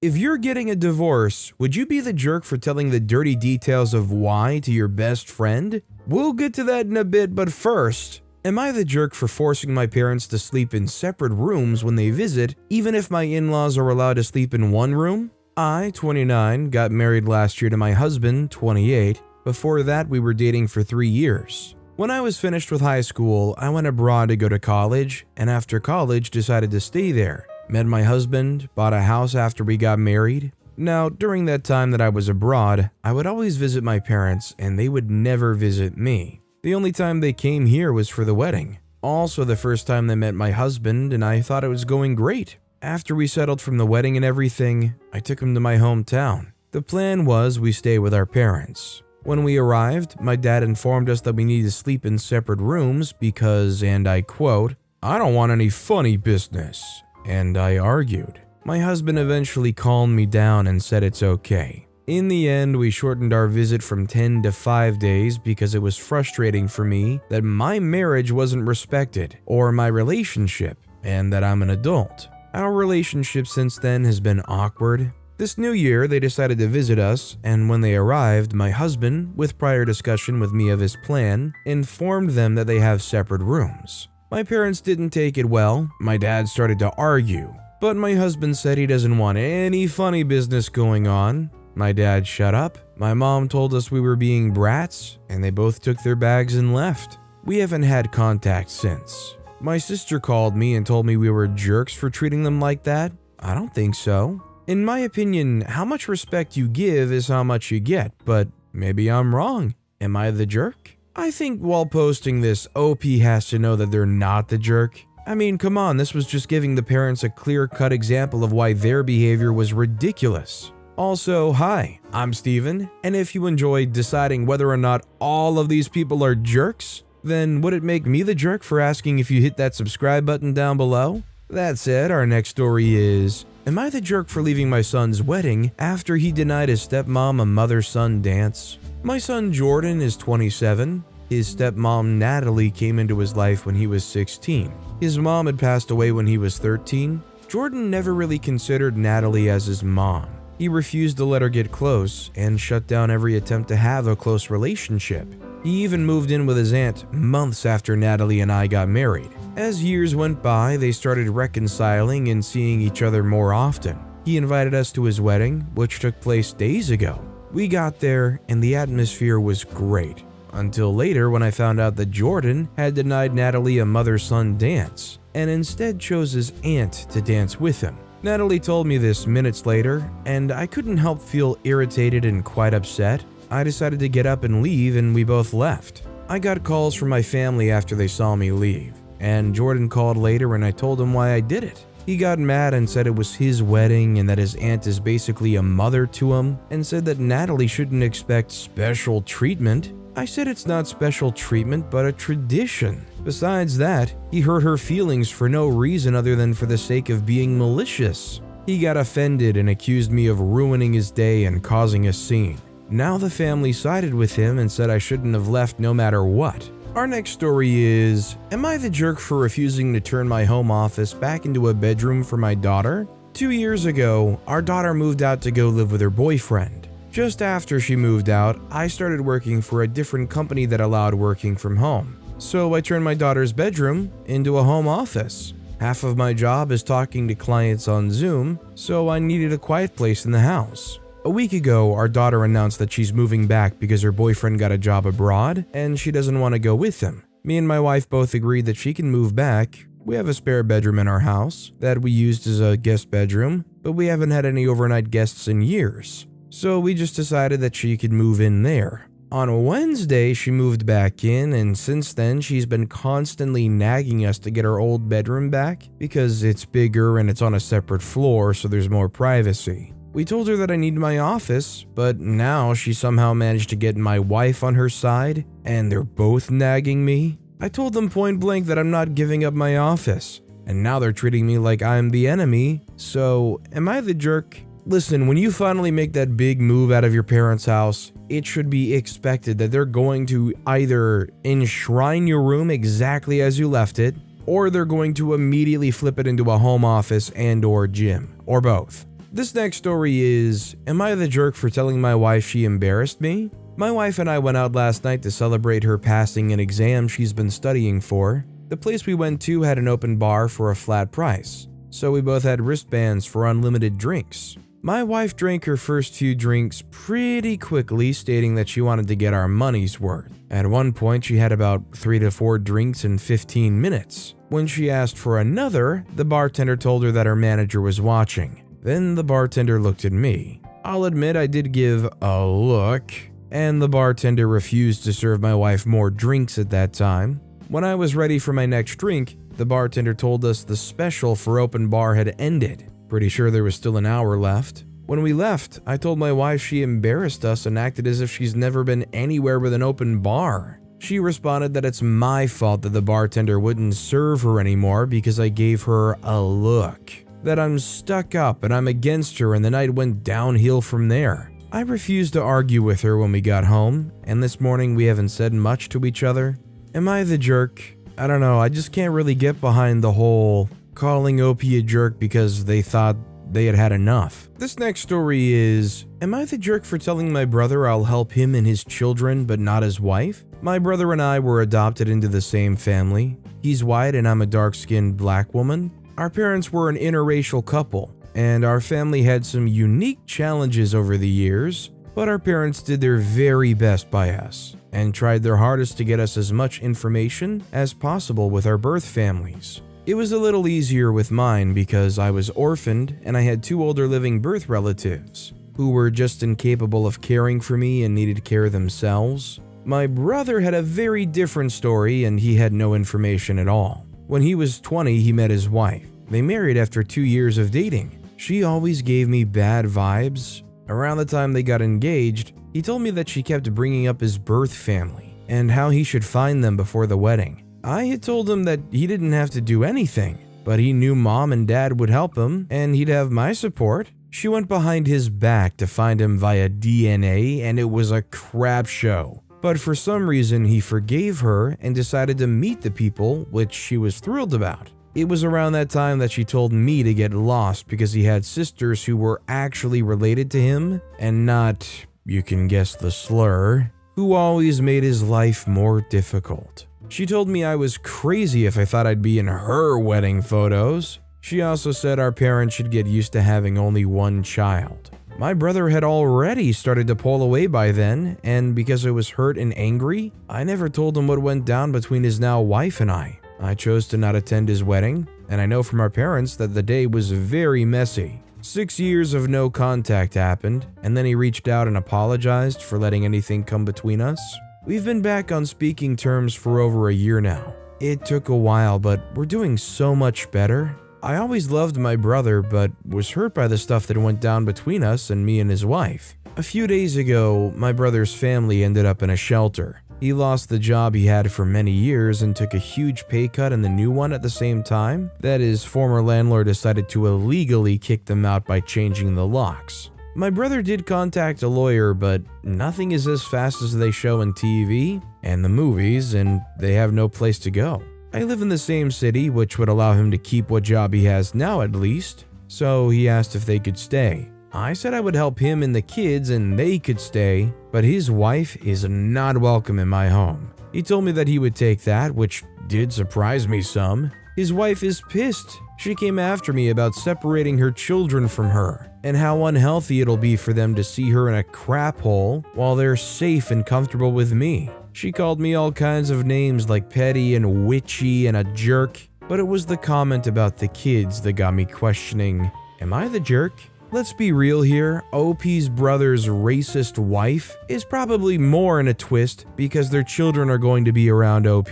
If you're getting a divorce, would you be the jerk for telling the dirty details of why to your best friend? We'll get to that in a bit, but first, am I the jerk for forcing my parents to sleep in separate rooms when they visit, even if my in-laws are allowed to sleep in one room? I, 29, got married last year to my husband, 28. Before that, we were dating for 3 years. When I was finished with high school, I went abroad to go to college, and after college decided to stay there. Met my husband, bought a house after we got married. Now, during that time that I was abroad, I would always visit my parents and they would never visit me. The only time they came here was for the wedding. Also the first time they met my husband, and I thought it was going great. After we settled from the wedding and everything, I took him to my hometown. The plan was we stay with our parents. When we arrived, my dad informed us that we needed to sleep in separate rooms because, and I quote, "I don't want any funny business." And I argued. My husband eventually calmed me down and said it's okay. In the end, we shortened our visit from 10 to 5 days because it was frustrating for me that my marriage wasn't respected, or my relationship, and that I'm an adult. Our relationship since then has been awkward. This new year, they decided to visit us, and when they arrived, my husband, with prior discussion with me of his plan, informed them that they have separate rooms. My parents didn't take it well. My dad started to argue, but my husband said he doesn't want any funny business going on. My dad shut up. My mom told us we were being brats, and they both took their bags and left. We haven't had contact since. My sister called me and told me we were jerks for treating them like that. I don't think so. In my opinion, how much respect you give is how much you get, but maybe I'm wrong. Am I the jerk? I think while posting this, OP has to know that they're not the jerk. I mean, come on, this was just giving the parents a clear-cut example of why their behavior was ridiculous. Also, hi, I'm Steven, and if you enjoyed deciding whether or not all of these people are jerks, then would it make me the jerk for asking if you hit that subscribe button down below? That said, our next story is, am I the jerk for leaving my son's wedding after he denied his stepmom a mother-son dance? My son Jordan is 27. His stepmom Natalie came into his life when he was 16. His mom had passed away when he was 13. Jordan never really considered Natalie as his mom. He refused to let her get close and shut down every attempt to have a close relationship. He even moved in with his aunt months after Natalie and I got married. As years went by, they started reconciling and seeing each other more often. He invited us to his wedding, which took place days ago. We got there and the atmosphere was great, until later when I found out that Jordan had denied Natalie a mother-son dance and instead chose his aunt to dance with him. Natalie told me this minutes later, and I couldn't help feel irritated and quite upset. I decided to get up and leave, and we both left. I got calls from my family after they saw me leave, and Jordan called later and I told him why I did it. He got mad and said it was his wedding and that his aunt is basically a mother to him, and said that Natalie shouldn't expect special treatment. I said it's not special treatment but a tradition. Besides that, he hurt her feelings for no reason other than for the sake of being malicious. He got offended and accused me of ruining his day and causing a scene. Now the family sided with him and said I shouldn't have left no matter what. Our next story is, am I the jerk for refusing to turn my home office back into a bedroom for my daughter? 2 years ago, our daughter moved out to go live with her boyfriend. Just after she moved out, I started working for a different company that allowed working from home. So I turned my daughter's bedroom into a home office. Half of my job is talking to clients on Zoom, so I needed a quiet place in the house. A week ago, our daughter announced that she's moving back because her boyfriend got a job abroad and she doesn't want to go with him. Me and my wife both agreed that she can move back. We have a spare bedroom in our house that we used as a guest bedroom, but we haven't had any overnight guests in years. So we just decided that she could move in there. On Wednesday, she moved back in, and since then she's been constantly nagging us to get our old bedroom back because it's bigger and it's on a separate floor, so there's more privacy. We told her that I need my office, but now she somehow managed to get my wife on her side, and they're both nagging me. I told them point blank that I'm not giving up my office, and now they're treating me like I'm the enemy. So, am I the jerk? Listen, when you finally make that big move out of your parents' house, it should be expected that they're going to either enshrine your room exactly as you left it, or they're going to immediately flip it into a home office and/or gym, or both. This next story is, am I the jerk for telling my wife she embarrassed me? My wife and I went out last night to celebrate her passing an exam she's been studying for. The place we went to had an open bar for a flat price, so we both had wristbands for unlimited drinks. My wife drank her first few drinks pretty quickly, stating that she wanted to get our money's worth. At one point, she had about 3 to 4 drinks in 15 minutes. When she asked for another, the bartender told her that her manager was watching. Then the bartender looked at me. I'll admit I did give a look, and the bartender refused to serve my wife more drinks at that time. When I was ready for my next drink, the bartender told us the special for open bar had ended. Pretty sure there was still an hour left. When we left, I told my wife she embarrassed us and acted as if she's never been anywhere with an open bar. She responded that it's my fault that the bartender wouldn't serve her anymore because I gave her a look. That I'm stuck up and I'm against her, and the night went downhill from there. I refused to argue with her when we got home, and this morning we haven't said much to each other. Am I the jerk? I don't know, I just can't really get behind the whole calling OP a jerk because they thought they had had enough. This next story is, am I the jerk for telling my brother I'll help him and his children but not his wife? My brother and I were adopted into the same family. He's white and I'm a dark-skinned black woman. Our parents were an interracial couple, and our family had some unique challenges over the years, but our parents did their very best by us and tried their hardest to get us as much information as possible with our birth families. It was a little easier with mine because I was orphaned and I had 2 older living birth relatives who were just incapable of caring for me and needed care themselves. My brother had a very different story and he had no information at all. When he was 20, he met his wife. They married after 2 years of dating. She always gave me bad vibes. Around the time they got engaged, he told me that she kept bringing up his birth family and how he should find them before the wedding. I had told him that he didn't have to do anything, but he knew mom and dad would help him and he'd have my support. She went behind his back to find him via DNA and it was a crap show. But for some reason, he forgave her and decided to meet the people, which she was thrilled about. It was around that time that she told me to get lost because he had sisters who were actually related to him and not, you can guess the slur, who always made his life more difficult. She told me I was crazy if I thought I'd be in her wedding photos. She also said our parents should get used to having only one child. My brother had already started to pull away by then, and because I was hurt and angry, I never told him what went down between his now wife and I. I chose to not attend his wedding, and I know from our parents that the day was very messy. 6 years of no contact happened, and then he reached out and apologized for letting anything come between us. We've been back on speaking terms for over a year now. It took a while, but we're doing so much better. I always loved my brother, but was hurt by the stuff that went down between us and me and his wife. A few days ago, my brother's family ended up in a shelter. He lost the job he had for many years and took a huge pay cut in the new one at the same time that his former landlord decided to illegally kick them out by changing the locks. My brother did contact a lawyer, but nothing is as fast as they show in TV and the movies, and they have no place to go. I live in the same city, which would allow him to keep what job he has now at least, so he asked if they could stay. I said I would help him and the kids and they could stay, but his wife is not welcome in my home. He told me that he would take that, which did surprise me some. His wife is pissed. She came after me about separating her children from her and how unhealthy it'll be for them to see her in a crap hole while they're safe and comfortable with me. She called me all kinds of names like petty and witchy and a jerk, but it was the comment about the kids that got me questioning, am I the jerk? Let's be real here, OP's brother's racist wife is probably more in a twist because their children are going to be around OP.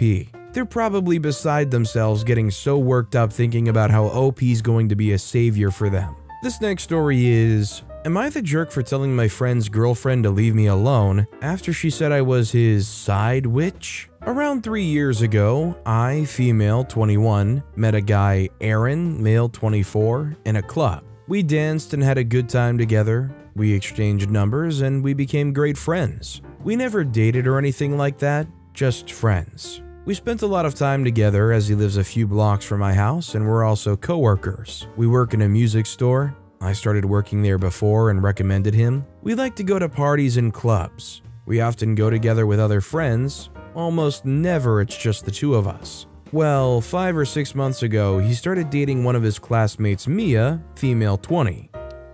They're probably beside themselves getting so worked up thinking about how OP's going to be a savior for them. This next story is, am I the jerk for telling my friend's girlfriend to leave me alone after she said I was his side witch? Around 3 years ago, I, female 21, met a guy, Aaron, male 24, in a club. We danced and had a good time together. We exchanged numbers and we became great friends. We never dated or anything like that, just friends. We spent a lot of time together as he lives a few blocks from my house and we're also co-workers. We work in a music store. I started working there before and recommended him. We like to go to parties and clubs. We often go together with other friends. Almost never it's just the two of us. Well, 5 or 6 months ago, he started dating one of his classmates, Mia, female 20.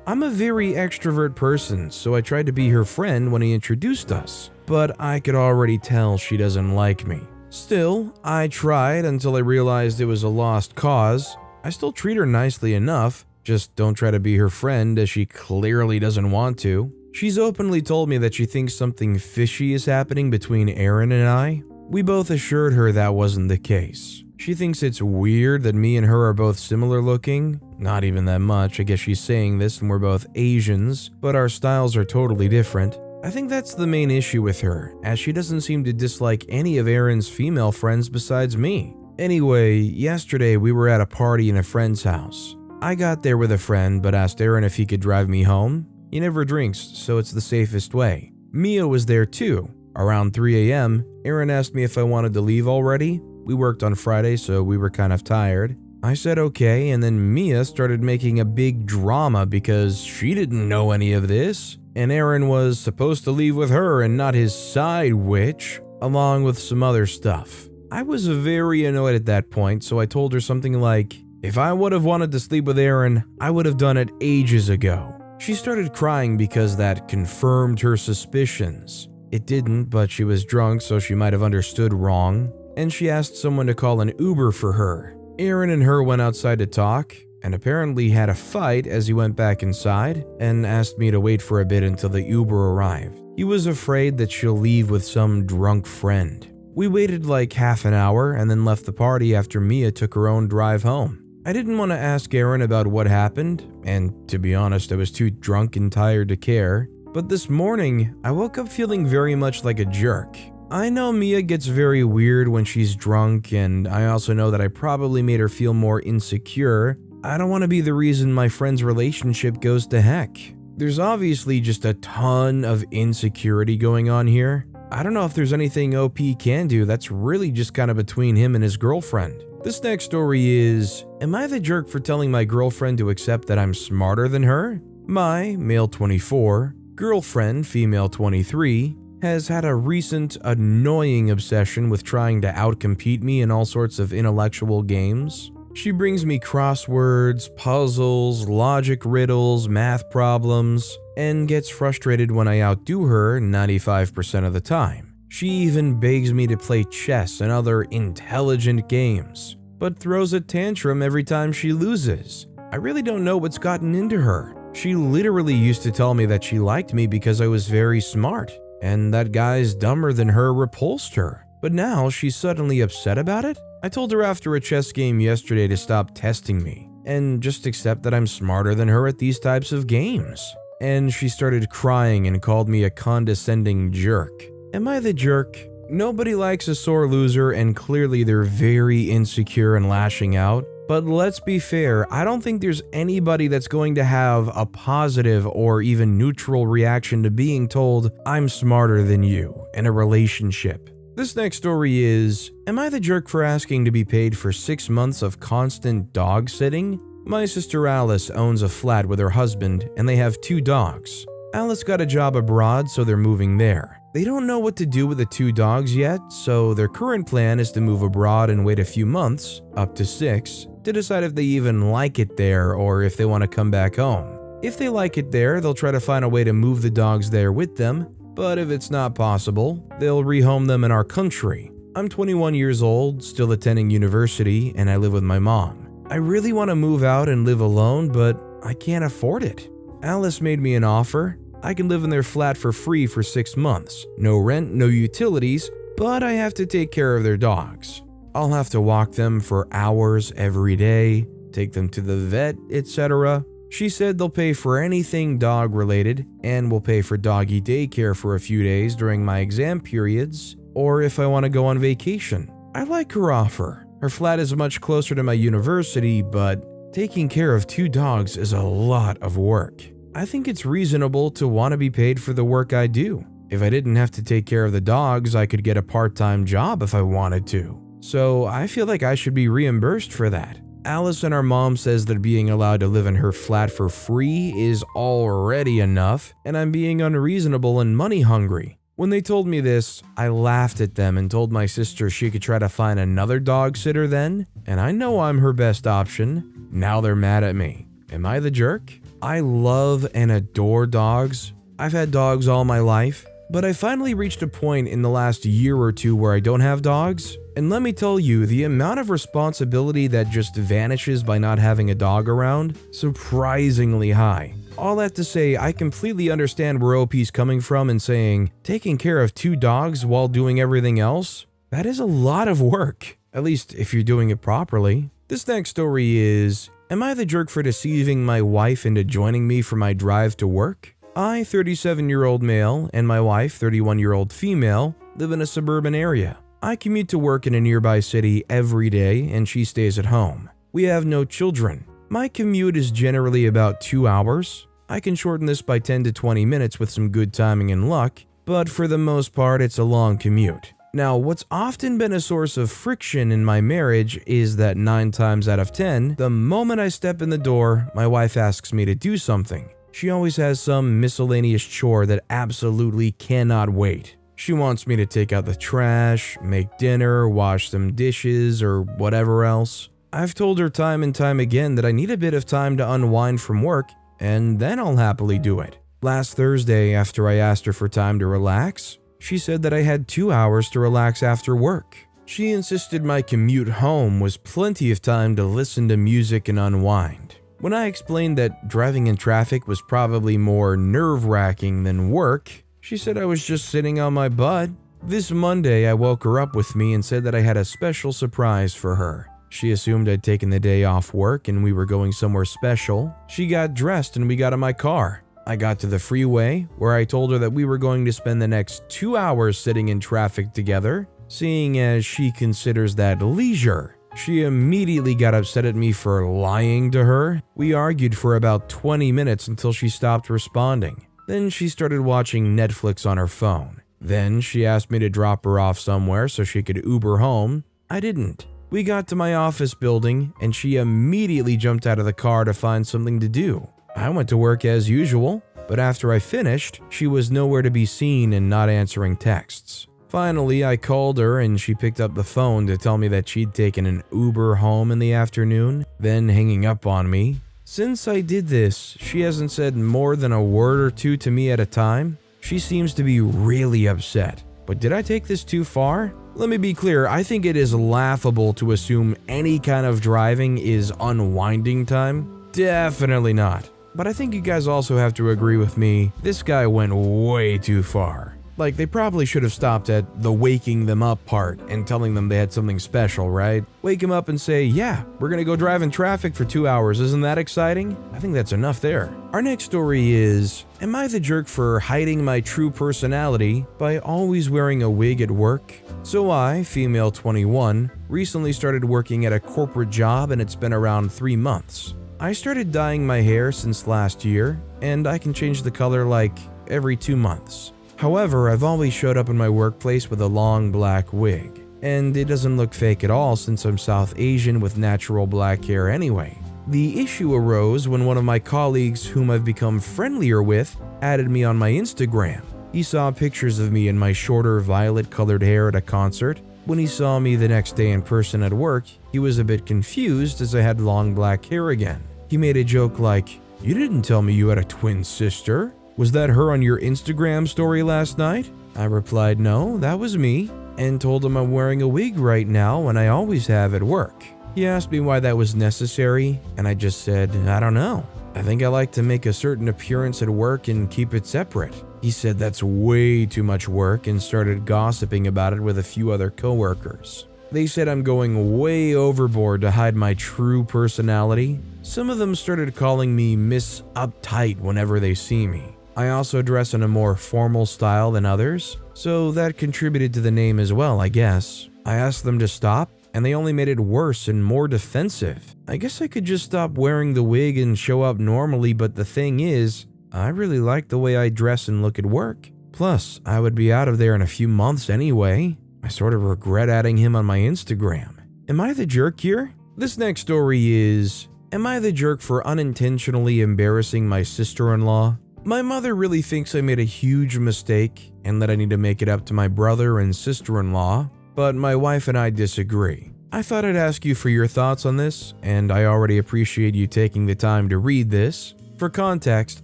I'm a very extrovert person, so I tried to be her friend when he introduced us, but I could already tell she doesn't like me. Still, I tried until I realized it was a lost cause. I still treat her nicely enough, just don't try to be her friend as she clearly doesn't want to. She's openly told me that she thinks something fishy is happening between Aaron and I. We both assured her that wasn't the case. She thinks it's weird that me and her are both similar looking. Not even that much, I guess she's saying this and we're both Asians, but our styles are totally different. I think that's the main issue with her, as she doesn't seem to dislike any of Aaron's female friends besides me. Anyway, yesterday we were at a party in a friend's house. I got there with a friend but asked Aaron if he could drive me home. He never drinks, so it's the safest way. Mia was there too. Around 3 a.m., Aaron asked me if I wanted to leave already. We worked on Friday, so we were kind of tired. I said okay, and then Mia started making a big drama because she didn't know any of this, and Aaron was supposed to leave with her and not his side witch, along with some other stuff. I was very annoyed at that point, so I told her something like, if I would have wanted to sleep with Aaron, I would have done it ages ago. She started crying because that confirmed her suspicions. It didn't, but she was drunk, so she might have understood wrong, and she asked someone to call an Uber for her. Aaron and her went outside to talk, and apparently had a fight as he went back inside and asked me to wait for a bit until the Uber arrived. He was afraid that she'll leave with some drunk friend. We waited like half an hour and then left the party after Mia took her own drive home. I didn't want to ask Aaron about what happened, and to be honest, I was too drunk and tired to care. But this morning, I woke up feeling very much like a jerk. I know Mia gets very weird when she's drunk, and I also know that I probably made her feel more insecure. I don't want to be the reason my friend's relationship goes to heck. There's obviously just a ton of insecurity going on here. I don't know if there's anything OP can do. That's really just kind of between him and his girlfriend. This next story is, am I the jerk for telling my girlfriend to accept that I'm smarter than her? My, male 24, girlfriend, female 23, has had a recent annoying obsession with trying to outcompete me in all sorts of intellectual games. She brings me crosswords, puzzles, logic riddles, math problems, and gets frustrated when I outdo her 95% of the time. She even begs me to play chess and other intelligent games, but throws a tantrum every time she loses. I really don't know what's gotten into her. She literally used to tell me that she liked me because I was very smart, and that guys dumber than her repulsed her. But now she's suddenly upset about it? I told her after a chess game yesterday to stop testing me, and just accept that I'm smarter than her at these types of games. And she started crying and called me a condescending jerk. Am I the jerk? Nobody likes a sore loser, and clearly they're very insecure and lashing out. But let's be fair, I don't think there's anybody that's going to have a positive or even neutral reaction to being told, I'm smarter than you, in a relationship. This next story is, am I the jerk for asking to be paid for 6 months of constant dog sitting? My sister Alice owns a flat with her husband, and they have 2 dogs. Alice got a job abroad, so they're moving there. They don't know what to do with the 2 dogs yet, so their current plan is to move abroad and wait a few months, up to 6, to decide if they even like it there or if they want to come back home. If they like it there, they'll try to find a way to move the dogs there with them, but if it's not possible, they'll rehome them in our country. I'm 21 years old, still attending university, and I live with my mom. I really want to move out and live alone, but I can't afford it. Alice made me an offer. I can live in their flat for free for 6 months. No rent, no utilities, but I have to take care of their dogs. I'll have to walk them for hours every day, take them to the vet, etc. She said they'll pay for anything dog related and will pay for doggy daycare for a few days during my exam periods or if I want to go on vacation. I like her offer. Her flat is much closer to my university, but taking care of 2 dogs is a lot of work. I think it's reasonable to want to be paid for the work I do. If I didn't have to take care of the dogs, I could get a part-time job if I wanted to. So I feel like I should be reimbursed for that. Allison, our mom, says that being allowed to live in her flat for free is already enough, and I'm being unreasonable and money hungry. When they told me this, I laughed at them and told my sister she could try to find another dog sitter then, and I know I'm her best option. Now they're mad at me. Am I the jerk? I love and adore dogs. I've had dogs all my life, but I finally reached a point in the last year or two where I don't have dogs. And let me tell you, the amount of responsibility that just vanishes by not having a dog around, surprisingly high. All that to say, I completely understand where OP's coming from in saying, taking care of 2 dogs while doing everything else? That is a lot of work, at least if you're doing it properly. This next story is, am I the jerk for deceiving my wife into joining me for my drive to work? I, 37-year-old male, and my wife, 31-year-old female, live in a suburban area. I commute to work in a nearby city every day, and she stays at home. We have no children. My commute is generally about 2 hours. I can shorten this by 10 to 20 minutes with some good timing and luck, but for the most part, it's a long commute. Now, what's often been a source of friction in my marriage is that 9 times out of 10, the moment I step in the door, my wife asks me to do something. She always has some miscellaneous chore that absolutely cannot wait. She wants me to take out the trash, make dinner, wash some dishes, or whatever else. I've told her time and time again that I need a bit of time to unwind from work, and then I'll happily do it. Last Thursday, after I asked her for time to relax, she said that I had 2 hours to relax after work. She insisted my commute home was plenty of time to listen to music and unwind. When I explained that driving in traffic was probably more nerve-wracking than work, she said I was just sitting on my butt. This Monday, I woke her up with me and said that I had a special surprise for her. She assumed I'd taken the day off work and we were going somewhere special. She got dressed and we got in my car. I got to the freeway, where I told her that we were going to spend the next 2 hours sitting in traffic together, seeing as she considers that leisure. She immediately got upset at me for lying to her. We argued for about 20 minutes until she stopped responding. Then she started watching Netflix on her phone. Then she asked me to drop her off somewhere so she could Uber home. I didn't. We got to my office building and she immediately jumped out of the car to find something to do. I went to work as usual, but after I finished, she was nowhere to be seen and not answering texts. Finally, I called her and she picked up the phone to tell me that she'd taken an Uber home in the afternoon, then hanging up on me. Since I did this, she hasn't said more than a word or two to me at a time. She seems to be really upset. But did I take this too far? Let me be clear, I think it is laughable to assume any kind of driving is unwinding time. Definitely not. But I think you guys also have to agree with me, this guy went way too far. Like, they probably should have stopped at the waking them up part and telling them they had something special, right? Wake them up and say, yeah, we're gonna go drive in traffic for 2 hours, isn't that exciting? I think that's enough there. Our next story is, am I the jerk for hiding my true personality by always wearing a wig at work? So I, female 21, recently started working at a corporate job and it's been around 3 months. I started dyeing my hair since last year, and I can change the color like every 2 months. However, I've always showed up in my workplace with a long black wig, and it doesn't look fake at all since I'm South Asian with natural black hair anyway. The issue arose when one of my colleagues, whom I've become friendlier with, added me on my Instagram. He saw pictures of me in my shorter violet-colored hair at a concert. When he saw me the next day in person at work, he was a bit confused as I had long black hair again. He made a joke like, "You didn't tell me you had a twin sister. Was that her on your Instagram story last night?" I replied, "No, that was me," and told him I'm wearing a wig right now and I always have at work. He asked me why that was necessary, and I just said, I don't know. I think I like to make a certain appearance at work and keep it separate. He said that's way too much work and started gossiping about it with a few other coworkers. They said I'm going way overboard to hide my true personality. Some of them started calling me Miss Uptight whenever they see me. I also dress in a more formal style than others, so that contributed to the name as well, I guess. I asked them to stop, and they only made it worse and more defensive. I guess I could just stop wearing the wig and show up normally, but the thing is, I really like the way I dress and look at work. Plus, I would be out of there in a few months anyway. I sort of regret adding him on my Instagram. Am I the jerk here? This next story is, am I the jerk for unintentionally embarrassing my sister-in-law? My mother really thinks I made a huge mistake and that I need to make it up to my brother and sister-in-law, but my wife and I disagree. I thought I'd ask you for your thoughts on this, and I already appreciate you taking the time to read this. For context,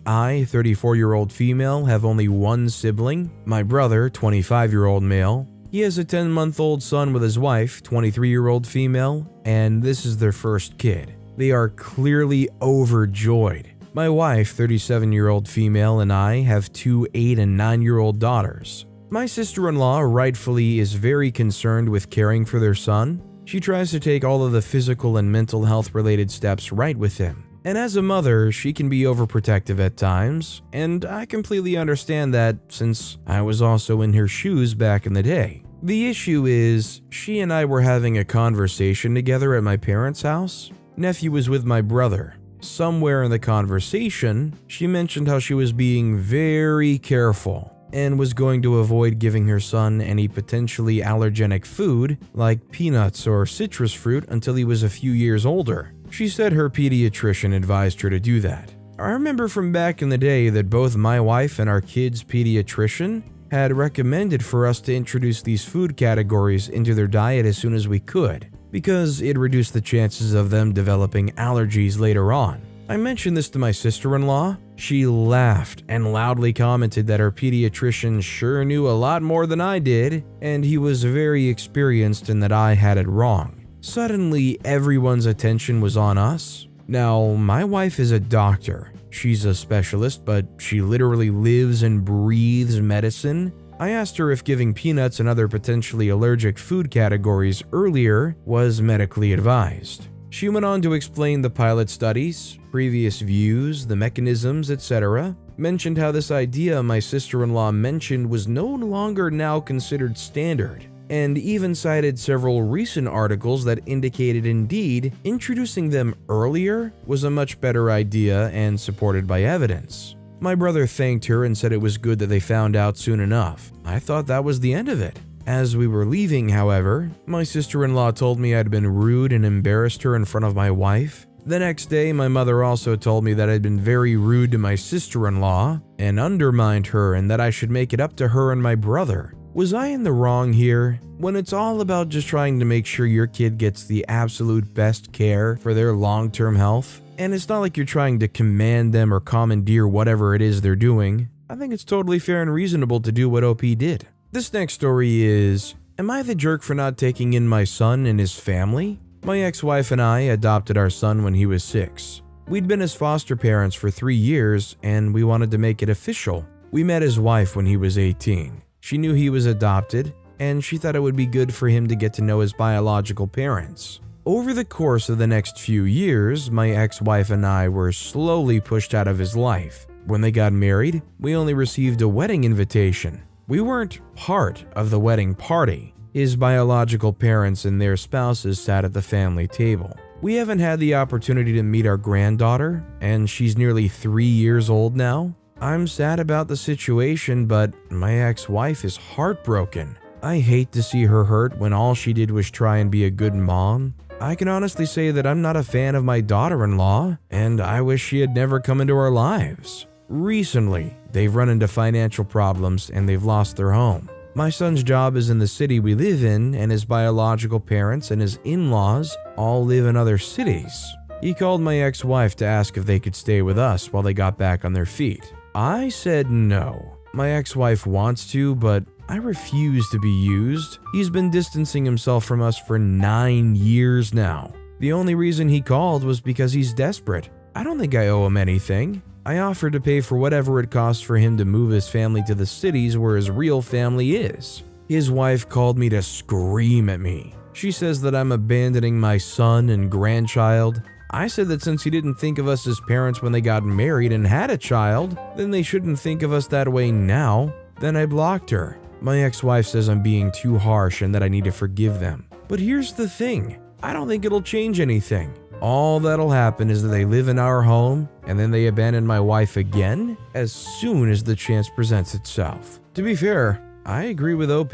I, 34-year-old female, have only one sibling, my brother, 25-year-old male. He has a 10-month-old son with his wife, 23-year-old female, and this is their first kid. They are clearly overjoyed. My wife, 37-year-old female, and I have two 8- and 9-year-old daughters. My sister-in-law rightfully is very concerned with caring for their son. She tries to take all of the physical and mental health-related steps right with him. And as a mother, she can be overprotective at times, and I completely understand that since I was also in her shoes back in the day. The issue is, she and I were having a conversation together at my parents' house. Nephew was with my brother. Somewhere in the conversation, she mentioned how she was being very careful and was going to avoid giving her son any potentially allergenic food like peanuts or citrus fruit until he was a few years older. She said her pediatrician advised her to do that. I remember from back in the day that both my wife and our kids' pediatrician had recommended for us to introduce these food categories into their diet as soon as we could, because it reduced the chances of them developing allergies later on. I mentioned this to my sister-in-law. She laughed and loudly commented that her pediatrician sure knew a lot more than I did, and he was very experienced and that I had it wrong. Suddenly, everyone's attention was on us. Now, my wife is a doctor. She's a specialist, but she literally lives and breathes medicine. I asked her if giving peanuts and other potentially allergic food categories earlier was medically advised. She went on to explain the pilot studies, previous views, the mechanisms, etc. Mentioned how this idea my sister-in-law mentioned was no longer now considered standard, and even cited several recent articles that indicated indeed introducing them earlier was a much better idea and supported by evidence. My brother thanked her and said it was good that they found out soon enough. I thought that was the end of it. As we were leaving, however, my sister-in-law told me I'd been rude and embarrassed her in front of my wife. The next day, my mother also told me that I'd been very rude to my sister-in-law and undermined her and that I should make it up to her and my brother. Was I in the wrong here? When it's all about just trying to make sure your kid gets the absolute best care for their long-term health, and it's not like you're trying to command them or commandeer whatever it is they're doing, I think it's totally fair and reasonable to do what OP did. This next story is, am I the jerk for not taking in my son and his family? My ex-wife and I adopted our son when he was 6. We'd been his foster parents for 3 years, and we wanted to make it official. We met his wife when he was 18. She knew he was adopted, and she thought it would be good for him to get to know his biological parents. Over the course of the next few years, my ex-wife and I were slowly pushed out of his life. When they got married, we only received a wedding invitation. We weren't part of the wedding party. His biological parents and their spouses sat at the family table. We haven't had the opportunity to meet our granddaughter, and she's nearly 3 years old now. I'm sad about the situation, but my ex-wife is heartbroken. I hate to see her hurt when all she did was try and be a good mom. I can honestly say that I'm not a fan of my daughter-in-law, and I wish she had never come into our lives. Recently, they've run into financial problems and they've lost their home. My son's job is in the city we live in, and his biological parents and his in-laws all live in other cities. He called my ex-wife to ask if they could stay with us while they got back on their feet. I said no. My ex-wife wants to, but I refuse to be used. He's been distancing himself from us for 9 years now. The only reason he called was because he's desperate. I don't think I owe him anything. I offered to pay for whatever it costs for him to move his family to the cities where his real family is. His wife called me to scream at me. She says that I'm abandoning my son and grandchild. I said that since he didn't think of us as parents when they got married and had a child, then they shouldn't think of us that way now. Then I blocked her. My ex-wife says I'm being too harsh and that I need to forgive them. But here's the thing, I don't think it'll change anything. All that'll happen is that they live in our home and then they abandon my wife again as soon as the chance presents itself. To be fair, I agree with OP.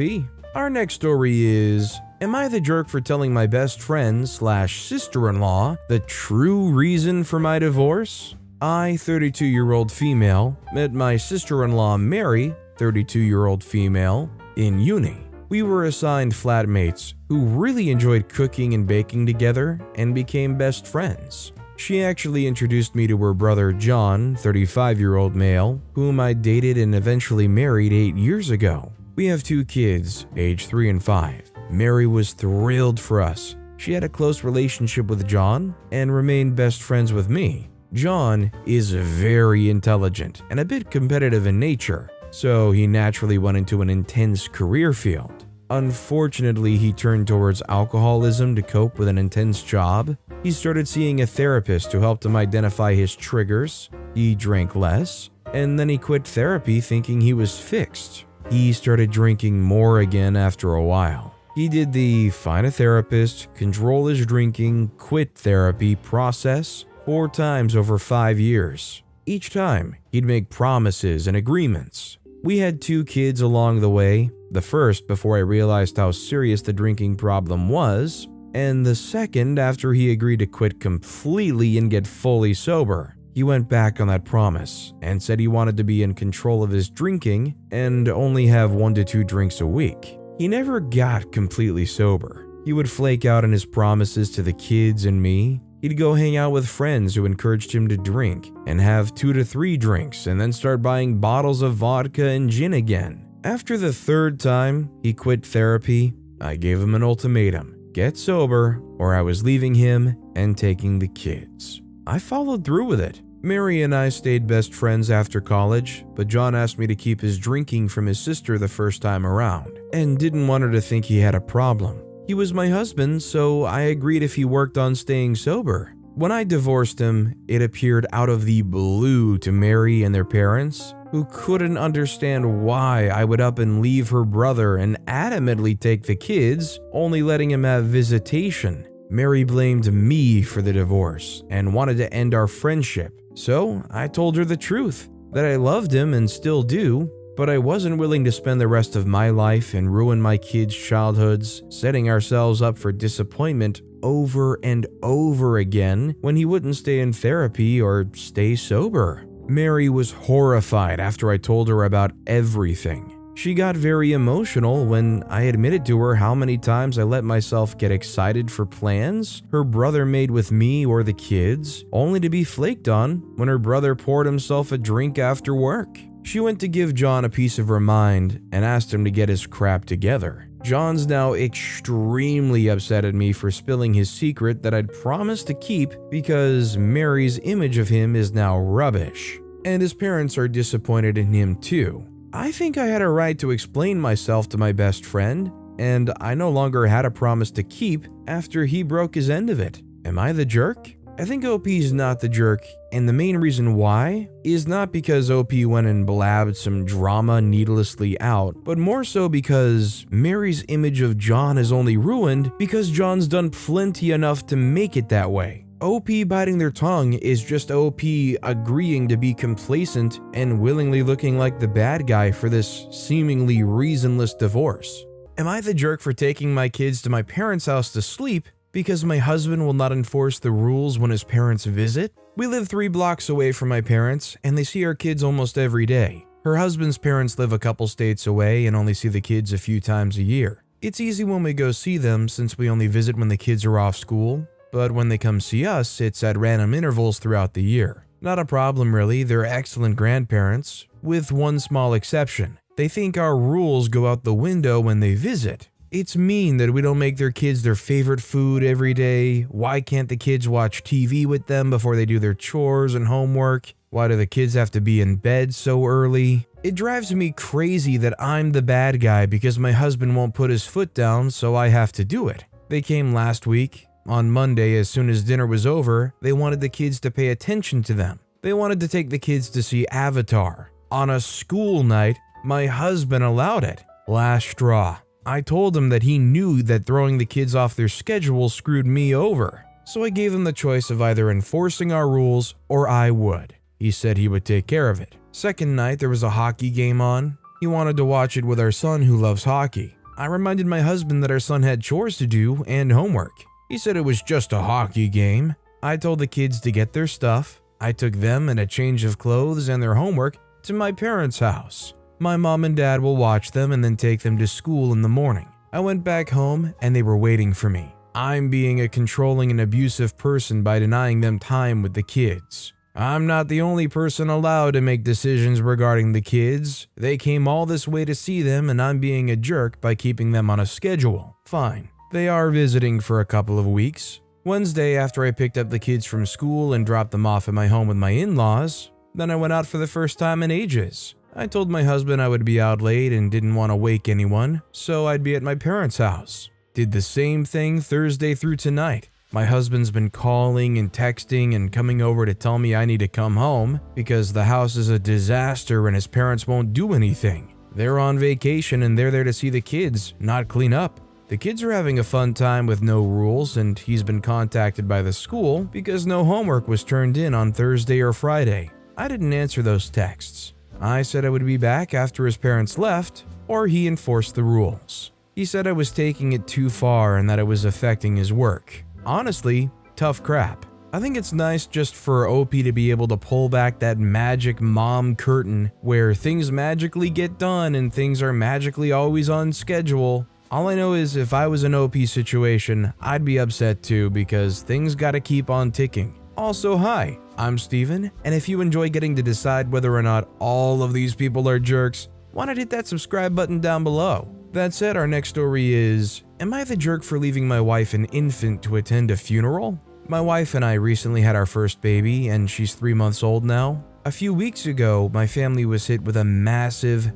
Our next story is, Am I the jerk for telling my best friend / sister-in-law the true reason for my divorce? I, 32-year-old female, met my sister-in-law Mary, 32-year-old female, in uni. We were assigned flatmates who really enjoyed cooking and baking together and became best friends. She actually introduced me to her brother John, 35-year-old male, whom I dated and eventually married 8 years ago. We have 2 kids, age 3 and 5. Mary was thrilled for us. She had a close relationship with John and remained best friends with me. John is very intelligent and a bit competitive in nature, so he naturally went into an intense career field. Unfortunately, he turned towards alcoholism to cope with an intense job. He started seeing a therapist to help him identify his triggers. He drank less, and then he quit therapy thinking he was fixed. He started drinking more again after a while. He did the find a therapist, control his drinking, quit therapy process 4 times over 5 years. Each time, he'd make promises and agreements. We had 2 kids along the way, the first before I realized how serious the drinking problem was, and the second after he agreed to quit completely and get fully sober. He went back on that promise and said he wanted to be in control of his drinking and only have 1 to 2 drinks a week. He never got completely sober. He would flake out on his promises to the kids and me. He'd go hang out with friends who encouraged him to drink and have 2 to 3 drinks and then start buying bottles of vodka and gin again. After the 3rd time he quit therapy, I gave him an ultimatum: get sober or I was leaving him and taking the kids. I followed through with it. Mary and I stayed best friends after college, but John asked me to keep his drinking from his sister the first time around and didn't want her to think he had a problem. He was my husband, so I agreed if he worked on staying sober. When I divorced him, it appeared out of the blue to Mary and their parents, who couldn't understand why I would up and leave her brother and adamantly take the kids, only letting him have visitation. Mary blamed me for the divorce and wanted to end our friendship. So I told her the truth, that I loved him and still do, but I wasn't willing to spend the rest of my life and ruin my kids' childhoods, setting ourselves up for disappointment over and over again when he wouldn't stay in therapy or stay sober. Mary was horrified after I told her about everything. She got very emotional when I admitted to her how many times I let myself get excited for plans her brother made with me or the kids, only to be flaked on when her brother poured himself a drink after work. She went to give John a piece of her mind and asked him to get his crap together. John's now extremely upset at me for spilling his secret that I'd promised to keep because Mary's image of him is now rubbish. And his parents are disappointed in him too. I think I had a right to explain myself to my best friend, and I no longer had a promise to keep after he broke his end of it. Am I the jerk? I think OP's not the jerk, and the main reason why is not because OP went and blabbed some drama needlessly out, but more so because Mary's image of John is only ruined because John's done plenty enough to make it that way. OP biting their tongue is just OP agreeing to be complacent and willingly looking like the bad guy for this seemingly reasonless divorce. Am I the jerk for taking my kids to my parents' house to sleep because my husband will not enforce the rules when his parents visit? We live 3 blocks away from my parents, and they see our kids almost every day. Her husband's parents live a couple states away and only see the kids a few times a year. It's easy when we go see them since we only visit when the kids are off school, but when they come see us, it's at random intervals throughout the year. Not a problem really, they're excellent grandparents, with one small exception. They think our rules go out the window when they visit. It's mean that we don't make their kids their favorite food every day. Why can't the kids watch TV with them before they do their chores and homework? Why do the kids have to be in bed so early? It drives me crazy that I'm the bad guy because my husband won't put his foot down, so I have to do it. They came last week. On Monday, as soon as dinner was over, they wanted the kids to pay attention to them. They wanted to take the kids to see Avatar. On a school night, my husband allowed it. Last straw. I told him that he knew that throwing the kids off their schedule screwed me over. So I gave him the choice of either enforcing our rules or I would. He said he would take care of it. Second night, there was a hockey game on. He wanted to watch it with our son who loves hockey. I reminded my husband that our son had chores to do and homework. He said it was just a hockey game. I told the kids to get their stuff. I took them and a change of clothes and their homework to my parents' house. My mom and dad will watch them and then take them to school in the morning. I went back home and they were waiting for me. I'm being a controlling and abusive person by denying them time with the kids. I'm not the only person allowed to make decisions regarding the kids. They came all this way to see them and I'm being a jerk by keeping them on a schedule. Fine. They are visiting for a couple of weeks. Wednesday, after I picked up the kids from school and dropped them off at my home with my in-laws, then I went out for the first time in ages. I told my husband I would be out late and didn't want to wake anyone, so I'd be at my parents' house. Did the same thing Thursday through tonight. My husband's been calling and texting and coming over to tell me I need to come home because the house is a disaster and his parents won't do anything. They're on vacation and they're there to see the kids, not clean up. The kids are having a fun time with no rules, and he's been contacted by the school because no homework was turned in on Thursday or Friday. I didn't answer those texts. I said I would be back after his parents left, or he enforced the rules. He said I was taking it too far and that it was affecting his work. Honestly, tough crap. I think it's nice just for OP to be able to pull back that magic mom curtain where things magically get done and things are magically always on schedule. All I know is if I was in OP situation, I'd be upset too because things gotta keep on ticking. Also, hi, I'm Steven, and if you enjoy getting to decide whether or not all of these people are jerks, why not hit that subscribe button down below? That said, our next story is, am I the jerk for leaving my wife an infant to attend a funeral? My wife and I recently had our first baby, and she's 3 months old now. A few weeks ago, my family was hit with a massive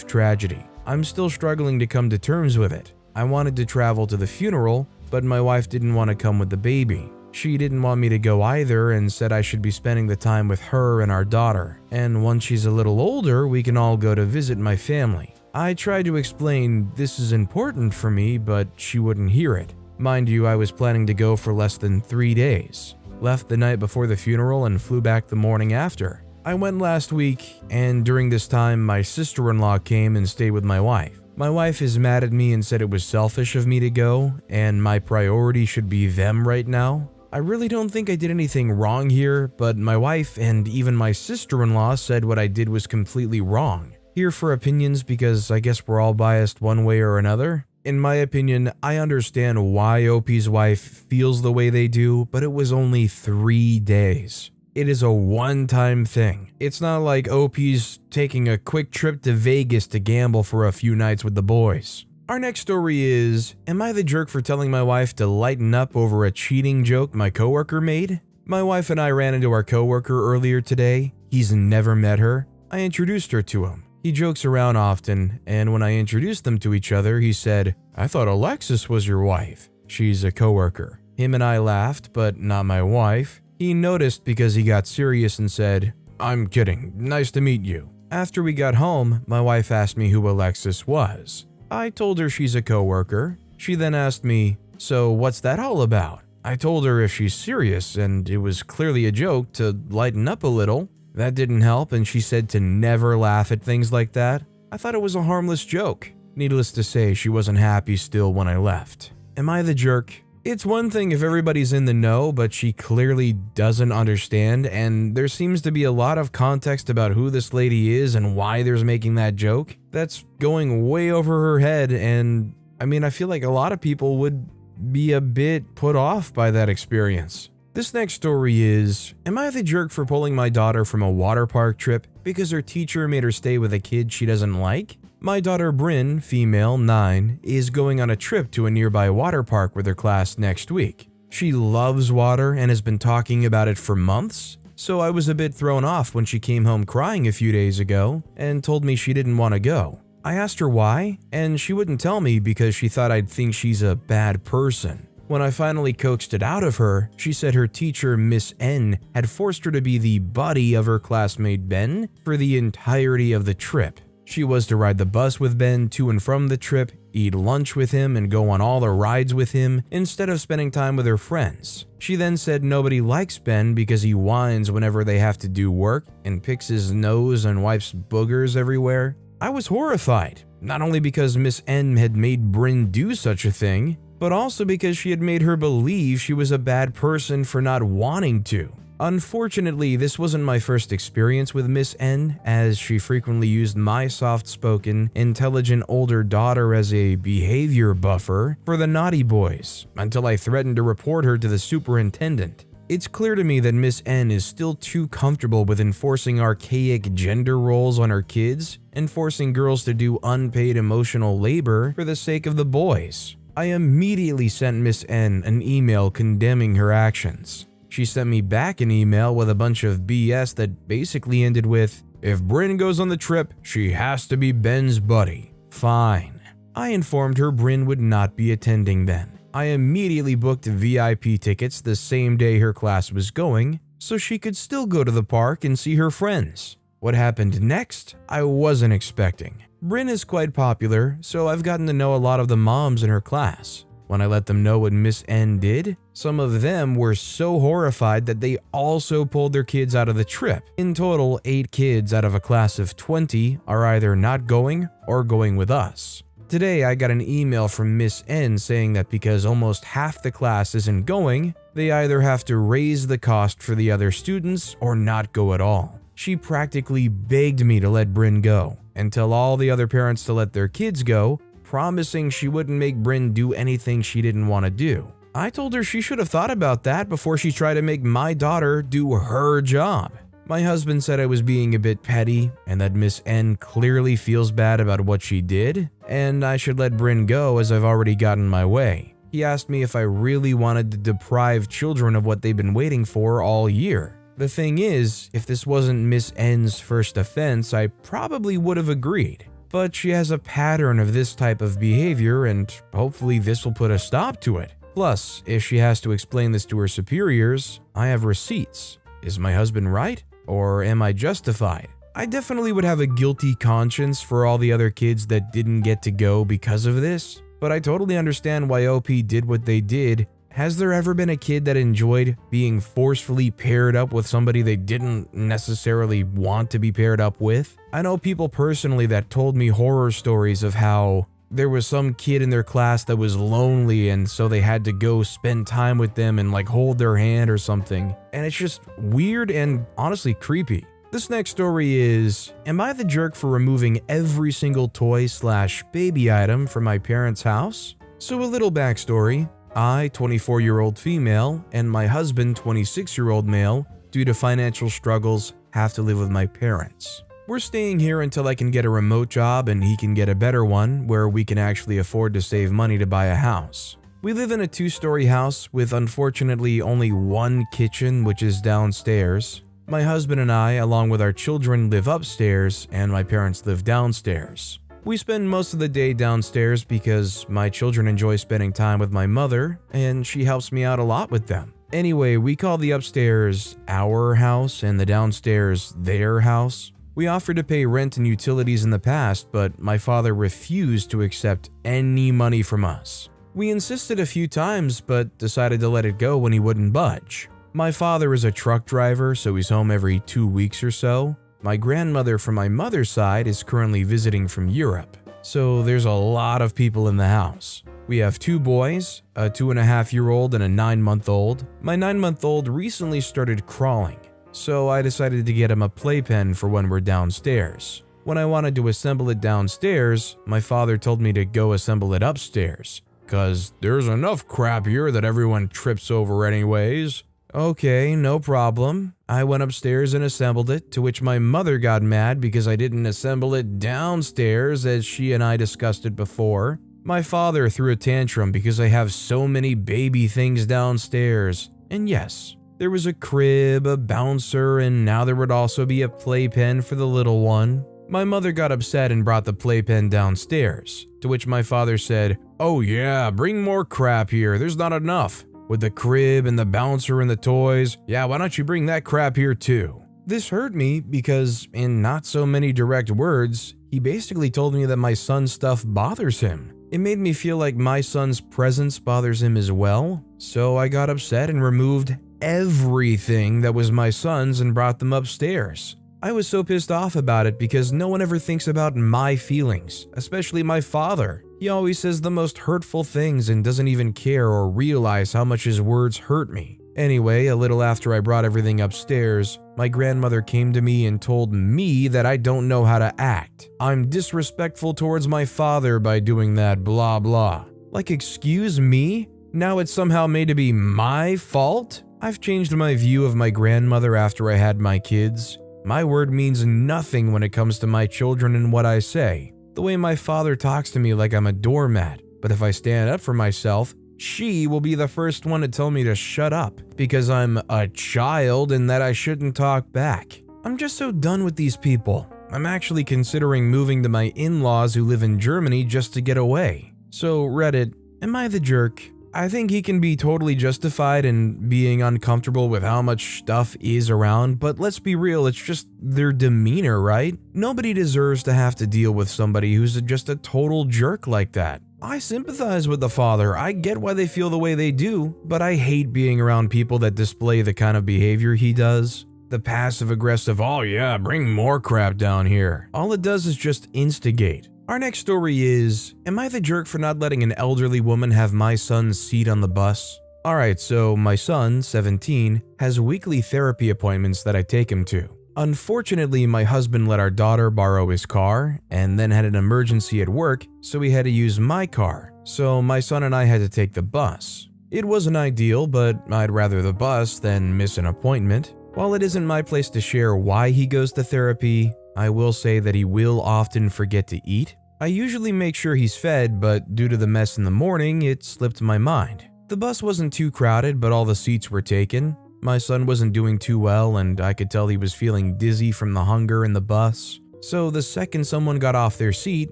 tragedy. I'm still struggling to come to terms with it. I wanted to travel to the funeral, but my wife didn't want to come with the baby. She didn't want me to go either and said I should be spending the time with her and our daughter. And once she's a little older, we can all go to visit my family. I tried to explain this is important for me, but she wouldn't hear it. Mind you, I was planning to go for less than 3 days. Left the night before the funeral and flew back the morning after. I went last week, and during this time, my sister-in-law came and stayed with my wife. My wife is mad at me and said it was selfish of me to go, and my priority should be them right now. I really don't think I did anything wrong here, but my wife and even my sister-in-law said what I did was completely wrong. Here for opinions because I guess we're all biased one way or another. In my opinion, I understand why OP's wife feels the way they do, but it was only 3 days. It is a one-time thing. It's not like OP's taking a quick trip to Vegas to gamble for a few nights with the boys. Our next story is, am I the jerk for telling my wife to lighten up over a cheating joke my coworker made? My wife and I ran into our coworker earlier today. He's never met her. I introduced her to him. He jokes around often, and when I introduced them to each other, he said, "I thought Alexis was your wife." She's a coworker. Him and I laughed, but not my wife. He noticed because he got serious and said, "I'm kidding, nice to meet you." After we got home, my wife asked me who Alexis was. I told her she's a coworker. She then asked me, "So what's that all about?" I told her if she's serious and it was clearly a joke to lighten up a little. That didn't help, and she said to never laugh at things like that. I thought it was a harmless joke. Needless to say, she wasn't happy still when I left. Am I the jerk? It's one thing if everybody's in the know, but she clearly doesn't understand, and there seems to be a lot of context about who this lady is and why there's making that joke. That's going way over her head, and I feel like a lot of people would be a bit put off by that experience. This next story is, am I the jerk for pulling my daughter from a water park trip because her teacher made her stay with a kid she doesn't like? My daughter Bryn, female, 9, is going on a trip to a nearby water park with her class next week. She loves water and has been talking about it for months, so I was a bit thrown off when she came home crying a few days ago and told me she didn't want to go. I asked her why, and she wouldn't tell me because she thought I'd think she's a bad person. When I finally coaxed it out of her, she said her teacher, Miss N, had forced her to be the buddy of her classmate Ben for the entirety of the trip. She was to ride the bus with Ben to and from the trip, eat lunch with him, and go on all the rides with him instead of spending time with her friends. She then said nobody likes Ben because he whines whenever they have to do work and picks his nose and wipes boogers everywhere. I was horrified, not only because Miss N had made Bryn do such a thing, but also because she had made her believe she was a bad person for not wanting to. Unfortunately, this wasn't my first experience with Miss N, as she frequently used my soft-spoken, intelligent older daughter as a behavior buffer for the naughty boys, until I threatened to report her to the superintendent. It's clear to me that Miss N is still too comfortable with enforcing archaic gender roles on her kids and forcing girls to do unpaid emotional labor for the sake of the boys. I immediately sent Miss N an email condemning her actions. She sent me back an email with a bunch of BS that basically ended with, "If Bryn goes on the trip, she has to be Ben's buddy." Fine. I informed her Bryn would not be attending then. I immediately booked VIP tickets the same day her class was going, so she could still go to the park and see her friends. What happened next, I wasn't expecting. Bryn is quite popular, so I've gotten to know a lot of the moms in her class. When I let them know what Miss N did, some of them were so horrified that they also pulled their kids out of the trip. In total, 8 kids out of a class of 20 are either not going or going with us. Today, I got an email from Miss N saying that because almost half the class isn't going, they either have to raise the cost for the other students or not go at all. She practically begged me to let Bryn go and tell all the other parents to let their kids go, promising she wouldn't make Bryn do anything she didn't want to do. I told her she should have thought about that before she tried to make my daughter do her job. My husband said I was being a bit petty and that Miss N clearly feels bad about what she did, and I should let Bryn go as I've already gotten my way. He asked me if I really wanted to deprive children of what they've been waiting for all year. The thing is, if this wasn't Miss N's first offense, I probably would have agreed. But she has a pattern of this type of behavior, and hopefully this will put a stop to it. Plus, if she has to explain this to her superiors, I have receipts. Is my husband right? Or am I justified? I definitely would have a guilty conscience for all the other kids that didn't get to go because of this, but I totally understand why OP did what they did. Has there ever been a kid that enjoyed being forcefully paired up with somebody they didn't necessarily want to be paired up with? I know people personally that told me horror stories of how there was some kid in their class that was lonely and so they had to go spend time with them and like hold their hand or something. And it's just weird and honestly creepy. This next story is, am I the jerk for removing every single toy/baby item from my parents' house? So a little backstory. I, 24-year-old female, and my husband, 26-year-old male, due to financial struggles, have to live with my parents. We're staying here until I can get a remote job and he can get a better one where we can actually afford to save money to buy a house. We live in a 2-story house with unfortunately only one kitchen, which is downstairs. My husband and I, along with our children, live upstairs and my parents live downstairs. We spend most of the day downstairs because my children enjoy spending time with my mother and she helps me out a lot with them. Anyway, we call the upstairs our house and the downstairs their house. We offered to pay rent and utilities in the past, but my father refused to accept any money from us. We insisted a few times, but decided to let it go when he wouldn't budge. My father is a truck driver, so he's home every 2 weeks or so. My grandmother from my mother's side is currently visiting from Europe, so there's a lot of people in the house. We have 2 boys, a 2.5-year-old and a 9-month-old. My 9-month-old recently started crawling, so I decided to get him a playpen for when we're downstairs. When I wanted to assemble it downstairs, my father told me to go assemble it upstairs, "'cause there's enough crap here that everyone trips over anyways." Okay, no problem. I went upstairs and assembled it, to which my mother got mad because I didn't assemble it downstairs as she and I discussed it before. My father threw a tantrum because I have so many baby things downstairs. And yes, there was a crib, a bouncer, and now there would also be a playpen for the little one. My mother got upset and brought the playpen downstairs, to which my father said, "Oh yeah, bring more crap here, there's not enough. With the crib and the bouncer and the toys, yeah, why don't you bring that crap here too?" This hurt me because, in not so many direct words, he basically told me that my son's stuff bothers him. It made me feel like my son's presence bothers him as well, so I got upset and removed everything that was my son's and brought them upstairs. I was so pissed off about it because no one ever thinks about my feelings, especially my father. He always says the most hurtful things and doesn't even care or realize how much his words hurt me. Anyway, a little after I brought everything upstairs, my grandmother came to me and told me that I don't know how to act. I'm disrespectful towards my father by doing that blah blah. Like, excuse me? Now it's somehow made to be my fault? I've changed my view of my grandmother after I had my kids. My word means nothing when it comes to my children and what I say. The way my father talks to me like I'm a doormat, but if I stand up for myself, she will be the first one to tell me to shut up because I'm a child and that I shouldn't talk back. I'm just so done with these people. I'm actually considering moving to my in-laws who live in Germany just to get away. So Reddit, am I the jerk? I think he can be totally justified in being uncomfortable with how much stuff is around, but let's be real, it's just their demeanor, right? Nobody deserves to have to deal with somebody who's just a total jerk like that. I sympathize with the father. I get why they feel the way they do, but I hate being around people that display the kind of behavior he does. The passive-aggressive, oh yeah, bring more crap down here. All it does is just instigate. Our next story is, am I the jerk for not letting an elderly woman have my son's seat on the bus? Alright, so my son, 17, has weekly therapy appointments that I take him to. Unfortunately, my husband let our daughter borrow his car and then had an emergency at work, so he had to use my car. So my son and I had to take the bus. It wasn't ideal, but I'd rather the bus than miss an appointment. While it isn't my place to share why he goes to therapy, I will say that he will often forget to eat. I usually make sure he's fed, but due to the mess in the morning, it slipped my mind. The bus wasn't too crowded, but all the seats were taken. My son wasn't doing too well, and I could tell he was feeling dizzy from the hunger in the bus. So the second someone got off their seat,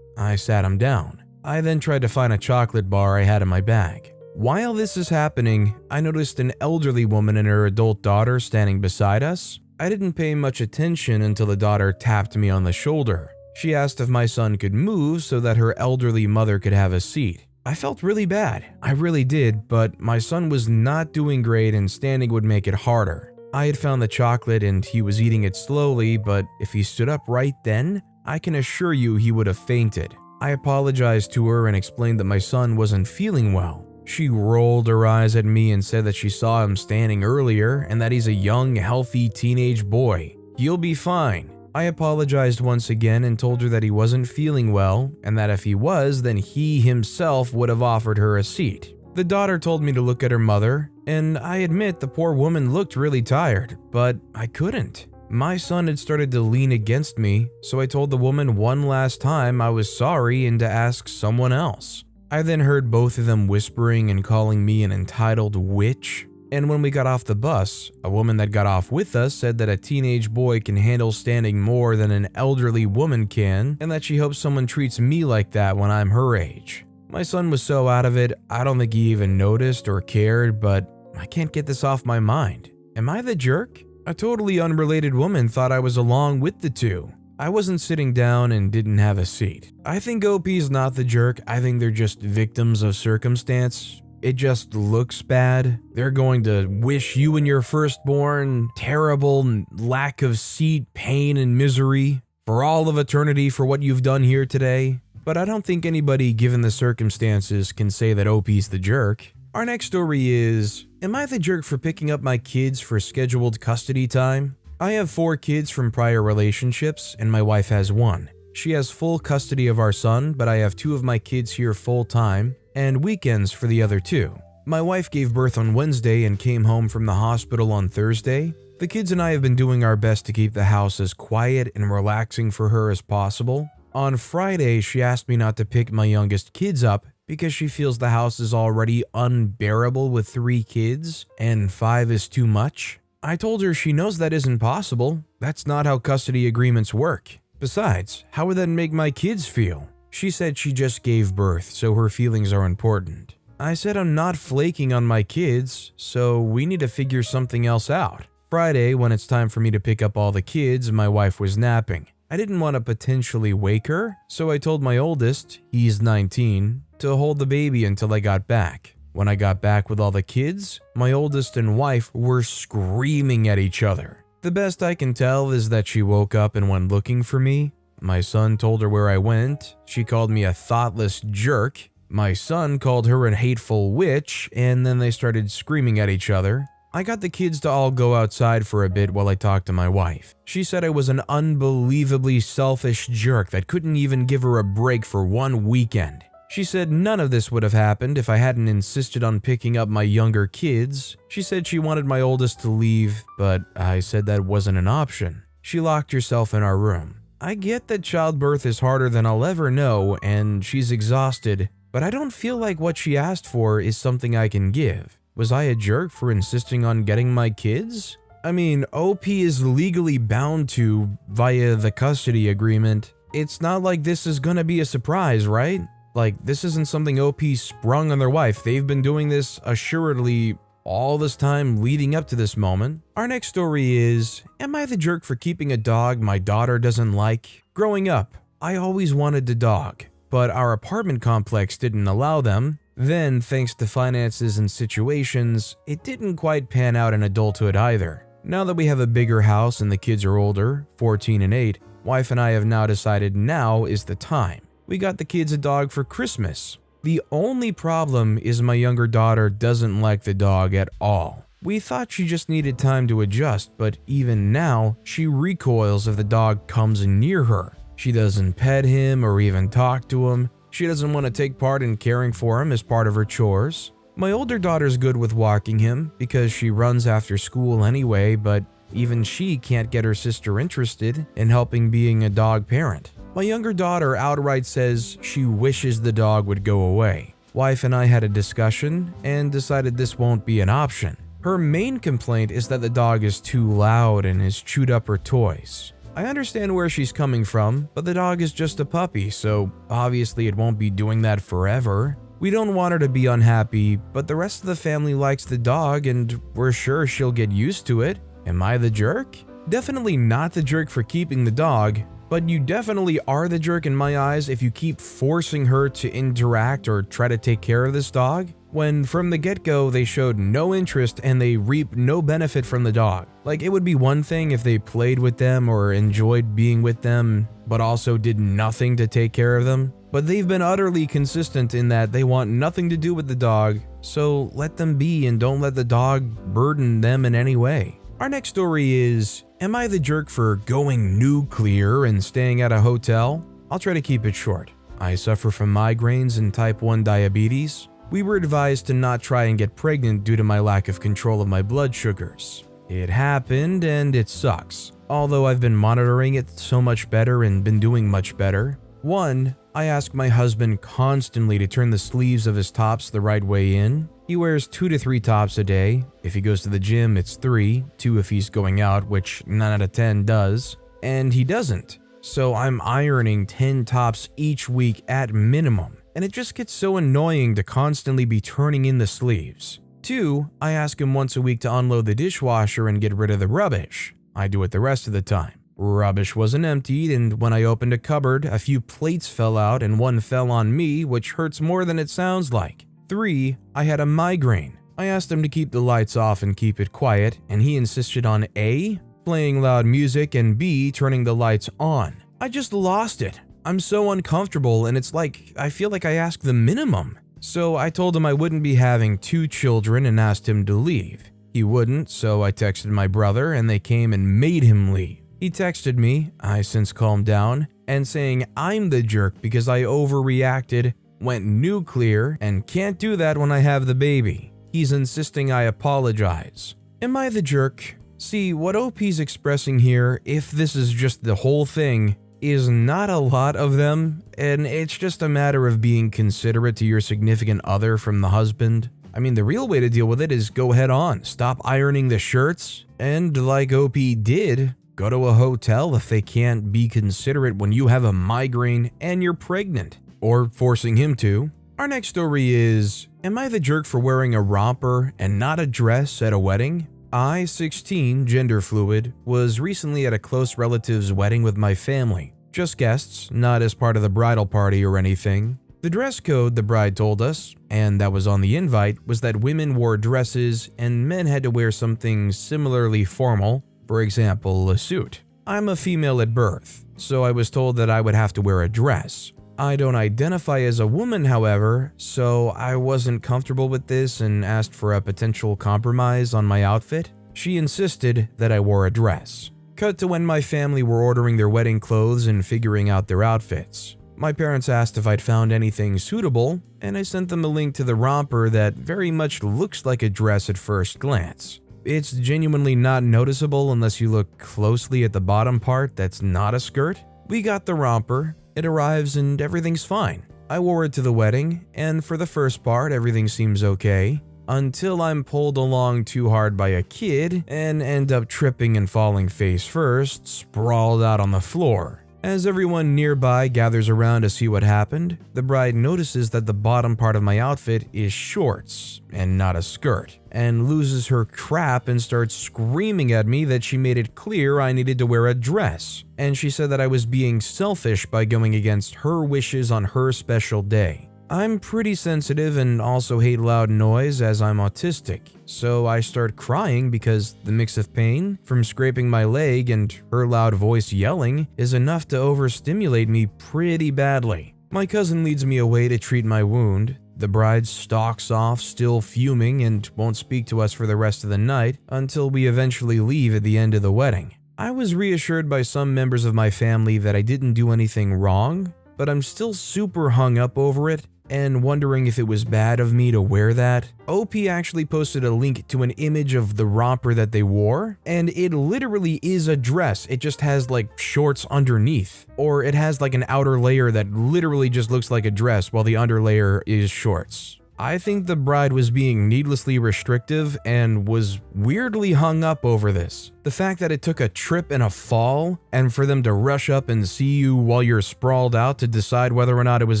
I sat him down. I then tried to find a chocolate bar I had in my bag. While this is happening, I noticed an elderly woman and her adult daughter standing beside us. I didn't pay much attention until the daughter tapped me on the shoulder. She asked if my son could move so that her elderly mother could have a seat. I felt really bad, I really did, but my son was not doing great and standing would make it harder. I had found the chocolate and he was eating it slowly, but if he stood up right then, I can assure you he would have fainted. I apologized to her and explained that my son wasn't feeling well. She rolled her eyes at me and said that she saw him standing earlier and that he's a young, healthy teenage boy. He'll be fine. I apologized once again and told her that he wasn't feeling well and that if he was, then he himself would have offered her a seat. The daughter told me to look at her mother, and I admit the poor woman looked really tired, but I couldn't. My son had started to lean against me, so I told the woman one last time I was sorry and to ask someone else. I then heard both of them whispering and calling me an entitled witch. And when we got off the bus, a woman that got off with us said that a teenage boy can handle standing more than an elderly woman can, and that she hopes someone treats me like that when I'm her age. My son was so out of it, I don't think he even noticed or cared, but I can't get this off my mind. Am I the jerk? A totally unrelated woman thought I was along with the two. I wasn't sitting down and didn't have a seat. I think OP's not the jerk, I think they're just victims of circumstance. It just looks bad. They're going to wish you and your firstborn terrible lack of seat, pain, and misery for all of eternity for what you've done here today. But I don't think anybody, given the circumstances, can say that OP's the jerk. Our next story is, am I the jerk for picking up my kids for scheduled custody time? I have 4 kids from prior relationships, and my wife has 1. She has full custody of our son, but I have 2 of my kids here full time, and weekends for the other 2. My wife gave birth on Wednesday and came home from the hospital on Thursday. The kids and I have been doing our best to keep the house as quiet and relaxing for her as possible. On Friday, she asked me not to pick my youngest kids up because she feels the house is already unbearable with 3 kids and 5 is too much. I told her she knows that isn't possible. That's not how custody agreements work. Besides, how would that make my kids feel? She said she just gave birth, so her feelings are important. I said I'm not flaking on my kids, so we need to figure something else out. Friday, when it's time for me to pick up all the kids, my wife was napping. I didn't want to potentially wake her, so I told my oldest, he's 19, to hold the baby until I got back. When I got back with all the kids, my oldest and wife were screaming at each other. The best I can tell is that she woke up and went looking for me. My son told her where I went. She called me a thoughtless jerk. My son called her a hateful witch, and then they started screaming at each other. I got the kids to all go outside for a bit while I talked to my wife. She said I was an unbelievably selfish jerk that couldn't even give her a break for one weekend. She said none of this would have happened if I hadn't insisted on picking up my younger kids. She said she wanted my oldest to leave, but I said that wasn't an option. She locked herself in our room. I get that childbirth is harder than I'll ever know, and she's exhausted, but I don't feel like what she asked for is something I can give. Was I a jerk for insisting on getting my kids? I mean, OP is legally bound to via the custody agreement. It's not like this is gonna be a surprise, right? Like, this isn't something OP sprung on their wife. They've been doing this assuredly all this time leading up to this moment. Our next story is, am I the jerk for keeping a dog my daughter doesn't like? Growing up, I always wanted a dog, but our apartment complex didn't allow them. Then, thanks to finances and situations, it didn't quite pan out in adulthood either. Now that we have a bigger house and the kids are older, 14 and 8, wife and I have now decided now is the time. We got the kids a dog for Christmas. The only problem is my younger daughter doesn't like the dog at all. We thought she just needed time to adjust, but even now, she recoils if the dog comes near her. She doesn't pet him or even talk to him. She doesn't want to take part in caring for him as part of her chores. My older daughter's good with walking him because she runs after school anyway, but even she can't get her sister interested in helping being a dog parent. My younger daughter outright says she wishes the dog would go away. Wife and I had a discussion and decided this won't be an option. Her main complaint is that the dog is too loud and has chewed up her toys. I understand where she's coming from, but the dog is just a puppy, so obviously it won't be doing that forever. We don't want her to be unhappy, but the rest of the family likes the dog and we're sure she'll get used to it. Am I the jerk? Definitely not the jerk for keeping the dog, but you definitely are the jerk in my eyes if you keep forcing her to interact or try to take care of this dog, when from the get-go they showed no interest and they reap no benefit from the dog. Like, it would be one thing if they played with them or enjoyed being with them, but also did nothing to take care of them. But they've been utterly consistent in that they want nothing to do with the dog, so let them be and don't let the dog burden them in any way. Our next story is, am I the jerk for going nuclear and staying at a hotel? I'll try to keep it short. I suffer from migraines and type 1 diabetes. We were advised to not try and get pregnant due to my lack of control of my blood sugars. It happened and it sucks. Although I've been monitoring it so much better and been doing much better. 1, I ask my husband constantly to turn the sleeves of his tops the right way in. He wears 2 to 3 tops a day. If he goes to the gym, it's 3, 2 if he's going out, which 9 out of 10 does, and he doesn't. So I'm ironing 10 tops each week at minimum, and it just gets so annoying to constantly be turning in the sleeves. 2, I ask him once a week to unload the dishwasher and get rid of the rubbish. I do it the rest of the time. Rubbish wasn't emptied, and when I opened a cupboard, a few plates fell out and one fell on me, which hurts more than it sounds like. 3, I had a migraine. I asked him to keep the lights off and keep it quiet, and he insisted on A, playing loud music, and B, turning the lights on. I just lost it. I'm so uncomfortable, and it's like I feel like I asked the minimum. So I told him I wouldn't be having 2 children and asked him to leave. He wouldn't, so I texted my brother and they came and made him leave. He texted me, I since calmed down, and saying I'm the jerk because I overreacted, went nuclear, and can't do that when I have the baby. He's insisting I apologize. Am I the jerk? See, what OP's expressing here, if this is just the whole thing, is not a lot of them, and it's just a matter of being considerate to your significant other from the husband. I mean, the real way to deal with it is go head on, stop ironing the shirts, and like OP did, go to a hotel if they can't be considerate when you have a migraine and you're pregnant, or forcing him to. Our next story is, am I the jerk for wearing a romper and not a dress at a wedding? I, 16, gender fluid, was recently at a close relative's wedding with my family. Just guests, not as part of the bridal party or anything. The dress code, the bride told us, and that was on the invite, was that women wore dresses and men had to wear something similarly formal, For example, a suit. I'm a female at birth, so I was told that I would have to wear a dress. I don't identify as a woman, however, so I wasn't comfortable with this and asked for a potential compromise on my outfit. She insisted that I wore a dress. Cut to when my family were ordering their wedding clothes and figuring out their outfits. My parents asked if I'd found anything suitable, and I sent them a link to the romper that very much looks like a dress at first glance. It's genuinely not noticeable unless you look closely at the bottom part that's not a skirt. We got the romper, it arrives and everything's fine. I wore it to the wedding, and for the first part everything seems okay, until I'm pulled along too hard by a kid and end up tripping and falling face first, sprawled out on the floor. As everyone nearby gathers around to see what happened, the bride notices that the bottom part of my outfit is shorts and not a skirt, and loses her crap and starts screaming at me that she made it clear I needed to wear a dress, and she said that I was being selfish by going against her wishes on her special day. I'm pretty sensitive and also hate loud noise as I'm autistic, so I start crying because the mix of pain from scraping my leg and her loud voice yelling is enough to overstimulate me pretty badly. My cousin leads me away to treat my wound. The bride stalks off, still fuming, and won't speak to us for the rest of the night until we eventually leave at the end of the wedding. I was reassured by some members of my family that I didn't do anything wrong, but I'm still super hung up over it and wondering if it was bad of me to wear that. OP actually posted a link to an image of the romper that they wore, and it literally is a dress. It just has like shorts underneath, or it has like an outer layer that literally just looks like a dress while the under layer is shorts. I think the bride was being needlessly restrictive and was weirdly hung up over this. The fact that it took a trip and a fall, and for them to rush up and see you while you're sprawled out to decide whether or not it was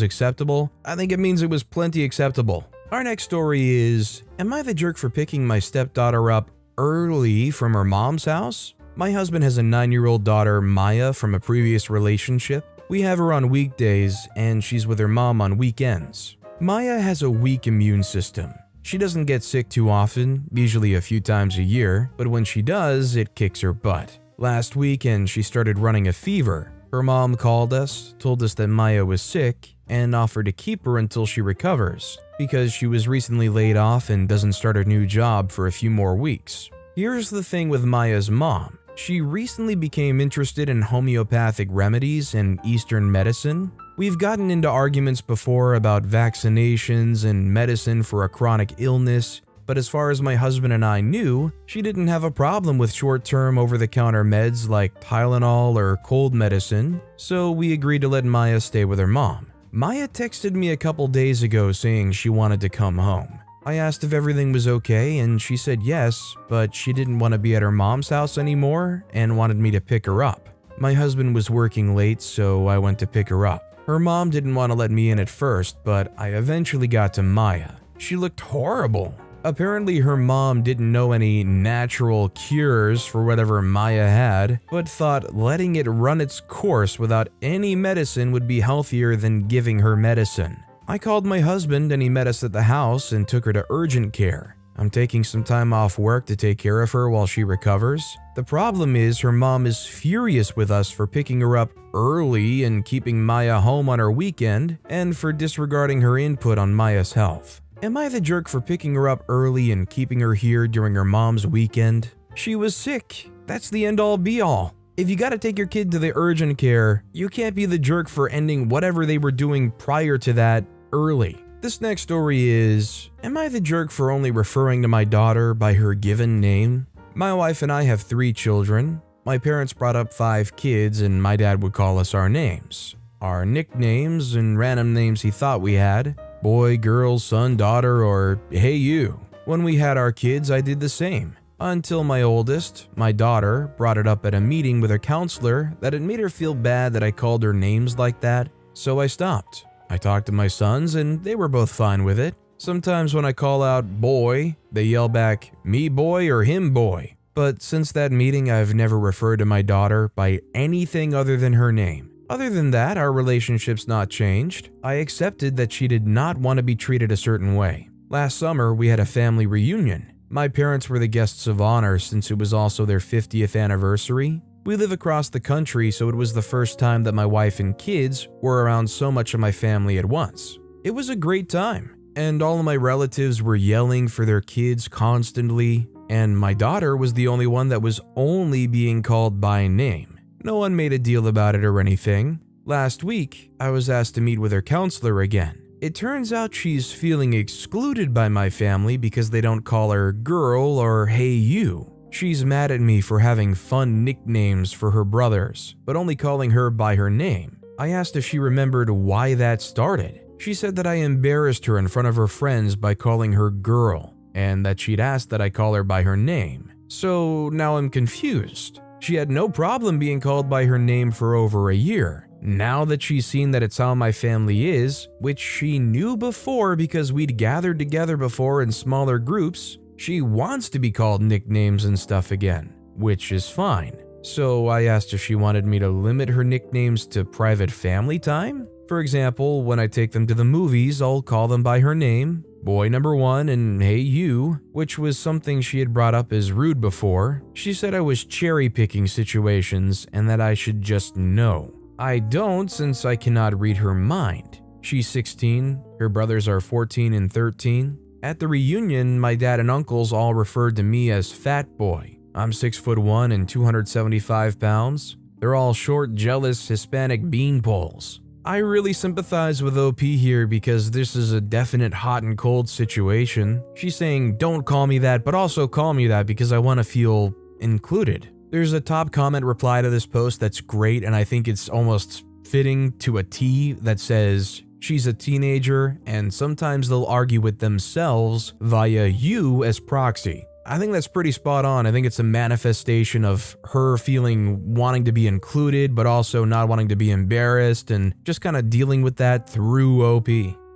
acceptable, I think it means it was plenty acceptable. Our next story is, am I the jerk for picking my stepdaughter up early from her mom's house? My husband has a 9-year-old daughter, Maya, from a previous relationship. We have her on weekdays, and she's with her mom on weekends. Maya has a weak immune system. She doesn't get sick too often, usually a few times a year, but when she does, it kicks her butt. Last weekend, she started running a fever. Her mom called us, told us that Maya was sick, and offered to keep her until she recovers, because she was recently laid off and doesn't start a new job for a few more weeks. Here's the thing with Maya's mom. She recently became interested in homeopathic remedies and Eastern medicine. We've gotten into arguments before about vaccinations and medicine for a chronic illness, but as far as my husband and I knew, she didn't have a problem with short-term over-the-counter meds like Tylenol or cold medicine, so we agreed to let Maya stay with her mom. Maya texted me a couple days ago saying she wanted to come home. I asked if everything was okay and she said yes, but she didn't want to be at her mom's house anymore and wanted me to pick her up. My husband was working late, so I went to pick her up. Her mom didn't want to let me in at first, but I eventually got to Maya. She looked horrible. Apparently her mom didn't know any natural cures for whatever Maya had, but thought letting it run its course without any medicine would be healthier than giving her medicine. I called my husband and he met us at the house and took her to urgent care. I'm taking some time off work to take care of her while she recovers. The problem is her mom is furious with us for picking her up early and keeping Maya home on her weekend, and for disregarding her input on Maya's health. Am I the jerk for picking her up early and keeping her here during her mom's weekend? She was sick. That's the end-all be-all. If you gotta take your kid to the urgent care, you can't be the jerk for ending whatever they were doing prior to that early. This next story is, am I the jerk for only referring to my daughter by her given name? My wife and I have 3 children. My parents brought up 5 kids and my dad would call us our names. Our nicknames and random names he thought we had. Boy, girl, son, daughter, or hey you. When we had our kids, I did the same. Until my oldest, my daughter, brought it up at a meeting with her counselor that it made her feel bad that I called her names like that, so I stopped. I talked to my sons and they were both fine with it. Sometimes when I call out boy, they yell back me boy or him boy. But since that meeting, I've never referred to my daughter by anything other than her name. Other than that, our relationship's not changed. I accepted that she did not want to be treated a certain way. Last summer, we had a family reunion. My parents were the guests of honor since it was also their 50th anniversary. We live across the country, so it was the first time that my wife and kids were around so much of my family at once. It was a great time, and all of my relatives were yelling for their kids constantly, and my daughter was the only one that was only being called by name. No one made a deal about it or anything. Last week, I was asked to meet with her counselor again. It turns out she's feeling excluded by my family because they don't call her girl or hey you. She's mad at me for having fun nicknames for her brothers, but only calling her by her name. I asked if she remembered why that started. She said that I embarrassed her in front of her friends by calling her girl, and that she'd asked that I call her by her name. So now I'm confused. She had no problem being called by her name for over a year. Now that she's seen that it's how my family is, which she knew before because we'd gathered together before in smaller groups, she wants to be called nicknames and stuff again, which is fine. So I asked if she wanted me to limit her nicknames to private family time. For example, when I take them to the movies, I'll call them by her name, boy number one and hey you, which was something she had brought up as rude before. She said I was cherry picking situations and that I should just know. I don't, since I cannot read her mind. She's 16, her brothers are 14 and 13. At the reunion, my dad and uncles all referred to me as Fat Boy. I'm 6'1" and 275 pounds. They're all short, jealous Hispanic beanpoles. I really sympathize with OP here because this is a definite hot and cold situation. She's saying, don't call me that, but also call me that because I want to feel included. There's a top comment reply to this post that's great, and I think it's almost fitting to a T that says, she's a teenager, and sometimes they'll argue with themselves via you as proxy. I think that's pretty spot on. I think it's a manifestation of her feeling wanting to be included, but also not wanting to be embarrassed, and just kind of dealing with that through OP.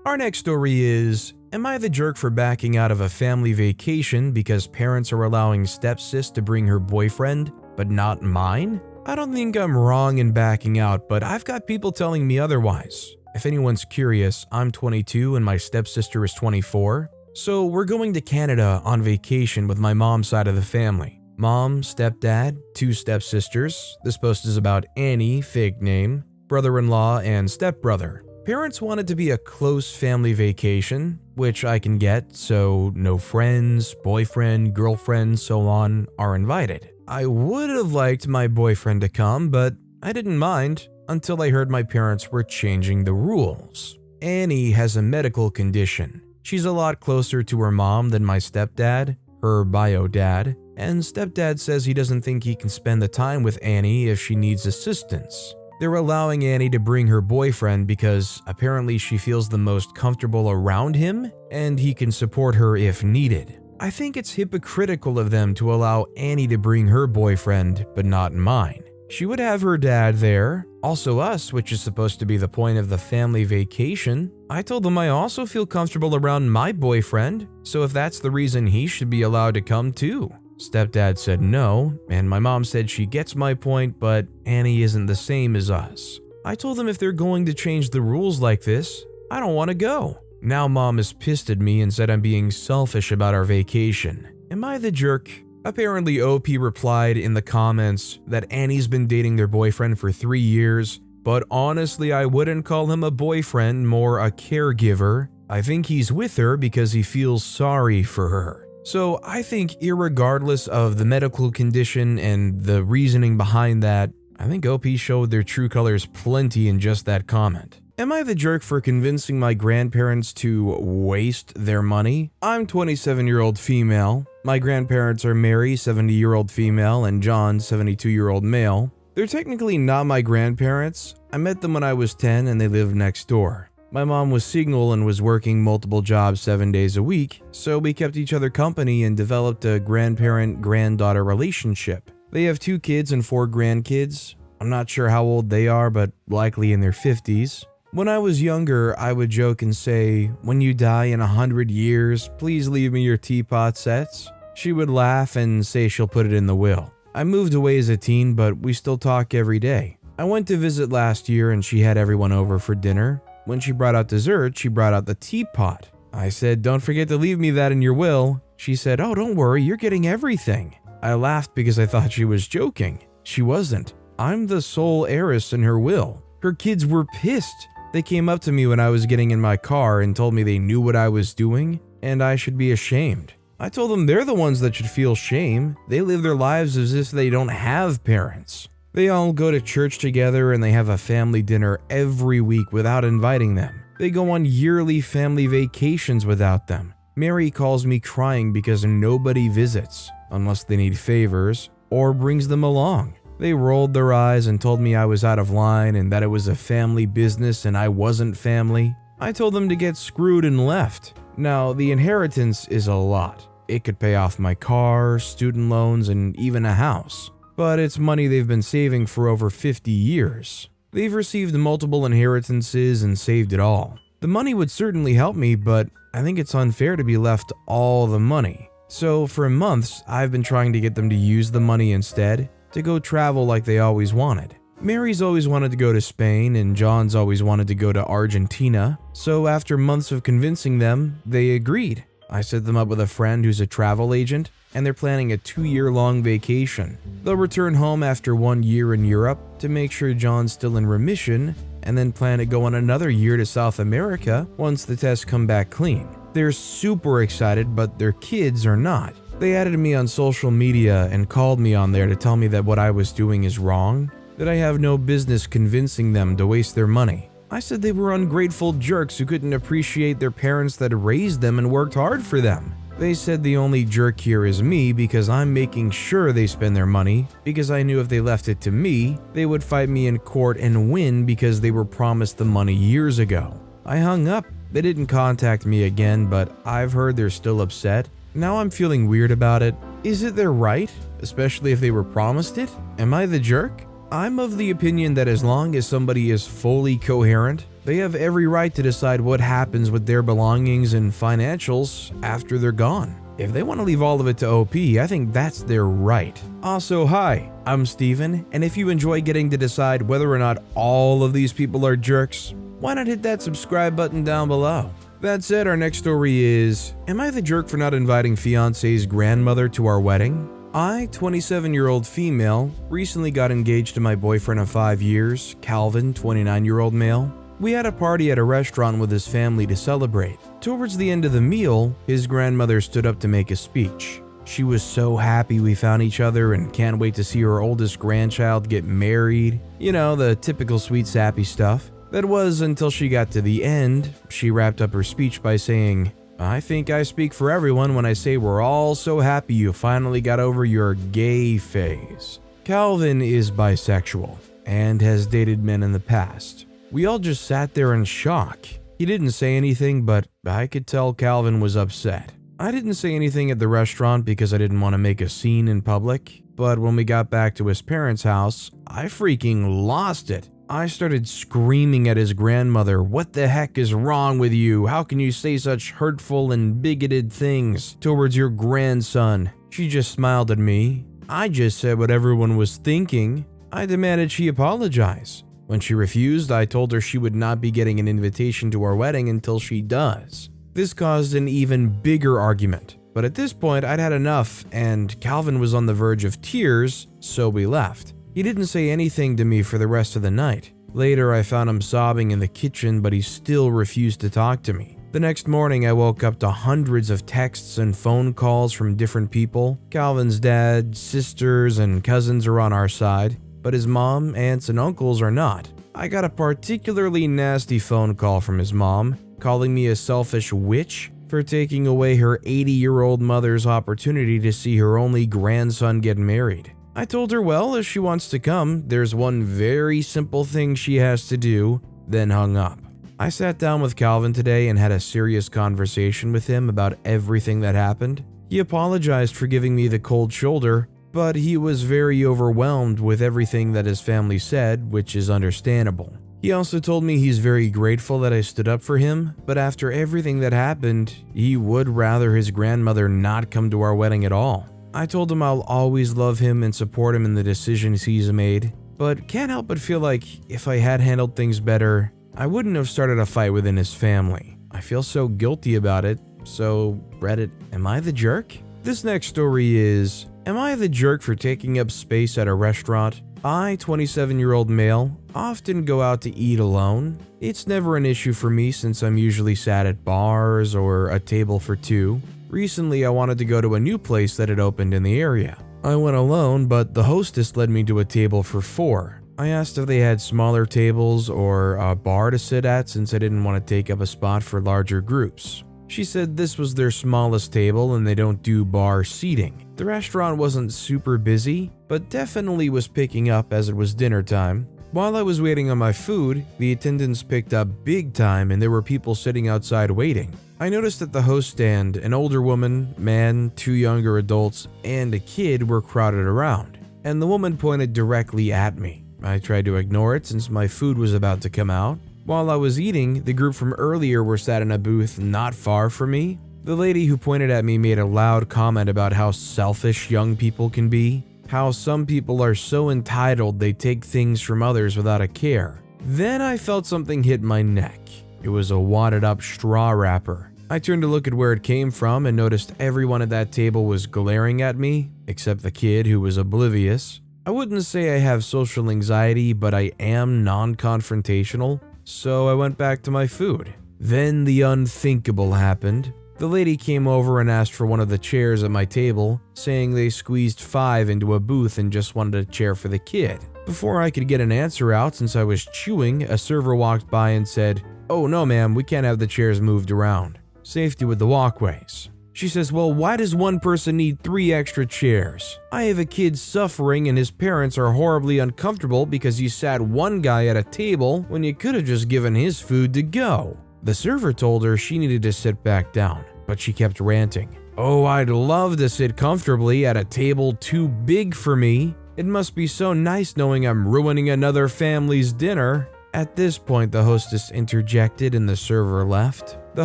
Our next story is, am I the jerk for backing out of a family vacation because parents are allowing stepsis to bring her boyfriend, but not mine? I don't think I'm wrong in backing out, but I've got people telling me otherwise. If anyone's curious, I'm 22 and my stepsister is 24. So we're going to Canada on vacation with my mom's side of the family. Mom, stepdad, 2 stepsisters. This post is about Annie, fake name, brother-in-law, and stepbrother. Parents want it to be a close family vacation, which I can get, so no friends, boyfriend, girlfriend, so on are invited. I would have liked my boyfriend to come, but I didn't mind until I heard my parents were changing the rules. Annie has a medical condition. She's a lot closer to her mom than my stepdad, her bio dad, and stepdad says he doesn't think he can spend the time with Annie if she needs assistance. They're allowing Annie to bring her boyfriend because apparently she feels the most comfortable around him and he can support her if needed. I think it's hypocritical of them to allow Annie to bring her boyfriend, but not mine. She would have her dad there, also us, which is supposed to be the point of the family vacation. I told them I also feel comfortable around my boyfriend, so if that's the reason he should be allowed to come too. Stepdad said no, and my mom said she gets my point, but Annie isn't the same as us. I told them if they're going to change the rules like this, I don't want to go. Now mom is pissed at me and said I'm being selfish about our vacation. Am I the jerk? Apparently OP replied in the comments that Annie's been dating their boyfriend for 3 years, but honestly I wouldn't call him a boyfriend, more a caregiver. I think he's with her because he feels sorry for her. So I think irregardless of the medical condition and the reasoning behind that, I think OP showed their true colors plenty in just that comment. Am I the jerk for convincing my grandparents to waste their money? I'm 27-year-old female. My grandparents are Mary, 70-year-old female, and John, 72-year-old male. They're technically not my grandparents. I met them when I was 10 and they lived next door. My mom was single and was working multiple jobs 7 days a week, so we kept each other company and developed a grandparent-granddaughter relationship. They have 2 kids and 4 grandkids. I'm not sure how old they are, but likely in their 50s. When I was younger, I would joke and say, when you die in 100 years, please leave me your teapot sets. She would laugh and say she'll put it in the will. I moved away as a teen, but we still talk every day. I went to visit last year and she had everyone over for dinner. When she brought out dessert, she brought out the teapot. I said, don't forget to leave me that in your will. She said, "Oh, don't worry, you're getting everything." I laughed because I thought she was joking. She wasn't. I'm the sole heiress in her will. Her kids were pissed. They came up to me when I was getting in my car and told me they knew what I was doing and I should be ashamed. I told them they're the ones that should feel shame. They live their lives as if they don't have parents. They all go to church together and they have a family dinner every week without inviting them. They go on yearly family vacations without them. Mary calls me crying because nobody visits, unless they need favors, or brings them along. They rolled their eyes and told me I was out of line and that it was a family business and I wasn't family. I told them to get screwed and left. Now, the inheritance is a lot. It could pay off my car, student loans, and even a house. But it's money they've been saving for over 50 years. They've received multiple inheritances and saved it all. The money would certainly help me, but I think it's unfair to be left all the money. So for months, I've been trying to get them to use the money instead, to go travel like they always wanted. Mary's always wanted to go to Spain and John's always wanted to go to Argentina, so after months of convincing them, they agreed. I set them up with a friend who's a travel agent, and they're planning a 2-year-long vacation. They'll return home after 1 year in Europe to make sure John's still in remission, and then plan to go on another year to South America once the tests come back clean. They're super excited, but their kids are not. They added me on social media and called me on there to tell me that what I was doing is wrong, that I have no business convincing them to waste their money. I said they were ungrateful jerks who couldn't appreciate their parents that raised them and worked hard for them. They said the only jerk here is me because I'm making sure they spend their money, because I knew if they left it to me, they would fight me in court and win because they were promised the money years ago. I hung up. They didn't contact me again, but I've heard they're still upset. Now I'm feeling weird about it. Is it their right? Especially if they were promised it? Am I the jerk? I'm of the opinion that as long as somebody is fully coherent, they have every right to decide what happens with their belongings and financials after they're gone. If they want to leave all of it to OP, I think that's their right. Also, hi, I'm Steven, and if you enjoy getting to decide whether or not all of these people are jerks, why not hit that subscribe button down below? That said, our next story is, am I the jerk for not inviting fiance's grandmother to our wedding? I, 27-year-old female, recently got engaged to my boyfriend of 5 years, Calvin, 29-year-old male. We had a party at a restaurant with his family to celebrate. Towards the end of the meal, his grandmother stood up to make a speech. She was so happy we found each other and can't wait to see her oldest grandchild get married. You know, the typical sweet sappy stuff. That was until she got to the end. She wrapped up her speech by saying, "I think I speak for everyone when I say we're all so happy you finally got over your gay phase." Calvin is bisexual and has dated men in the past. We all just sat there in shock. He didn't say anything, but I could tell Calvin was upset. I didn't say anything at the restaurant because I didn't want to make a scene in public, but when we got back to his parents' house, I freaking lost it. I started screaming at his grandmother, "What the heck is wrong with you? How can you say such hurtful and bigoted things towards your grandson?" She just smiled at me. I just said what everyone was thinking. I demanded she apologize. When she refused, I told her she would not be getting an invitation to our wedding until she does. This caused an even bigger argument, but at this point I'd had enough and Calvin was on the verge of tears, so we left. He didn't say anything to me for the rest of the night. Later, I found him sobbing in the kitchen, but he still refused to talk to me. The next morning, I woke up to hundreds of texts and phone calls from different people. Calvin's dad, sisters, and cousins are on our side, but his mom, aunts, and uncles are not. I got a particularly nasty phone call from his mom, calling me a selfish witch for taking away her 80-year-old mother's opportunity to see her only grandson get married. I told her, well, if she wants to come, there's one very simple thing she has to do, then hung up. I sat down with Calvin today and had a serious conversation with him about everything that happened. He apologized for giving me the cold shoulder, but he was very overwhelmed with everything that his family said, which is understandable. He also told me he's very grateful that I stood up for him, but after everything that happened, he would rather his grandmother not come to our wedding at all. I told him I'll always love him and support him in the decisions he's made, but can't help but feel like if I had handled things better, I wouldn't have started a fight within his family. I feel so guilty about it, So, Reddit, am I the jerk? This next story is, am I the jerk for taking up space at a restaurant? I, 27-year-old male, often go out to eat alone. It's never an issue for me since I'm usually sat at bars or a table for two. Recently, I wanted to go to a new place that had opened in the area. I went alone, but the hostess led me to a table for four. I asked if they had smaller tables or a bar to sit at since I didn't want to take up a spot for larger groups. She said this was their smallest table and they don't do bar seating. The restaurant wasn't super busy, but definitely was picking up as it was dinner time. While I was waiting on my food, the attendance picked up big time and there were people sitting outside waiting. I noticed at the host stand, an older woman, man, two younger adults, and a kid were crowded around, and the woman pointed directly at me. I tried to ignore it since my food was about to come out. While I was eating, the group from earlier were sat in a booth not far from me. The lady who pointed at me made a loud comment about how selfish young people can be, how some people are so entitled they take things from others without a care. Then I felt something hit my neck. It was a wadded up straw wrapper. I turned to look at where it came from and noticed everyone at that table was glaring at me, except the kid who was oblivious. I wouldn't say I have social anxiety, but I am non-confrontational, so I went back to my food. Then the unthinkable happened. The lady came over and asked for one of the chairs at my table, saying they squeezed 5 into a booth and just wanted a chair for the kid. Before I could get an answer out since I was chewing, a server walked by and said, "Oh no ma'am, we can't have the chairs moved around. Safety with the walkways." She says, "Well, why does one person need 3 extra chairs? I have a kid suffering and his parents are horribly uncomfortable because you sat one guy at a table when you could have just given his food to go." The server told her she needed to sit back down, but she kept ranting. "Oh, I'd love to sit comfortably at a table too big for me. It must be so nice knowing I'm ruining another family's dinner." At this point, the hostess interjected and the server left. The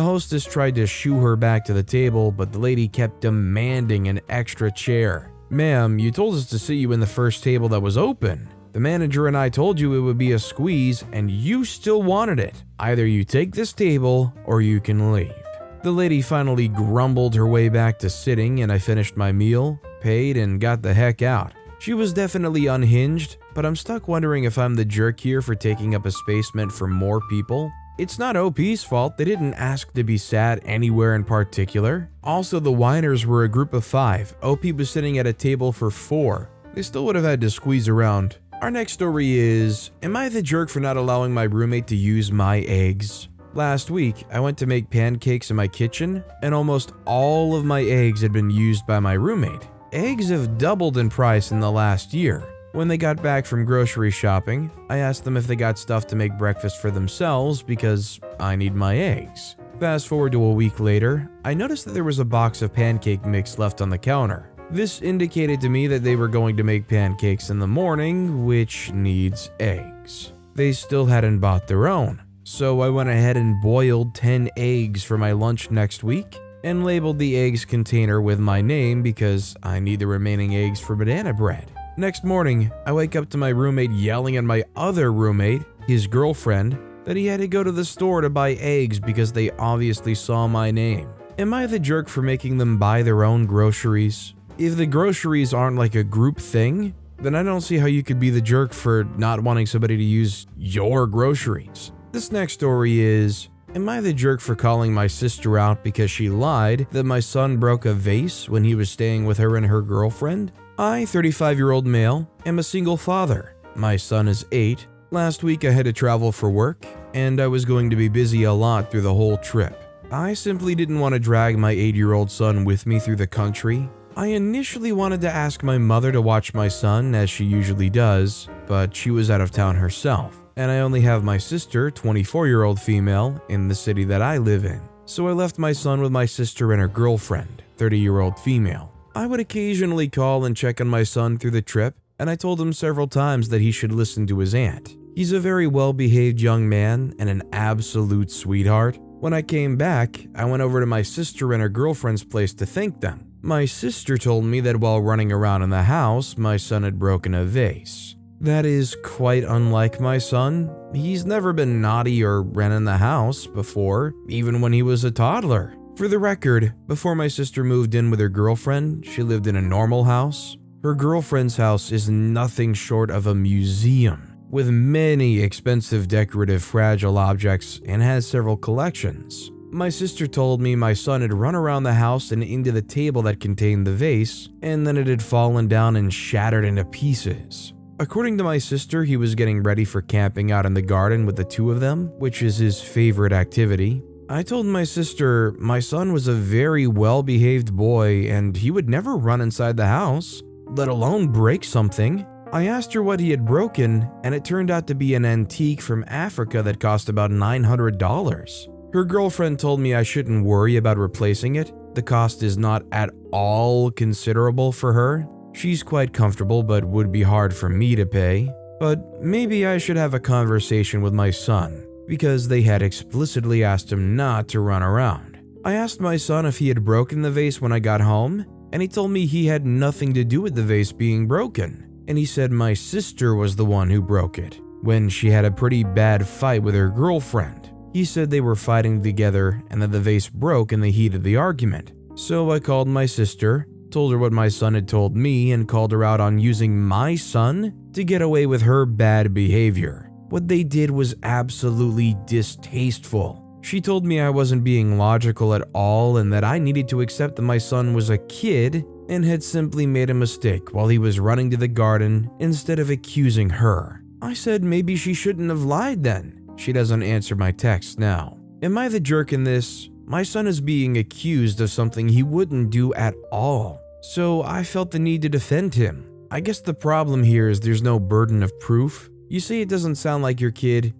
hostess tried to shoo her back to the table, but the lady kept demanding an extra chair. "Ma'am, you told us to sit you in the first table that was open. The manager and I told you it would be a squeeze, and you still wanted it. Either you take this table, or you can leave." The lady finally grumbled her way back to sitting, and I finished my meal, paid, and got the heck out. She was definitely unhinged, but I'm stuck wondering if I'm the jerk here for taking up a space meant for more people. It's not OP's fault, they didn't ask to be sat anywhere in particular. Also, the whiners were a group of 5. OP was sitting at a table for 4. They still would have had to squeeze around. Our next story is, am I the jerk for not allowing my roommate to use my eggs? Last week, I went to make pancakes in my kitchen, and almost all of my eggs had been used by my roommate. Eggs have doubled in price in the last year. When they got back from grocery shopping, I asked them if they got stuff to make breakfast for themselves because I need my eggs. Fast forward to a week later, I noticed that there was a box of pancake mix left on the counter. This indicated to me that they were going to make pancakes in the morning, which needs eggs. They still hadn't bought their own, so I went ahead and boiled 10 eggs for my lunch next week and labeled the eggs container with my name because I need the remaining eggs for banana bread. Next morning, I wake up to my roommate yelling at my other roommate, his girlfriend, that he had to go to the store to buy eggs because they obviously saw my name. Am I the jerk for making them buy their own groceries? If the groceries aren't like a group thing, then I don't see how you could be the jerk for not wanting somebody to use your groceries. This next story is, am I the jerk for calling my sister out because she lied that my son broke a vase when he was staying with her and her girlfriend? I, 35-year-old male, am a single father. My son is 8. Last week I had to travel for work, and I was going to be busy a lot through the whole trip. I simply didn't want to drag my 8-year-old son with me through the country. I initially wanted to ask my mother to watch my son, as she usually does, but she was out of town herself, and I only have my sister, 24-year-old female, in the city that I live in. So I left my son with my sister and her girlfriend, 30-year-old female. I would occasionally call and check on my son through the trip, and I told him several times that he should listen to his aunt. He's a very well-behaved young man and an absolute sweetheart. When I came back, I went over to my sister and her girlfriend's place to thank them. My sister told me that while running around in the house, my son had broken a vase. That is quite unlike my son. He's never been naughty or ran in the house before, even when he was a toddler. For the record, before my sister moved in with her girlfriend, she lived in a normal house. Her girlfriend's house is nothing short of a museum, with many expensive decorative fragile objects and has several collections. My sister told me my son had run around the house and into the table that contained the vase, and then it had fallen down and shattered into pieces. According to my sister, he was getting ready for camping out in the garden with the two of them, which is his favorite activity. I told my sister my son was a very well-behaved boy and he would never run inside the house, let alone break something. I asked her what he had broken, and it turned out to be an antique from Africa that cost about $900. Her girlfriend told me I shouldn't worry about replacing it. The cost is not at all considerable for her. She's quite comfortable, but would be hard for me to pay. But maybe I should have a conversation with my son, because they had explicitly asked him not to run around. I asked my son if he had broken the vase when I got home, and he told me he had nothing to do with the vase being broken. And he said my sister was the one who broke it, when she had a pretty bad fight with her girlfriend. He said they were fighting together and that the vase broke in the heat of the argument. So I called my sister, told her what my son had told me, and called her out on using my son to get away with her bad behavior. What they did was absolutely distasteful. She told me I wasn't being logical at all and that I needed to accept that my son was a kid and had simply made a mistake while he was running to the garden instead of accusing her. I said maybe she shouldn't have lied then. She doesn't answer my texts now. Am I the jerk in this? My son is being accused of something he wouldn't do at all, so I felt the need to defend him. I guess the problem here is there's no burden of proof. You say it doesn't sound like your kid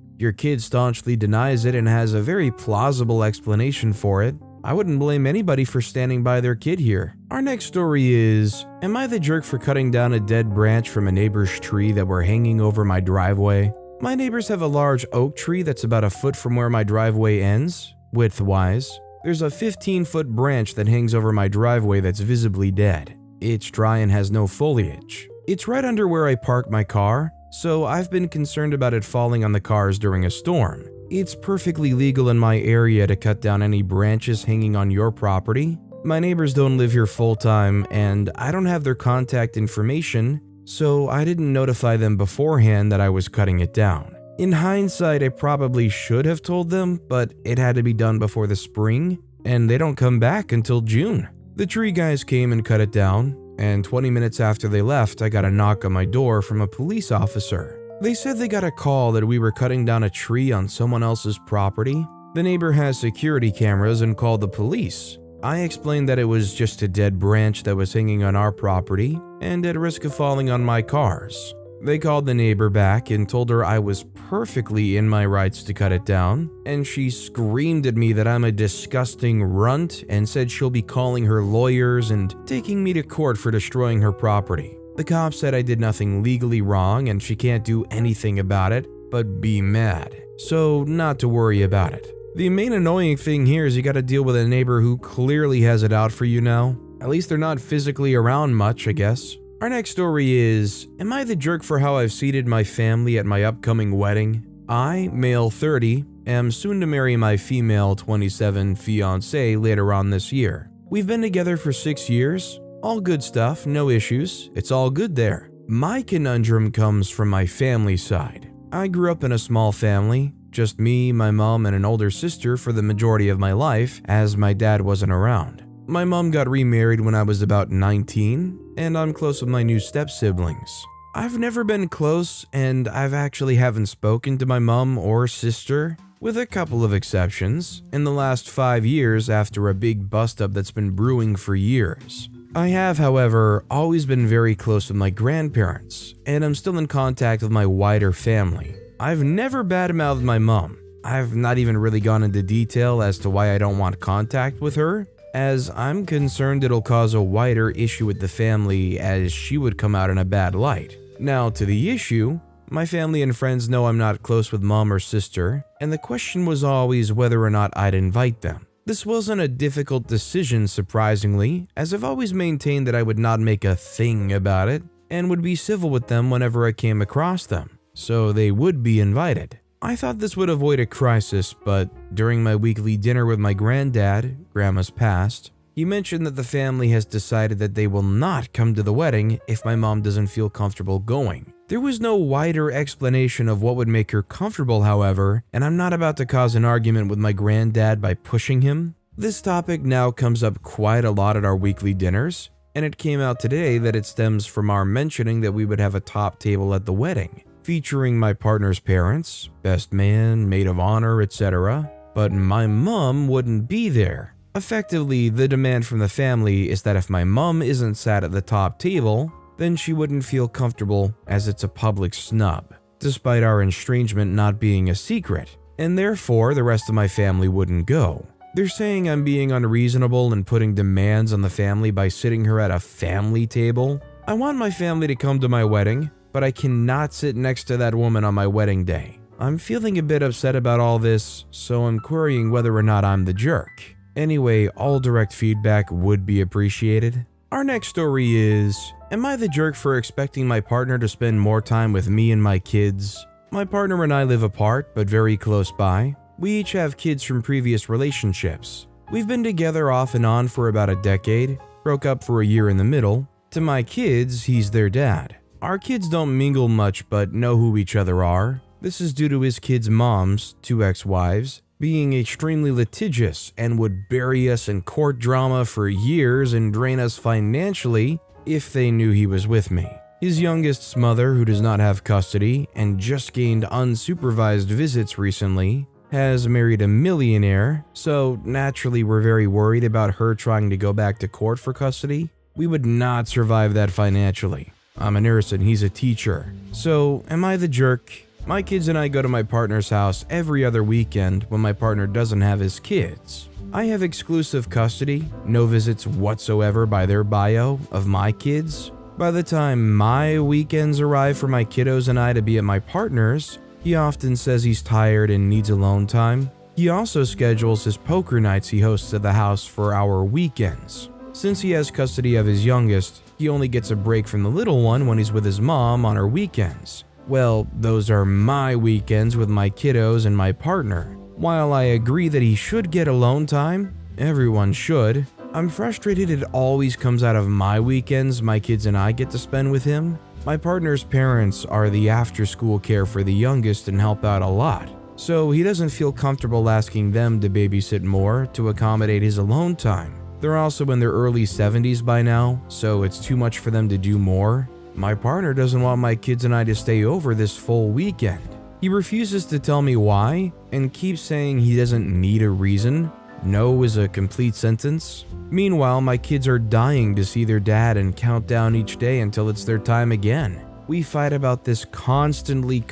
staunchly denies it and has a very plausible explanation for it. I wouldn't blame anybody for standing by their kid here. Our next story is, am I the jerk for cutting down a dead branch from a neighbor's tree that were hanging over my driveway? My neighbors have a large oak tree that's about a foot from where my driveway ends, width-wise. There's a 15-foot branch that hangs over my driveway that's visibly dead. It's dry and has no foliage. It's right under where I park my car, so I've been concerned about it falling on the cars during a storm. It's perfectly legal in my area to cut down any branches hanging on your property. My neighbors don't live here full-time, and I don't have their contact information, so I didn't notify them beforehand that I was cutting it down. In hindsight, I probably should have told them, but it had to be done before the spring, and they don't come back until June. The tree guys came and cut it down, and 20 minutes after they left, I got a knock on my door from a police officer. They said they got a call that we were cutting down a tree on someone else's property. The neighbor has security cameras and called the police. I explained that it was just a dead branch that was hanging on our property and at risk of falling on my cars. They called the neighbor back and told her I was perfectly in my rights to cut it down, and she screamed at me that I'm a disgusting runt and said she'll be calling her lawyers and taking me to court for destroying her property. The cop said I did nothing legally wrong and she can't do anything about it but be mad, so not to worry about it. The main annoying thing here is you gotta deal with a neighbor who clearly has it out for you now. At least they're not physically around much, I guess. Our next story is, am I the jerk for how I've seated my family at my upcoming wedding? I, male 30, am soon to marry my female 27 fiancée later on this year. We've been together for 6 years. All good stuff, no issues. It's all good there. My conundrum comes from my family side. I grew up in a small family. Just me, my mom, and an older sister for the majority of my life, as my dad wasn't around. My mom got remarried when I was about 19, and I'm close with my new step-siblings. I've never been close, and I've actually haven't spoken to my mom or sister, with a couple of exceptions, in the last 5 years after a big bust-up that's been brewing for years. I have, however, always been very close with my grandparents, and I'm still in contact with my wider family. I've never badmouthed my mom. I've not even really gone into detail as to why I don't want contact with her, as I'm concerned it'll cause a wider issue with the family as she would come out in a bad light. Now to the issue, my family and friends know I'm not close with mom or sister, and the question was always whether or not I'd invite them. This wasn't a difficult decision, surprisingly, as I've always maintained that I would not make a thing about it and would be civil with them whenever I came across them. So they would be invited. I thought this would avoid a crisis, but during my weekly dinner with my granddad, Grandma's passed, he mentioned that the family has decided that they will not come to the wedding if my mom doesn't feel comfortable going. There was no wider explanation of what would make her comfortable, however, and I'm not about to cause an argument with my granddad by pushing him. This topic now comes up quite a lot at our weekly dinners, and it came out today that it stems from our mentioning that we would have a top table at the wedding, featuring my partner's parents, best man, maid of honor, etc., but my mom wouldn't be there. Effectively, the demand from the family is that if my mom isn't sat at the top table, then she wouldn't feel comfortable as it's a public snub, despite our estrangement not being a secret, and therefore the rest of my family wouldn't go. They're saying I'm being unreasonable and putting demands on the family by sitting her at a family table. I want my family to come to my wedding, but I cannot sit next to that woman on my wedding day. I'm feeling a bit upset about all this, so I'm querying whether or not I'm the jerk. Anyway, all direct feedback would be appreciated. Our next story is, am I the jerk for expecting my partner to spend more time with me and my kids? My partner and I live apart, but very close by. We each have kids from previous relationships. We've been together off and on for about a decade, broke up for a year in the middle. To my kids, he's their dad. Our kids don't mingle much but know who each other are. This is due to his kids' moms, 2 ex-wives, being extremely litigious and would bury us in court drama for years and drain us financially if they knew he was with me. His youngest's mother, who does not have custody and just gained unsupervised visits recently, has married a millionaire, so naturally we're very worried about her trying to go back to court for custody. We would not survive that financially. I'm a nurse and he's a teacher. So, am I the jerk? My kids and I go to my partner's house every other weekend when my partner doesn't have his kids. I have exclusive custody, no visits whatsoever by their bio of my kids. By the time my weekends arrive for my kiddos and I to be at my partner's, he often says he's tired and needs alone time. He also schedules his poker nights he hosts at the house for our weekends. Since he has custody of his youngest, he only gets a break from the little one when he's with his mom on her weekends. Well, those are my weekends with my kiddos and my partner. While I agree that he should get alone time, everyone should, I'm frustrated it always comes out of my weekends my kids and I get to spend with him. My partner's parents are the after-school care for the youngest and help out a lot, so he doesn't feel comfortable asking them to babysit more to accommodate his alone time. They're also in their early 70s by now, so it's too much for them to do more. My partner doesn't want my kids and I to stay over this full weekend. He refuses to tell me why and keeps saying he doesn't need a reason. No is a complete sentence. Meanwhile, my kids are dying to see their dad and count down each day until it's their time again. We fight about this constantly.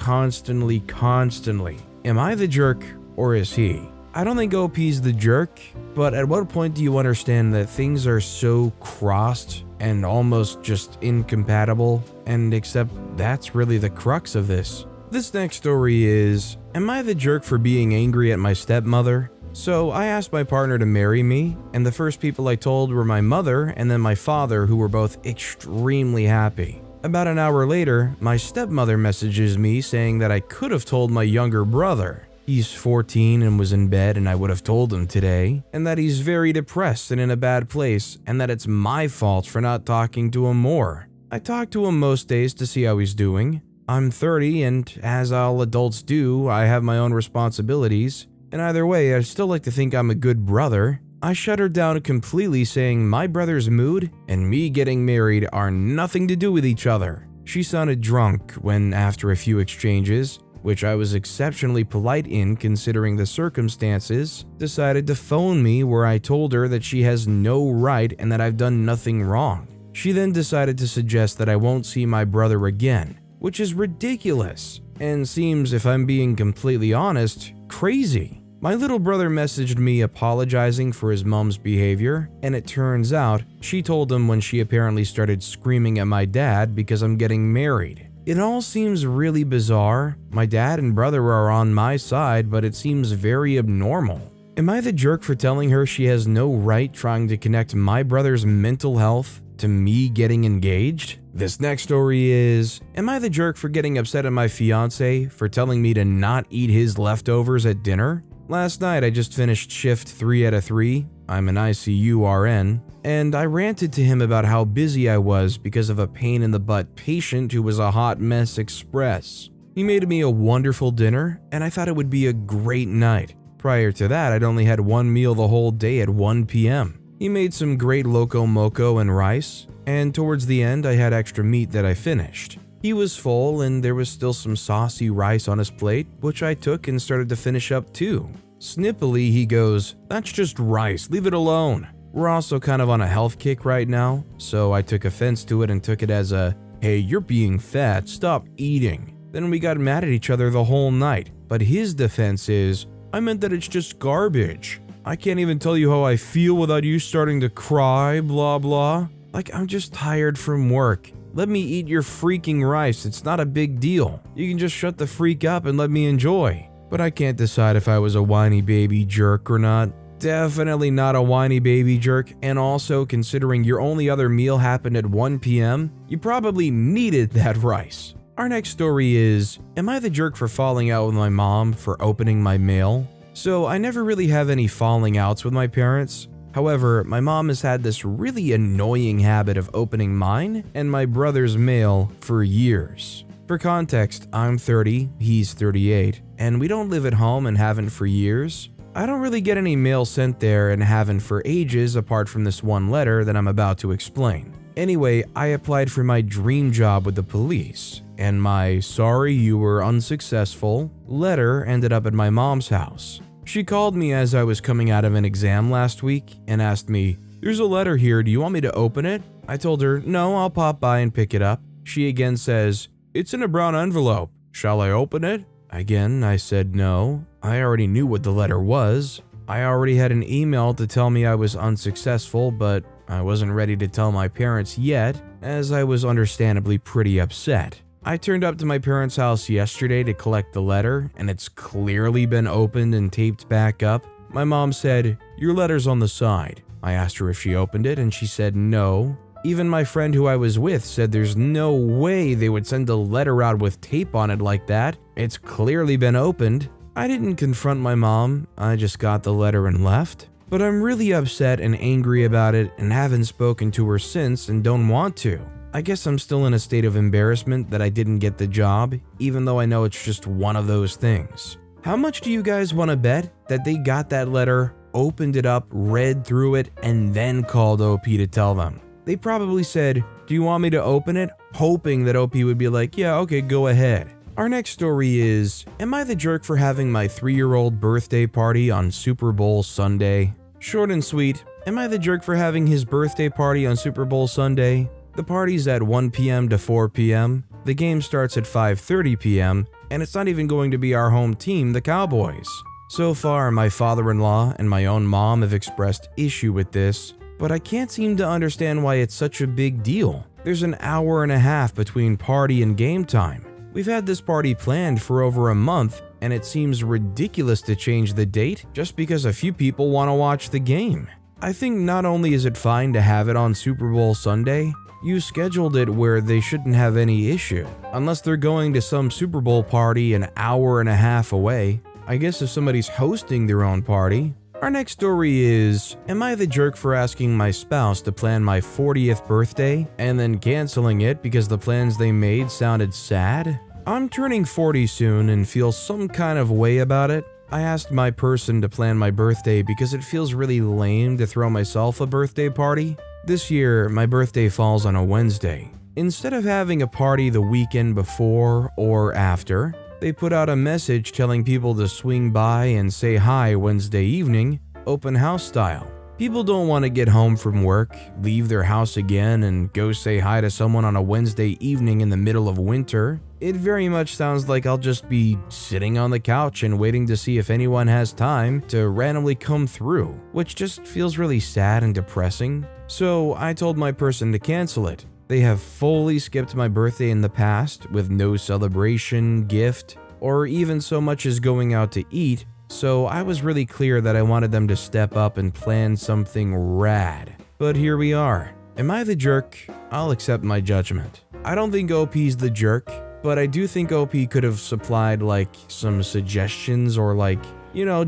Am I the jerk or is he? I don't think OP's the jerk, but at what point do you understand that things are so crossed and almost just incompatible, and except that's really the crux of this. This next story is, am I the jerk for being angry at my stepmother? So I asked my partner to marry me, and the first people I told were my mother and then my father, who were both extremely happy. About an hour later, my stepmother messages me saying that I could have told my younger brother. He's 14 and was in bed and I would have told him today, and that he's very depressed and in a bad place, and that it's my fault for not talking to him more. I talk to him most days to see how he's doing. I'm 30 and, as all adults do, I have my own responsibilities, and either way, I still like to think I'm a good brother. I shut her down completely, saying my brother's mood and me getting married are nothing to do with each other. She sounded drunk when, after a few exchanges, which I was exceptionally polite in considering the circumstances, decided to phone me where I told her that she has no right and that I've done nothing wrong. She then decided to suggest that I won't see my brother again, which is ridiculous and seems, if I'm being completely honest, crazy. My little brother messaged me apologizing for his mom's behavior, and it turns out she told him when she apparently started screaming at my dad because I'm getting married. It all seems really bizarre. My dad and brother are on my side, but it seems very abnormal. Am I the jerk for telling her she has no right trying to connect my brother's mental health to me getting engaged? This next story is, am I the jerk for getting upset at my fiance for telling me to not eat his leftovers at dinner? Last night I just finished shift 3 out of 3, I'm an ICU RN, and I ranted to him about how busy I was because of a pain in the butt patient who was a hot mess express. He made me a wonderful dinner, and I thought it would be a great night. Prior to that, I'd only had one meal the whole day at 1 p.m. He made some great loco moco and rice, and towards the end I had extra meat that I finished. He was full and there was still some saucy rice on his plate, which I took and started to finish up too. Snippily he goes, "That's just rice, leave it alone." We're also kind of on a health kick right now, so I took offense to it and took it as a, "Hey, you're being fat, stop eating." Then we got mad at each other the whole night, but his defense is, "I meant that it's just garbage. I can't even tell you how I feel without you starting to cry, blah blah. Like, I'm just tired from work. Let me eat your freaking rice, it's not a big deal. You can just shut the freak up and let me enjoy." But I can't decide if I was a whiny baby jerk or not. Definitely not a whiny baby jerk, and also considering your only other meal happened at 1 p.m., you probably needed that rice. Our next story is, am I the jerk for falling out with my mom for opening my mail? So I never really have any falling outs with my parents. However, my mom has had this really annoying habit of opening mine and my brother's mail for years. For context, I'm 30, he's 38, and we don't live at home and haven't for years. I don't really get any mail sent there and haven't for ages apart from this one letter that I'm about to explain. Anyway, I applied for my dream job with the police, and my "sorry you were unsuccessful" letter ended up at my mom's house. She called me as I was coming out of an exam last week and asked me, "There's a letter here, do you want me to open it?" I told her, "No, I'll pop by and pick it up." She again says, "It's in a brown envelope, shall I open it?" Again, I said no. I already knew what the letter was. I already had an email to tell me I was unsuccessful, but I wasn't ready to tell my parents yet, as I was understandably pretty upset. I turned up to my parents' house yesterday to collect the letter, and it's clearly been opened and taped back up. My mom said, "Your letter's on the side." I asked her if she opened it, and she said no. Even my friend who I was with said there's no way they would send a letter out with tape on it like that. It's clearly been opened. I didn't confront my mom, I just got the letter and left. But I'm really upset and angry about it and haven't spoken to her since and don't want to. I guess I'm still in a state of embarrassment that I didn't get the job, even though I know it's just one of those things. How much do you guys want to bet that they got that letter, opened it up, read through it, and then called OP to tell them? They probably said, "Do you want me to open it?" hoping that OP would be like, "Yeah, okay, go ahead." Our next story is, am I the jerk for having my 3-year-old birthday party on Super Bowl Sunday? Short and sweet, am I the jerk for having his birthday party on Super Bowl Sunday? The party's at 1 p.m. to 4 p.m., the game starts at 5:30 p.m., and it's not even going to be our home team, the Cowboys. So far, my father-in-law and my own mom have expressed issue with this, but I can't seem to understand why it's such a big deal. There's an hour and a half between party and game time. We've had this party planned for over a month, and it seems ridiculous to change the date just because a few people want to watch the game. I think not only is it fine to have it on Super Bowl Sunday, you scheduled it where they shouldn't have any issue, unless they're going to some Super Bowl party an hour and a half away. I guess if somebody's hosting their own party. Our next story is, am I the jerk for asking my spouse to plan my 40th birthday and then canceling it because the plans they made sounded sad? I'm turning 40 soon and feel some kind of way about it. I asked my person to plan my birthday because it feels really lame to throw myself a birthday party. This year, my birthday falls on a Wednesday. Instead of having a party the weekend before or after, they put out a message telling people to swing by and say hi Wednesday evening, open house style. People don't want to get home from work, leave their house again, and go say hi to someone on a Wednesday evening in the middle of winter. It very much sounds like I'll just be sitting on the couch and waiting to see if anyone has time to randomly come through, which just feels really sad and depressing. So I told my person to cancel it. They have fully skipped my birthday in the past with no celebration, gift, or even so much as going out to eat, so I was really clear that I wanted them to step up and plan something rad. But here we are. Am I the jerk I'll accept my judgment. I don't think OP's the jerk, but I do think OP could have supplied like some suggestions or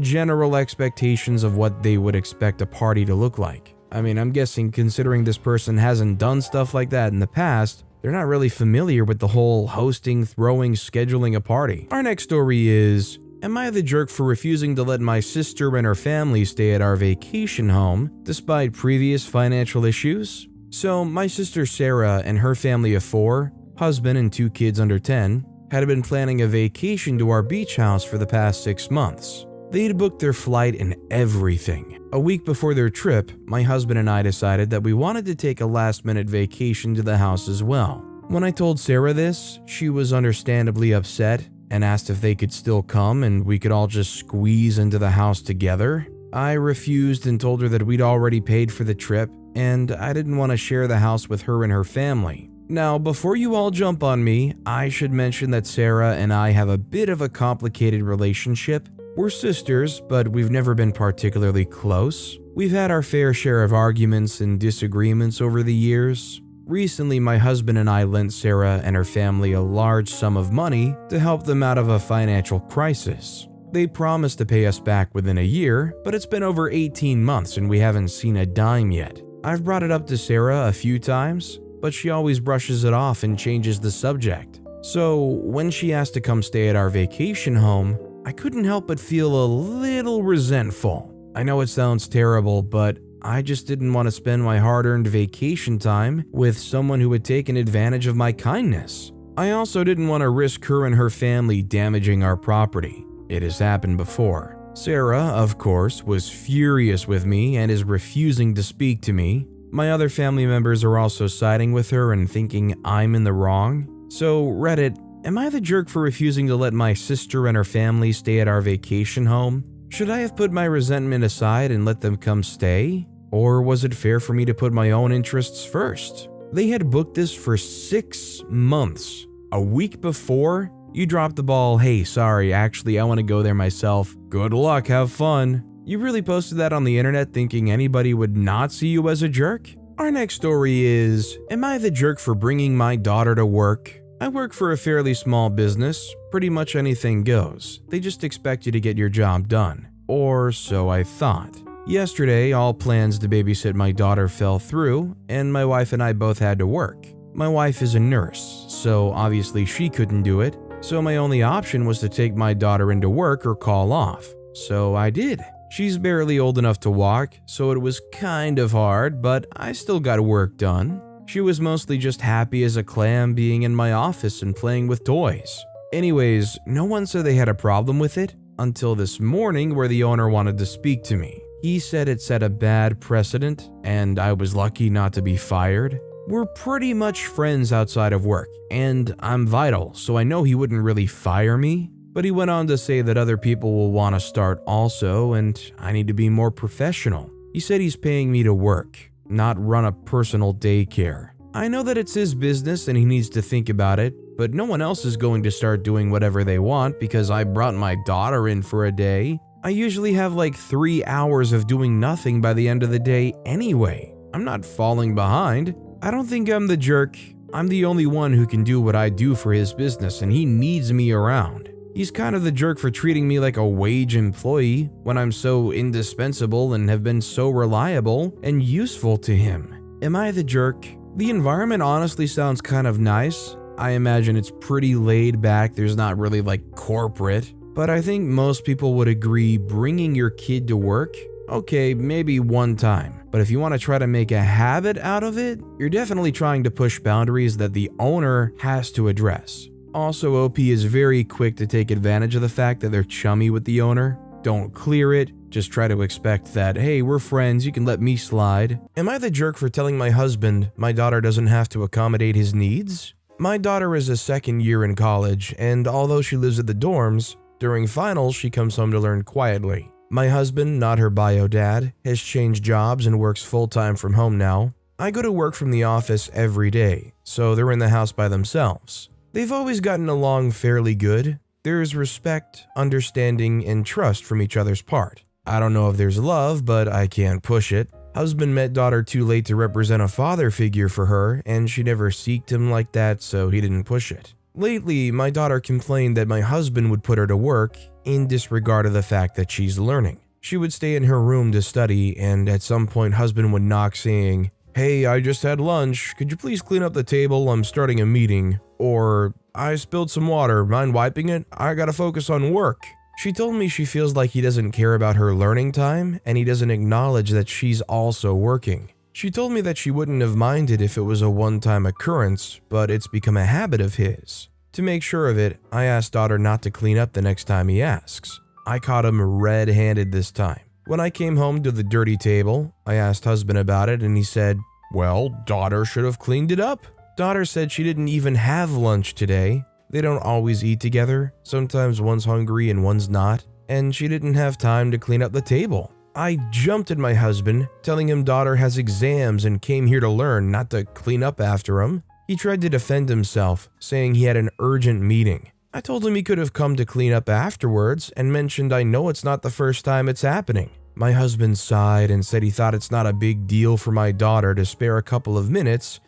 general expectations of what they would expect a party to look like. I mean, I'm guessing considering this person hasn't done stuff like that in the past, they're not really familiar with the whole hosting, throwing, scheduling a party. Our next story is, am I the jerk for refusing to let my sister and her family stay at our vacation home despite previous financial issues? So, my sister Sarah and her family of 4, husband and 2 kids under 10, had been planning a vacation to our beach house for the past 6 months. They'd booked their flight and everything. A week before their trip, my husband and I decided that we wanted to take a last-minute vacation to the house as well. When I told Sarah this, she was understandably upset and asked if they could still come and we could all just squeeze into the house together. I refused and told her that we'd already paid for the trip and I didn't want to share the house with her and her family. Now, before you all jump on me, I should mention that Sarah and I have a bit of a complicated relationship. We're sisters, but we've never been particularly close. We've had our fair share of arguments and disagreements over the years. Recently, my husband and I lent Sarah and her family a large sum of money to help them out of a financial crisis. They promised to pay us back within a year, but it's been over 18 months and we haven't seen a dime yet. I've brought it up to Sarah a few times, but she always brushes it off and changes the subject. So, when she asked to come stay at our vacation home, I couldn't help but feel a little resentful. I know it sounds terrible, but I just didn't want to spend my hard-earned vacation time with someone who had taken advantage of my kindness. I also didn't want to risk her and her family damaging our property. It has happened before. Sarah, of course, was furious with me and is refusing to speak to me. My other family members are also siding with her and thinking I'm in the wrong. So, Reddit, am I the jerk for refusing to let my sister and her family stay at our vacation home? Should I have put my resentment aside and let them come stay? Or was it fair for me to put my own interests first? They had booked this for 6 months. A week before, you dropped the ball, hey, sorry, actually I want to go there myself. Good luck, have fun. You really posted that on the internet thinking anybody would not see you as a jerk? Our next story is, am I the jerk for bringing my daughter to work? I work for a fairly small business. Pretty much anything goes. They just expect you to get your job done. Or so I thought. Yesterday, all plans to babysit my daughter fell through, and my wife and I both had to work. My wife is a nurse, so obviously she couldn't do it. So my only option was to take my daughter into work or call off. So I did. She's barely old enough to walk, so it was kind of hard, but I still got work done. She was mostly just happy as a clam being in my office and playing with toys. Anyways, no one said they had a problem with it until this morning where the owner wanted to speak to me. He said it set a bad precedent and I was lucky not to be fired. We're pretty much friends outside of work and I'm vital, so I know he wouldn't really fire me. But he went on to say that other people will want to start also and I need to be more professional. He said he's paying me to work, not run a personal daycare. I know that it's his business and he needs to think about it, but no one else is going to start doing whatever they want because I brought my daughter in for a day. I usually have like 3 hours of doing nothing by the end of the day anyway. I'm not falling behind. I don't think I'm the jerk. I'm the only one who can do what I do for his business and he needs me around. He's kind of the jerk for treating me like a wage employee when I'm so indispensable and have been so reliable and useful to him. Am I the jerk? The environment honestly sounds kind of nice. I imagine it's pretty laid back, there's not really like corporate. But I think most people would agree bringing your kid to work, okay, maybe one time. But if you want to try to make a habit out of it, you're definitely trying to push boundaries that the owner has to address. Also, OP is very quick to take advantage of the fact that they're chummy with the owner. Don't clear it, just try to expect that, hey, we're friends, you can let me slide. Am I the jerk for telling my husband my daughter doesn't have to accommodate his needs? My daughter is a second year in college, and although she lives at the dorms, during finals she comes home to learn quietly. My husband, not her bio dad, has changed jobs and works full-time from home now. I go to work from the office every day, so they're in the house by themselves. They've always gotten along fairly good. There's respect, understanding, and trust from each other's part. I don't know if there's love, but I can't push it. Husband met daughter too late to represent a father figure for her, and she never seeked him like that, so he didn't push it. Lately, my daughter complained that my husband would put her to work in disregard of the fact that she's learning. She would stay in her room to study, and at some point husband would knock saying, "Hey, I just had lunch. Could you please clean up the table? I'm starting a meeting." Or, "I spilled some water. Mind wiping it? I gotta focus on work." She told me she feels like he doesn't care about her learning time, and he doesn't acknowledge that she's also working. She told me that she wouldn't have minded if it was a one-time occurrence, but it's become a habit of his. To make sure of it, I asked daughter not to clean up the next time he asks. I caught him red-handed this time. When I came home to the dirty table, I asked husband about it and he said, "Well, daughter should have cleaned it up." Daughter said she didn't even have lunch today. They don't always eat together. Sometimes one's hungry and one's not, and she didn't have time to clean up the table. I jumped at my husband, telling him daughter has exams and came here to learn, not to clean up after him. He tried to defend himself, saying he had an urgent meeting. I told him he could have come to clean up afterwards and mentioned I know it's not the first time it's happening. My husband sighed and said he thought it's not a big deal for my daughter to spare a couple of minutes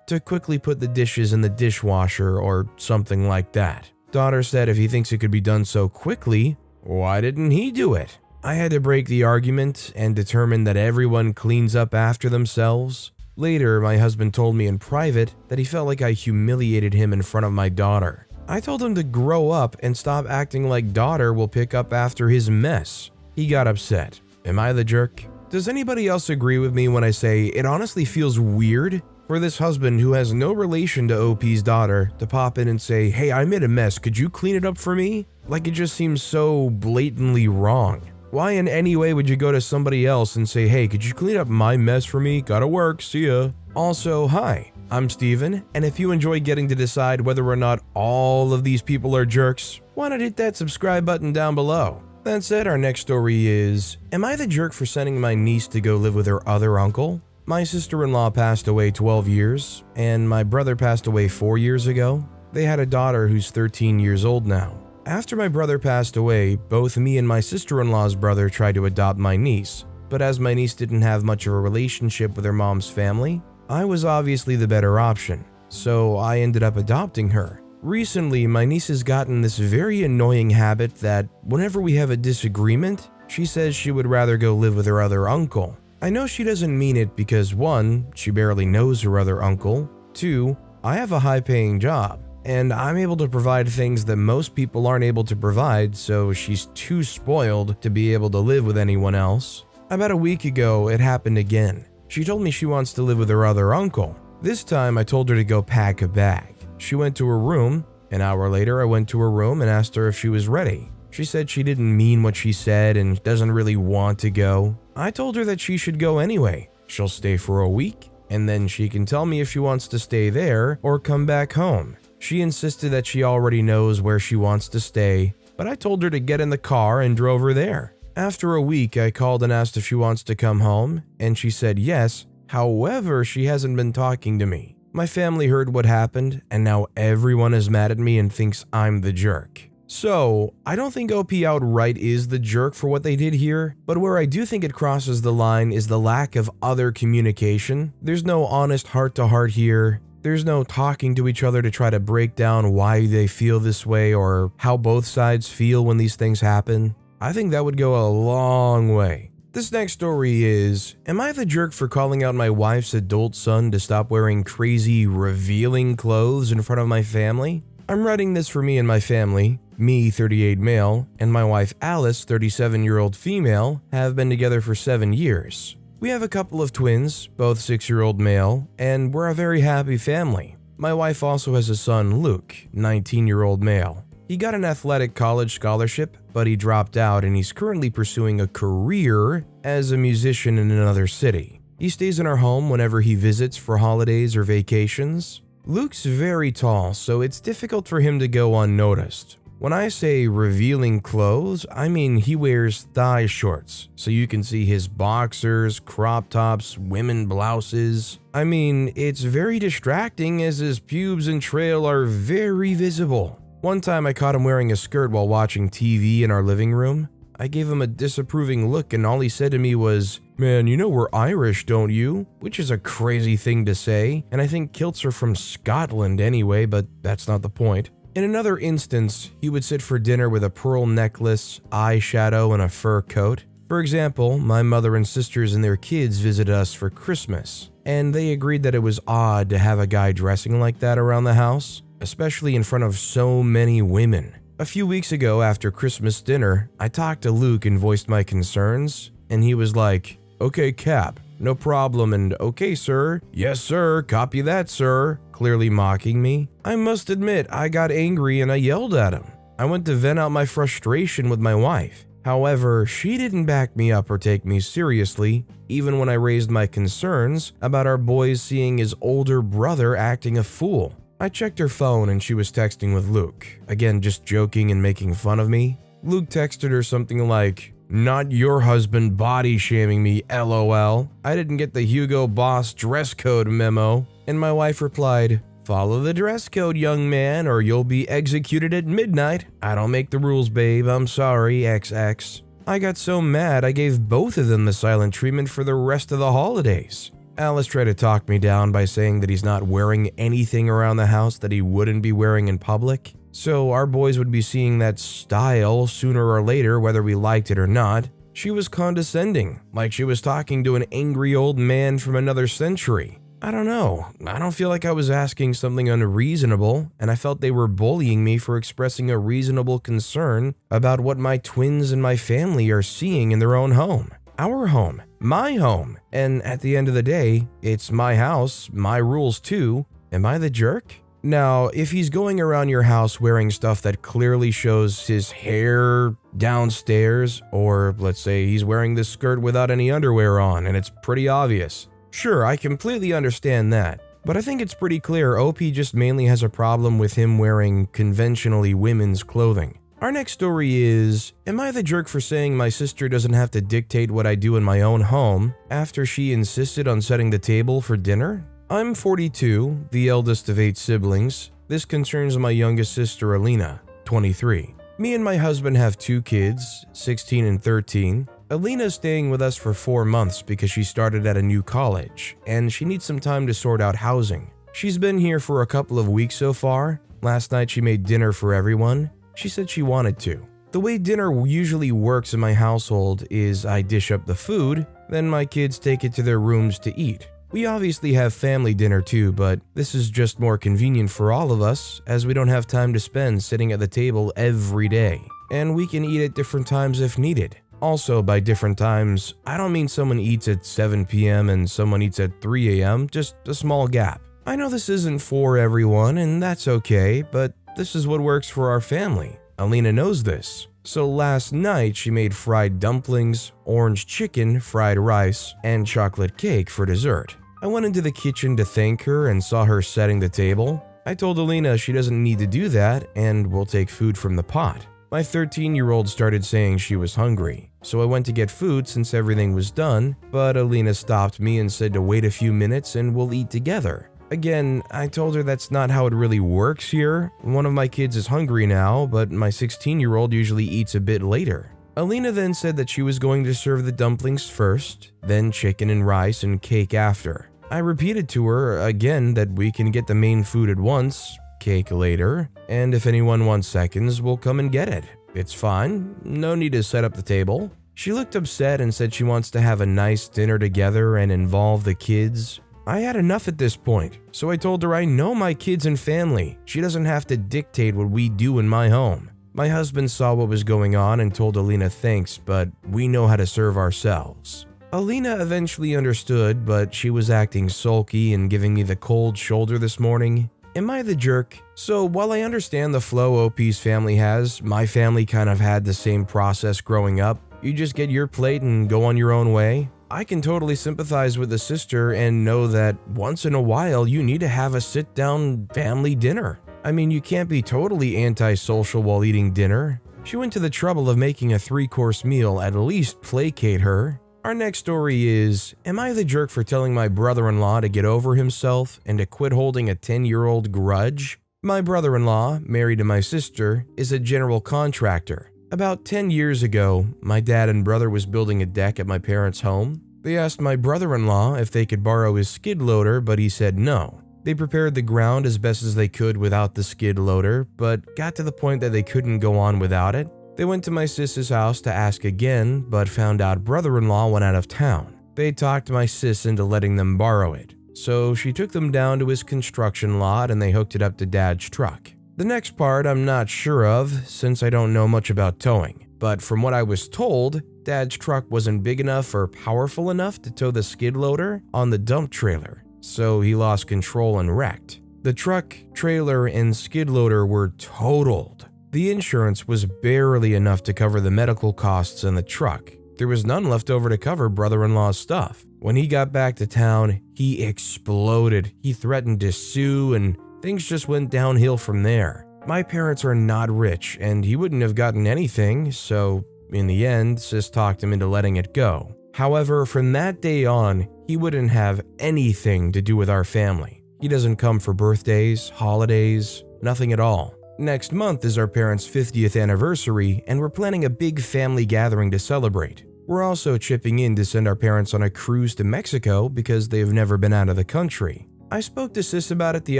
to quickly put the dishes in the dishwasher or something like that. Daughter said if he thinks it could be done so quickly, why didn't he do it? I had to break the argument and determine that everyone cleans up after themselves. Later, my husband told me in private that he felt like I humiliated him in front of my daughter. I told him to grow up and stop acting like daughter will pick up after his mess. He got upset. Am I the jerk? Does anybody else agree with me when I say it honestly feels weird for this husband who has no relation to OP's daughter to pop in and say, "Hey, I made a mess, could you clean it up for me?" Like it just seems so blatantly wrong. Why in any way would you go to somebody else and say, "Hey, could you clean up my mess for me? Gotta work, see ya." Also, hi, I'm Steven, and if you enjoy getting to decide whether or not all of these people are jerks, why not hit that subscribe button down below? That said, our next story is, am I the jerk for sending my niece to go live with her other uncle? My sister-in-law passed away 12 years, and my brother passed away 4 years ago. They had a daughter who's 13 years old now. After my brother passed away, both me and my sister-in-law's brother tried to adopt my niece, but as my niece didn't have much of a relationship with her mom's family, I was obviously the better option, so I ended up adopting her. Recently, my niece has gotten this very annoying habit that whenever we have a disagreement, she says she would rather go live with her other uncle. I know she doesn't mean it because 1, she barely knows her other uncle, 2, I have a high-paying job, and I'm able to provide things that most people aren't able to provide, so she's too spoiled to be able to live with anyone else. About a week ago, it happened again. She told me she wants to live with her other uncle. This time, I told her to go pack a bag. She went to her room. An hour later, I went to her room and asked her if she was ready. She said she didn't mean what she said and doesn't really want to go. I told her that she should go anyway. She'll stay for a week, and then she can tell me if she wants to stay there or come back home. She insisted that she already knows where she wants to stay, but I told her to get in the car and drove her there. After a week, I called and asked if she wants to come home, and she said yes. However, she hasn't been talking to me. My family heard what happened, and now everyone is mad at me and thinks I'm the jerk. So, I don't think OP outright is the jerk for what they did here, but where I do think it crosses the line is the lack of other communication. There's no honest heart-to-heart here. There's no talking to each other to try to break down why they feel this way or how both sides feel when these things happen. I think that would go a long way. This next story is, am I the jerk for calling out my wife's adult son to stop wearing crazy, revealing clothes in front of my family? I'm writing this for me and my family. Me, 38 male, and my wife Alice, 37-year-old female, have been together for 7 years. We have a couple of twins, both 6-year-old male, and we're a very happy family. My wife also has a son, Luke, 19-year-old male. He got an athletic college scholarship, but he dropped out and he's currently pursuing a career as a musician in another city. He stays in our home whenever he visits for holidays or vacations. Luke's very tall, so it's difficult for him to go unnoticed. When I say revealing clothes, I mean he wears thigh shorts, so you can see his boxers, crop tops, women blouses. I mean, it's very distracting as his pubes and trail are very visible. One time I caught him wearing a skirt while watching TV in our living room. I gave him a disapproving look and all he said to me was, "Man, you know we're Irish, don't you?" Which is a crazy thing to say, and I think kilts are from Scotland anyway, but that's not the point. In another instance, he would sit for dinner with a pearl necklace, eyeshadow, and a fur coat. For example, my mother and sisters and their kids visited us for Christmas, and they agreed that it was odd to have a guy dressing like that around the house, especially in front of so many women. A few weeks ago after Christmas dinner, I talked to Luke and voiced my concerns, and he was like, "Okay, Cap, no problem," and "Okay, sir, yes, sir, copy that, sir," clearly mocking me. I must admit, I got angry and I yelled at him. I went to vent out my frustration with my wife. However, she didn't back me up or take me seriously, even when I raised my concerns about our boy seeing his older brother acting a fool. I checked her phone and she was texting with Luke, again just joking and making fun of me. Luke texted her something like, "Not your husband body shaming me, LOL. I didn't get the Hugo Boss dress code memo." And my wife replied, "Follow the dress code, young man, or you'll be executed at midnight. I don't make the rules, babe. I'm sorry, XX." I got so mad I gave both of them the silent treatment for the rest of the holidays. Alice tried to talk me down by saying that he's not wearing anything around the house that he wouldn't be wearing in public. So our boys would be seeing that style sooner or later whether we liked it or not. She was condescending, like she was talking to an angry old man from another century. I don't know, I don't feel like I was asking something unreasonable, and I felt they were bullying me for expressing a reasonable concern about what my twins and my family are seeing in their own home. Our home, my home, and at the end of the day, it's my house, my rules too. Am I the jerk? Now, if he's going around your house wearing stuff that clearly shows his hair downstairs, or let's say he's wearing this skirt without any underwear on and it's pretty obvious, sure, I completely understand that. But I think it's pretty clear OP just mainly has a problem with him wearing conventionally women's clothing. Our next story is, am I the jerk for saying my sister doesn't have to dictate what I do in my own home after she insisted on setting the table for dinner? I'm 42, the eldest of 8 siblings. This concerns my youngest sister Alina, 23. Me and my husband have 2 kids, 16 and 13. Alina is staying with us for 4 months because she started at a new college, and she needs some time to sort out housing. She's been here for a couple of weeks so far. Last night she made dinner for everyone. She said she wanted to. The way dinner usually works in my household is I dish up the food, then my kids take it to their rooms to eat. We obviously have family dinner too, but this is just more convenient for all of us as we don't have time to spend sitting at the table every day, and we can eat at different times if needed. Also, by different times, I don't mean someone eats at 7 p.m. and someone eats at 3 a.m., just a small gap. I know this isn't for everyone, and that's okay, but this is what works for our family. Alina knows this. So last night, she made fried dumplings, orange chicken, fried rice, and chocolate cake for dessert. I went into the kitchen to thank her and saw her setting the table. I told Alina she doesn't need to do that, and we'll take food from the pot. My 13-year-old started saying she was hungry, so I went to get food since everything was done, but Alina stopped me and said to wait a few minutes and we'll eat together. Again, I told her that's not how it really works here. One of my kids is hungry now, but my 16-year-old usually eats a bit later. Alina then said that she was going to serve the dumplings first, then chicken and rice and cake after. I repeated to her again that we can get the main food at once, cake later, and if anyone wants seconds, we'll come and get it. It's fine, no need to set up the table. She looked upset and said she wants to have a nice dinner together and involve the kids. I had enough at this point, so I told her I know my kids and family. She doesn't have to dictate what we do in my home. My husband saw what was going on and told Alina thanks, but we know how to serve ourselves. Alina eventually understood, but she was acting sulky and giving me the cold shoulder this morning. Am I the jerk? So while I understand the flow OP's family has, my family kind of had the same process growing up. You just get your plate and go on your own way. I can totally sympathize with the sister and know that once in a while you need to have a sit-down family dinner. I mean, you can't be totally antisocial while eating dinner. She went to the trouble of making a 3-course meal at least placate her. Our next story is, am I the jerk for telling my brother-in-law to get over himself and to quit holding a 10-year-old grudge? My brother-in-law, married to my sister, is a general contractor. About 10 years ago, my dad and brother was building a deck at my parents' home. They asked my brother-in-law if they could borrow his skid loader, but he said no. They prepared the ground as best as they could without the skid loader, but got to the point that they couldn't go on without it. They went to my sister's house to ask again, but found out brother-in-law went out of town. They talked my sis into letting them borrow it, so she took them down to his construction lot and they hooked it up to Dad's truck. The next part I'm not sure of, since I don't know much about towing, but from what I was told, Dad's truck wasn't big enough or powerful enough to tow the skid loader on the dump trailer, so he lost control and wrecked. The truck, trailer, and skid loader were totaled. The insurance was barely enough to cover the medical costs in the truck. There was none left over to cover brother-in-law's stuff. When he got back to town, he exploded. He threatened to sue, and things just went downhill from there. My parents are not rich, and he wouldn't have gotten anything, so in the end, sis talked him into letting it go. However, from that day on, he wouldn't have anything to do with our family. He doesn't come for birthdays, holidays, nothing at all. Next month is our parents' 50th anniversary, and we're planning a big family gathering to celebrate. We're also chipping in to send our parents on a cruise to Mexico because they've never been out of the country. I spoke to sis about it the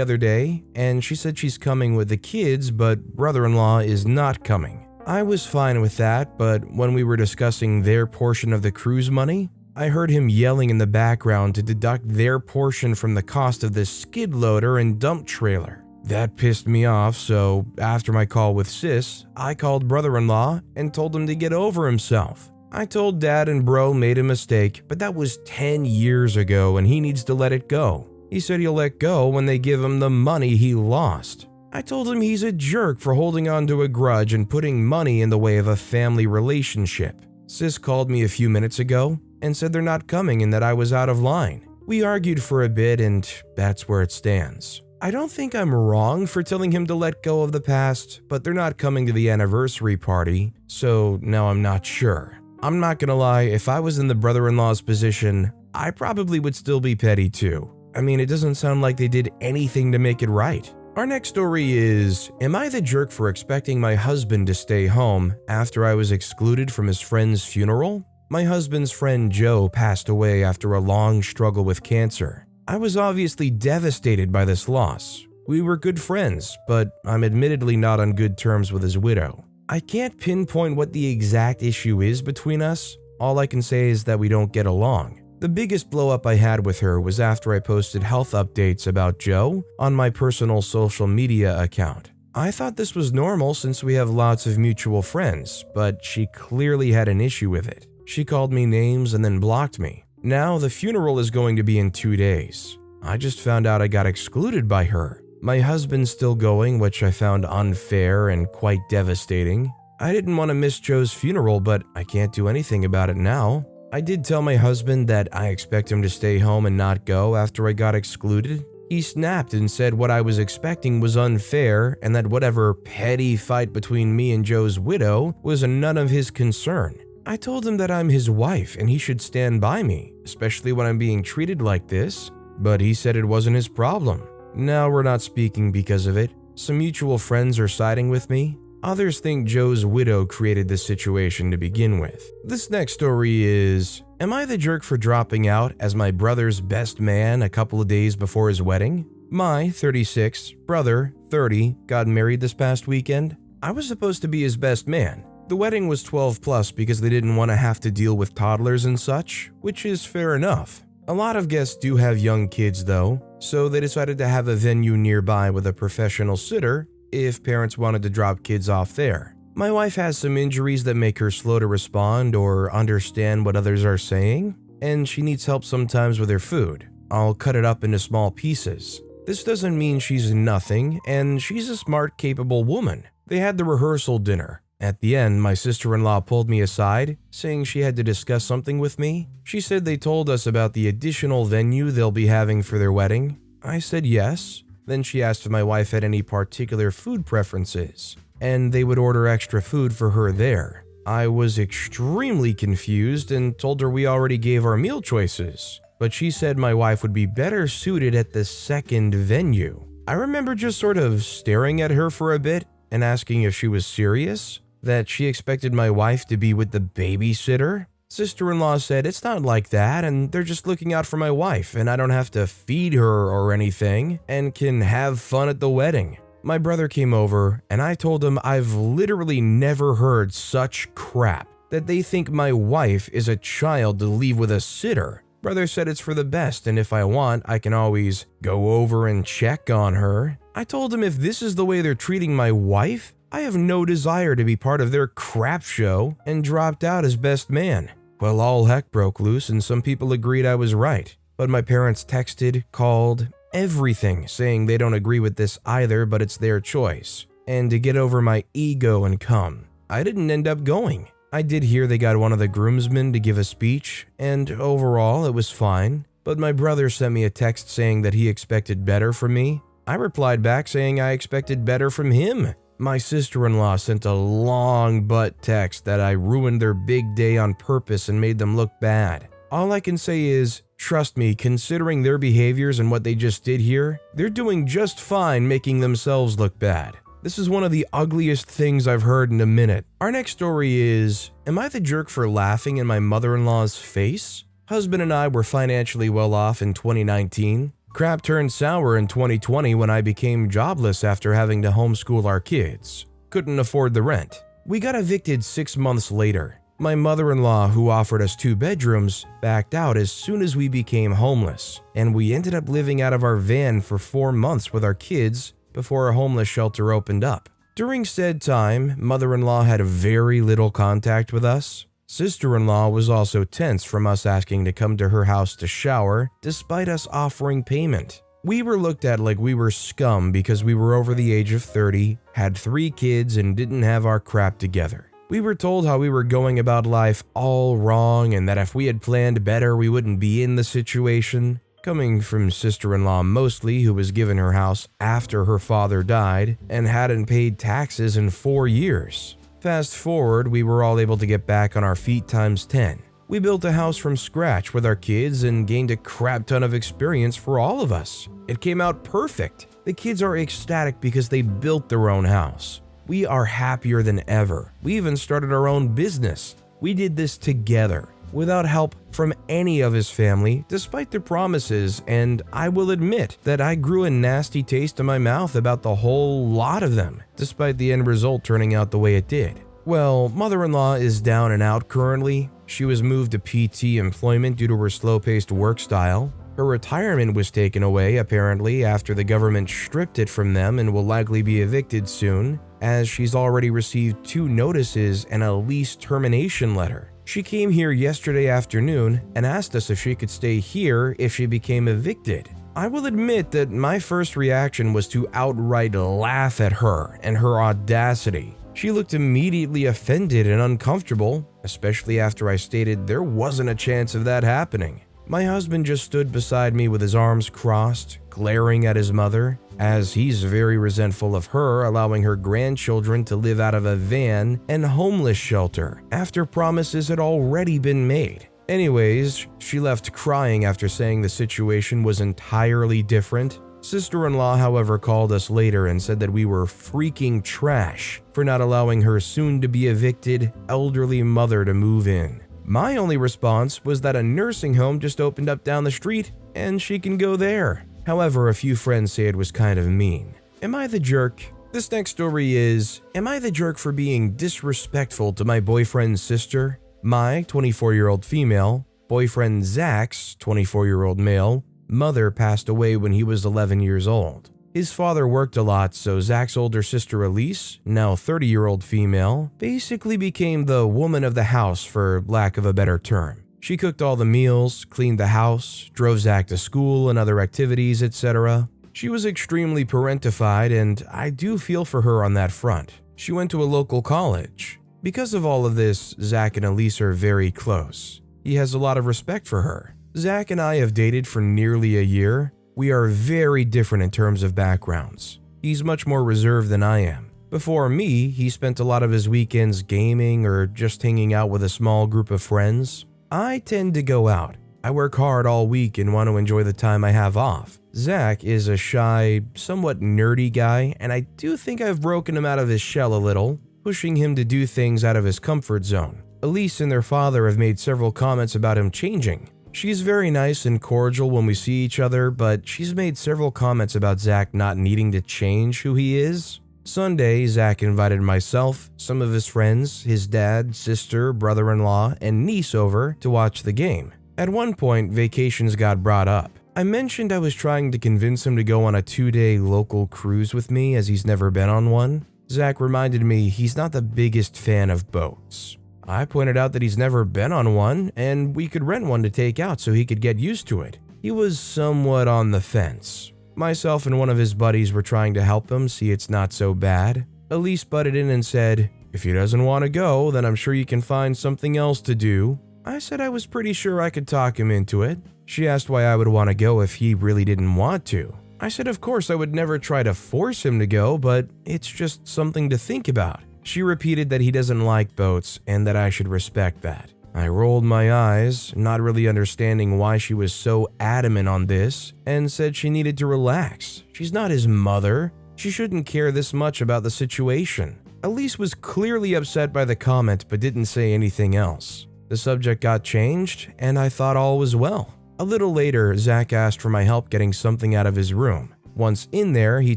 other day, and she said she's coming with the kids, but brother-in-law is not coming. I was fine with that, but when we were discussing their portion of the cruise money, I heard him yelling in the background to deduct their portion from the cost of the skid loader and dump trailer. That pissed me off, so after my call with sis, I called brother-in-law and told him to get over himself. I told Dad and bro made a mistake, but that was 10 years ago and he needs to let it go. He said he'll let go when they give him the money he lost. I told him he's a jerk for holding on to a grudge and putting money in the way of a family relationship. Sis called me a few minutes ago and said they're not coming and that I was out of line. We argued for a bit and that's where it stands. I don't think I'm wrong for telling him to let go of the past, but they're not coming to the anniversary party, so now I'm not sure. I'm not gonna lie, if I was in the brother-in-law's position, I probably would still be petty too. I mean, it doesn't sound like they did anything to make it right. Our next story is, am I the jerk for expecting my husband to stay home after I was excluded from his friend's funeral? My husband's friend Joe passed away after a long struggle with cancer. I was obviously devastated by this loss. We were good friends, but I'm admittedly not on good terms with his widow. I can't pinpoint what the exact issue is between us. All I can say is that we don't get along. The biggest blow-up I had with her was after I posted health updates about Joe on my personal social media account. I thought this was normal since we have lots of mutual friends, but she clearly had an issue with it. She called me names and then blocked me. Now the funeral is going to be in 2 days. I just found out I got excluded by her. My husband's still going, which I found unfair and quite devastating. I didn't want to miss Joe's funeral, but I can't do anything about it now. I did tell my husband that I expect him to stay home and not go after I got excluded. He snapped and said what I was expecting was unfair and that whatever petty fight between me and Joe's widow was none of his concern. I told him that I'm his wife and he should stand by me, especially when I'm being treated like this, but he said it wasn't his problem. Now we're not speaking because of it. Some mutual friends are siding with me. Others think Joe's widow created this situation to begin with. This next story is, am I the jerk for dropping out as my brother's best man a couple of days before his wedding? My 36 brother, 30, got married this past weekend. I was supposed to be his best man. The wedding was 12 plus because they didn't want to have to deal with toddlers and such, which is fair enough. A lot of guests do have young kids though, so they decided to have a venue nearby with a professional sitter if parents wanted to drop kids off there. My wife has some injuries that make her slow to respond or understand what others are saying, and she needs help sometimes with her food. I'll cut it up into small pieces. This doesn't mean she's nothing, and she's a smart, capable woman. They had the rehearsal dinner. At the end, my sister-in-law pulled me aside, saying she had to discuss something with me. She said they told us about the additional venue they'll be having for their wedding. I said yes. Then she asked if my wife had any particular food preferences, and they would order extra food for her there. I was extremely confused and told her we already gave our meal choices, but she said my wife would be better suited at the second venue. I remember just sort of staring at her for a bit and asking if she was serious. That she expected my wife to be with the babysitter? Sister-in-law said it's not like that and they're just looking out for my wife and I don't have to feed her or anything and can have fun at the wedding. My brother came over and I told him I've literally never heard such crap, that they think my wife is a child to leave with a sitter. Brother said it's for the best and if I want, I can always go over and check on her. I told him if this is the way they're treating my wife, I have no desire to be part of their crap show, and dropped out as best man. Well, all heck broke loose and some people agreed I was right. But my parents texted, called, everything, saying they don't agree with this either, but it's their choice. And to get over my ego and come, I didn't end up going. I did hear they got one of the groomsmen to give a speech, and overall it was fine. But my brother sent me a text saying that he expected better from me. I replied back saying I expected better from him. My sister-in-law sent a long butt text that I ruined their big day on purpose and made them look bad. All I can say is, trust me, considering their behaviors and what they just did here, they're doing just fine making themselves look bad. This is one of the ugliest things I've heard in a minute. Our next story is, am I the jerk for laughing in my mother-in-law's face? Husband and I were financially well off in 2019. Crap turned sour in 2020 when I became jobless after having to homeschool our kids. Couldn't afford the rent. We got evicted 6 months later. My mother-in-law, who offered us 2 bedrooms, backed out as soon as we became homeless, and we ended up living out of our van for 4 months with our kids before a homeless shelter opened up. During said time, mother-in-law had very little contact with us. Sister-in-law was also tense from us asking to come to her house to shower, despite us offering payment. We were looked at like we were scum because we were over the age of 30, had 3 kids, and didn't have our crap together. We were told how we were going about life all wrong and that if we had planned better, we wouldn't be in the situation. Coming from sister-in-law mostly, who was given her house after her father died and hadn't paid taxes in 4 years. Fast forward, we were all able to get back on our feet times 10. We built a house from scratch with our kids and gained a crap ton of experience for all of us. It came out perfect. The kids are ecstatic because they built their own house. We are happier than ever. We even started our own business. We did this together, without help from any of his family, despite their promises, and I will admit that I grew a nasty taste in my mouth about the whole lot of them, despite the end result turning out the way it did. Well, mother-in-law is down and out currently. She was moved to PT employment due to her slow-paced work style. Her retirement was taken away, apparently, after the government stripped it from them and will likely be evicted soon, as she's already received 2 notices and a lease termination letter. She came here yesterday afternoon and asked us if she could stay here if she became evicted. I will admit that my first reaction was to outright laugh at her and her audacity. She looked immediately offended and uncomfortable, especially after I stated there wasn't a chance of that happening. My husband just stood beside me with his arms crossed, glaring at his mother, as he's very resentful of her allowing her grandchildren to live out of a van and homeless shelter after promises had already been made. Anyways, she left crying after saying the situation was entirely different. Sister-in-law, however, called us later and said that we were freaking trash for not allowing her soon-to-be evicted elderly mother to move in. My only response was that a nursing home just opened up down the street and she can go there. However, a few friends say it was kind of mean. Am I the jerk? This next story is, am I the jerk for being disrespectful to my boyfriend's sister? My 24-year-old female, boyfriend Zach's 24-year-old male, mother passed away when he was 11 years old. His father worked a lot, so Zach's older sister Elise, now 30-year-old female, basically became the woman of the house for lack of a better term. She cooked all the meals, cleaned the house, drove Zach to school and other activities, etc. She was extremely parentified, and I do feel for her on that front. She went to a local college. Because of all of this, Zach and Elise are very close. He has a lot of respect for her. Zach and I have dated for nearly a year. We are very different in terms of backgrounds. He's much more reserved than I am. Before me, he spent a lot of his weekends gaming or just hanging out with a small group of friends. I tend to go out. I work hard all week and want to enjoy the time I have off. Zach is a shy, somewhat nerdy guy, and I do think I've broken him out of his shell a little. pushing him to do things out of his comfort zone. Elise and their father have made several comments about him changing. She's very nice and cordial when we see each other, but she's made several comments about Zach not needing to change who he is. Sunday, Zach invited myself, some of his friends, his dad, sister, brother-in-law, and niece over to watch the game. At one point, vacations got brought up. I mentioned I was trying to convince him to go on a 2-day local cruise with me as he's never been on one. Zach reminded me he's not the biggest fan of boats. I pointed out that he's never been on one and we could rent one to take out so he could get used to it. He was somewhat on the fence. Myself and one of his buddies were trying to help him see it's not so bad. Elise butted in and said, "If he doesn't want to go, then I'm sure you can find something else to do." I said I was pretty sure I could talk him into it. She asked why I would want to go if he really didn't want to. I said of course I would never try to force him to go, but it's just something to think about. She repeated that he doesn't like boats and that I should respect that. I rolled my eyes, not really understanding why she was so adamant on this, and said she needed to relax. She's not his mother. She shouldn't care this much about the situation. Elise was clearly upset by the comment but didn't say anything else. The subject got changed, and I thought all was well. A little later, Zach asked for my help getting something out of his room. Once in there, he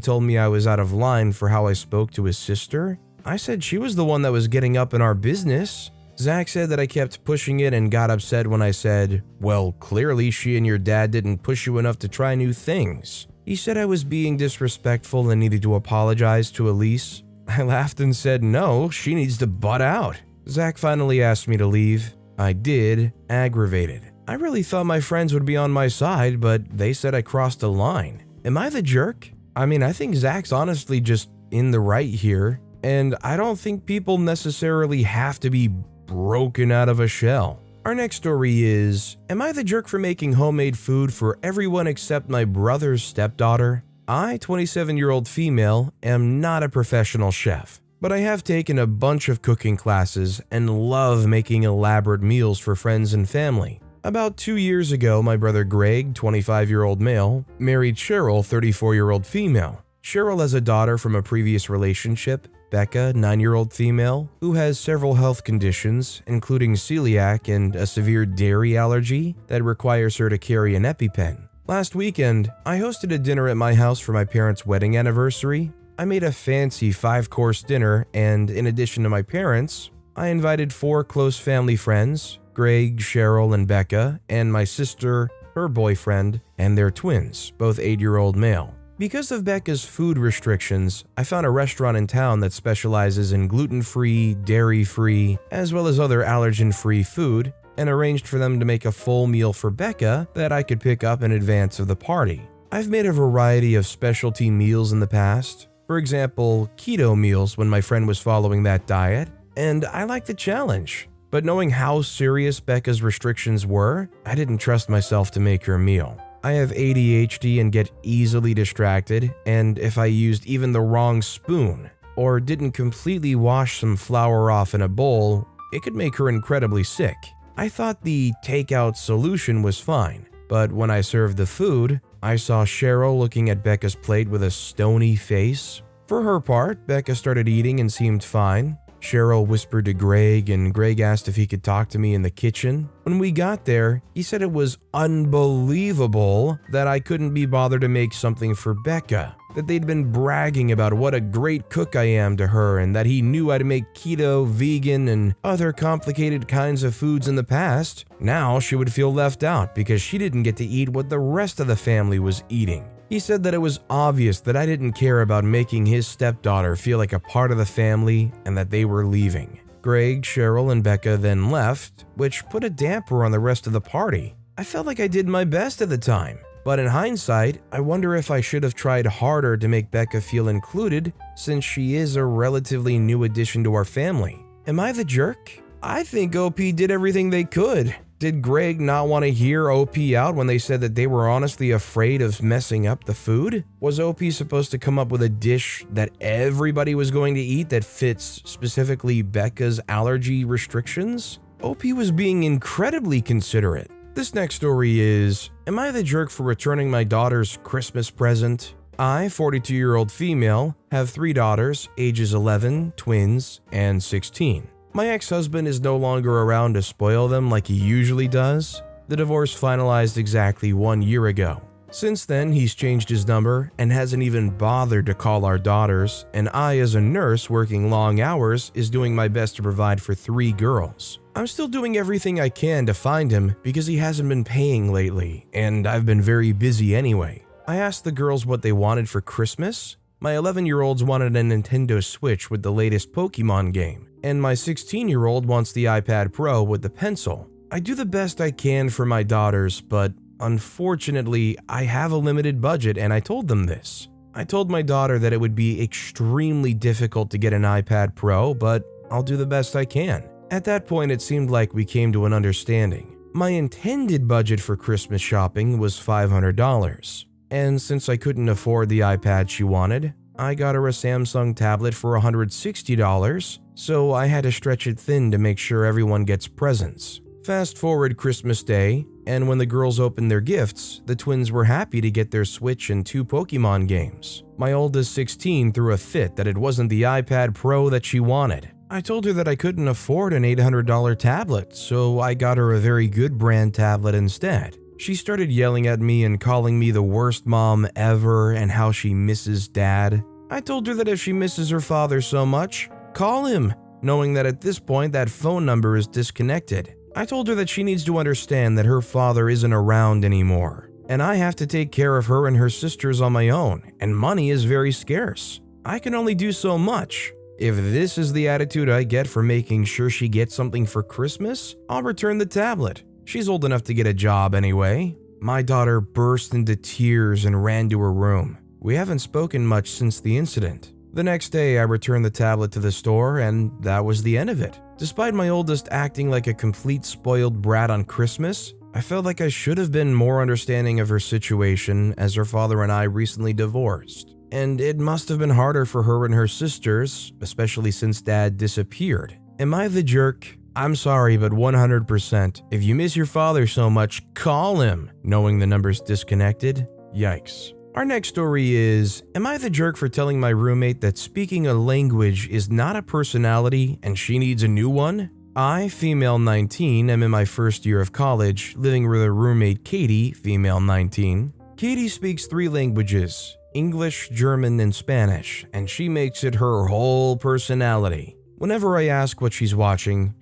told me I was out of line for how I spoke to his sister. I said she was the one that was getting up in our business. Zach said that I kept pushing it and got upset when I said, "Well, clearly she and your dad didn't push you enough to try new things." He said I was being disrespectful and needed to apologize to Elise. I laughed and said no, she needs to butt out. Zach finally asked me to leave. I did, aggravated. I really thought my friends would be on my side, but they said I crossed a line. Am I the jerk? I mean, I think Zach's honestly just in the right here, and I don't think people necessarily have to be broken out of a shell. Our next story is, am I the jerk for making homemade food for everyone except my brother's stepdaughter? I, 27-year-old female, am not a professional chef, but I have taken a bunch of cooking classes and love making elaborate meals for friends and family. About 2 years ago, my brother Greg, 25-year-old male, married Cheryl, 34-year-old female. Cheryl has a daughter from a previous relationship, Becca, 9-year-old female, who has several health conditions, including celiac and a severe dairy allergy that requires her to carry an EpiPen. Last weekend, I hosted a dinner at my house for my parents' wedding anniversary. I made a fancy 5-course dinner, and in addition to my parents, I invited 4 close family friends, Greg, Cheryl, and Becca, and my sister, her boyfriend, and their twins, both 8-year-old male. Because of Becca's food restrictions, I found a restaurant in town that specializes in gluten-free, dairy-free, as well as other allergen-free food, and arranged for them to make a full meal for Becca that I could pick up in advance of the party. I've made a variety of specialty meals in the past, for example, keto meals when my friend was following that diet, and I liked the challenge. But knowing how serious Becca's restrictions were, I didn't trust myself to make her meal. I have ADHD and get easily distracted, and if I used even the wrong spoon or didn't completely wash some flour off in a bowl, it could make her incredibly sick. I thought the takeout solution was fine, but when I served the food, I saw Cheryl looking at Becca's plate with a stony face. For her part, Becca started eating and seemed fine. Cheryl whispered to Greg, and Greg asked if he could talk to me in the kitchen. When we got there, he said it was unbelievable that I couldn't be bothered to make something for Becca, that they'd been bragging about what a great cook I am to her, and that he knew I'd make keto, vegan, and other complicated kinds of foods in the past. Now she would feel left out because she didn't get to eat what the rest of the family was eating. He said that it was obvious that I didn't care about making his stepdaughter feel like a part of the family and that they were leaving. Greg, Cheryl, and Becca then left, which put a damper on the rest of the party. I felt like I did my best at the time, but in hindsight, I wonder if I should have tried harder to make Becca feel included since she is a relatively new addition to our family. Am I the jerk? I think OP did everything they could. Did Greg not want to hear OP out when they said that they were honestly afraid of messing up the food? Was OP supposed to come up with a dish that everybody was going to eat that fits specifically Becca's allergy restrictions? OP was being incredibly considerate. This next story is, am I the jerk for returning my daughter's Christmas present? I, 42-year-old female, have 3 daughters, ages 11, twins, and 16. My ex-husband is no longer around to spoil them like he usually does. The divorce finalized exactly 1 year ago. Since then, he's changed his number and hasn't even bothered to call our daughters, and I, as a nurse working long hours, is doing my best to provide for 3 girls. I'm still doing everything I can to find him because he hasn't been paying lately, and I've been very busy anyway. I asked the girls what they wanted for Christmas. My 11-year-olds wanted a Nintendo Switch with the latest Pokemon game, and my 16-year-old wants the iPad Pro with the pencil. I do the best I can for my daughters, but unfortunately, I have a limited budget and I told them this. I told my daughter that it would be extremely difficult to get an iPad Pro, but I'll do the best I can. At that point, it seemed like we came to an understanding. My intended budget for Christmas shopping was $500. And since I couldn't afford the iPad she wanted, I got her a Samsung tablet for $160, so I had to stretch it thin to make sure everyone gets presents. Fast forward Christmas Day, and when the girls opened their gifts, the twins were happy to get their Switch and 2 Pokemon games. My oldest 16 threw a fit that it wasn't the iPad Pro that she wanted. I told her that I couldn't afford an $800 tablet, so I got her a very good brand tablet instead. She started yelling at me and calling me the worst mom ever and how she misses dad. I told her that if she misses her father so much, call him, knowing that at this point that phone number is disconnected. I told her that she needs to understand that her father isn't around anymore, and I have to take care of her and her sisters on my own, and money is very scarce. I can only do so much. If this is the attitude I get for making sure she gets something for Christmas, I'll return the tablet. She's old enough to get a job anyway. My daughter burst into tears and ran to her room. We haven't spoken much since the incident. The next day, I returned the tablet to the store, and that was the end of it. Despite my oldest acting like a complete spoiled brat on Christmas, I felt like I should have been more understanding of her situation as her father and I recently divorced. And it must have been harder for her and her sisters, especially since dad disappeared. Am I the jerk? I'm sorry, but 100%. If you miss your father so much, call him. Knowing the number's disconnected? Yikes. Our next story is, am I the jerk for telling my roommate that speaking a language is not a personality and she needs a new one? I, female 19, am in my first year of college, living with a roommate Katie, female 19. Katie speaks 3 languages, English, German, and Spanish, and she makes it her whole personality. Whenever I ask what she's watching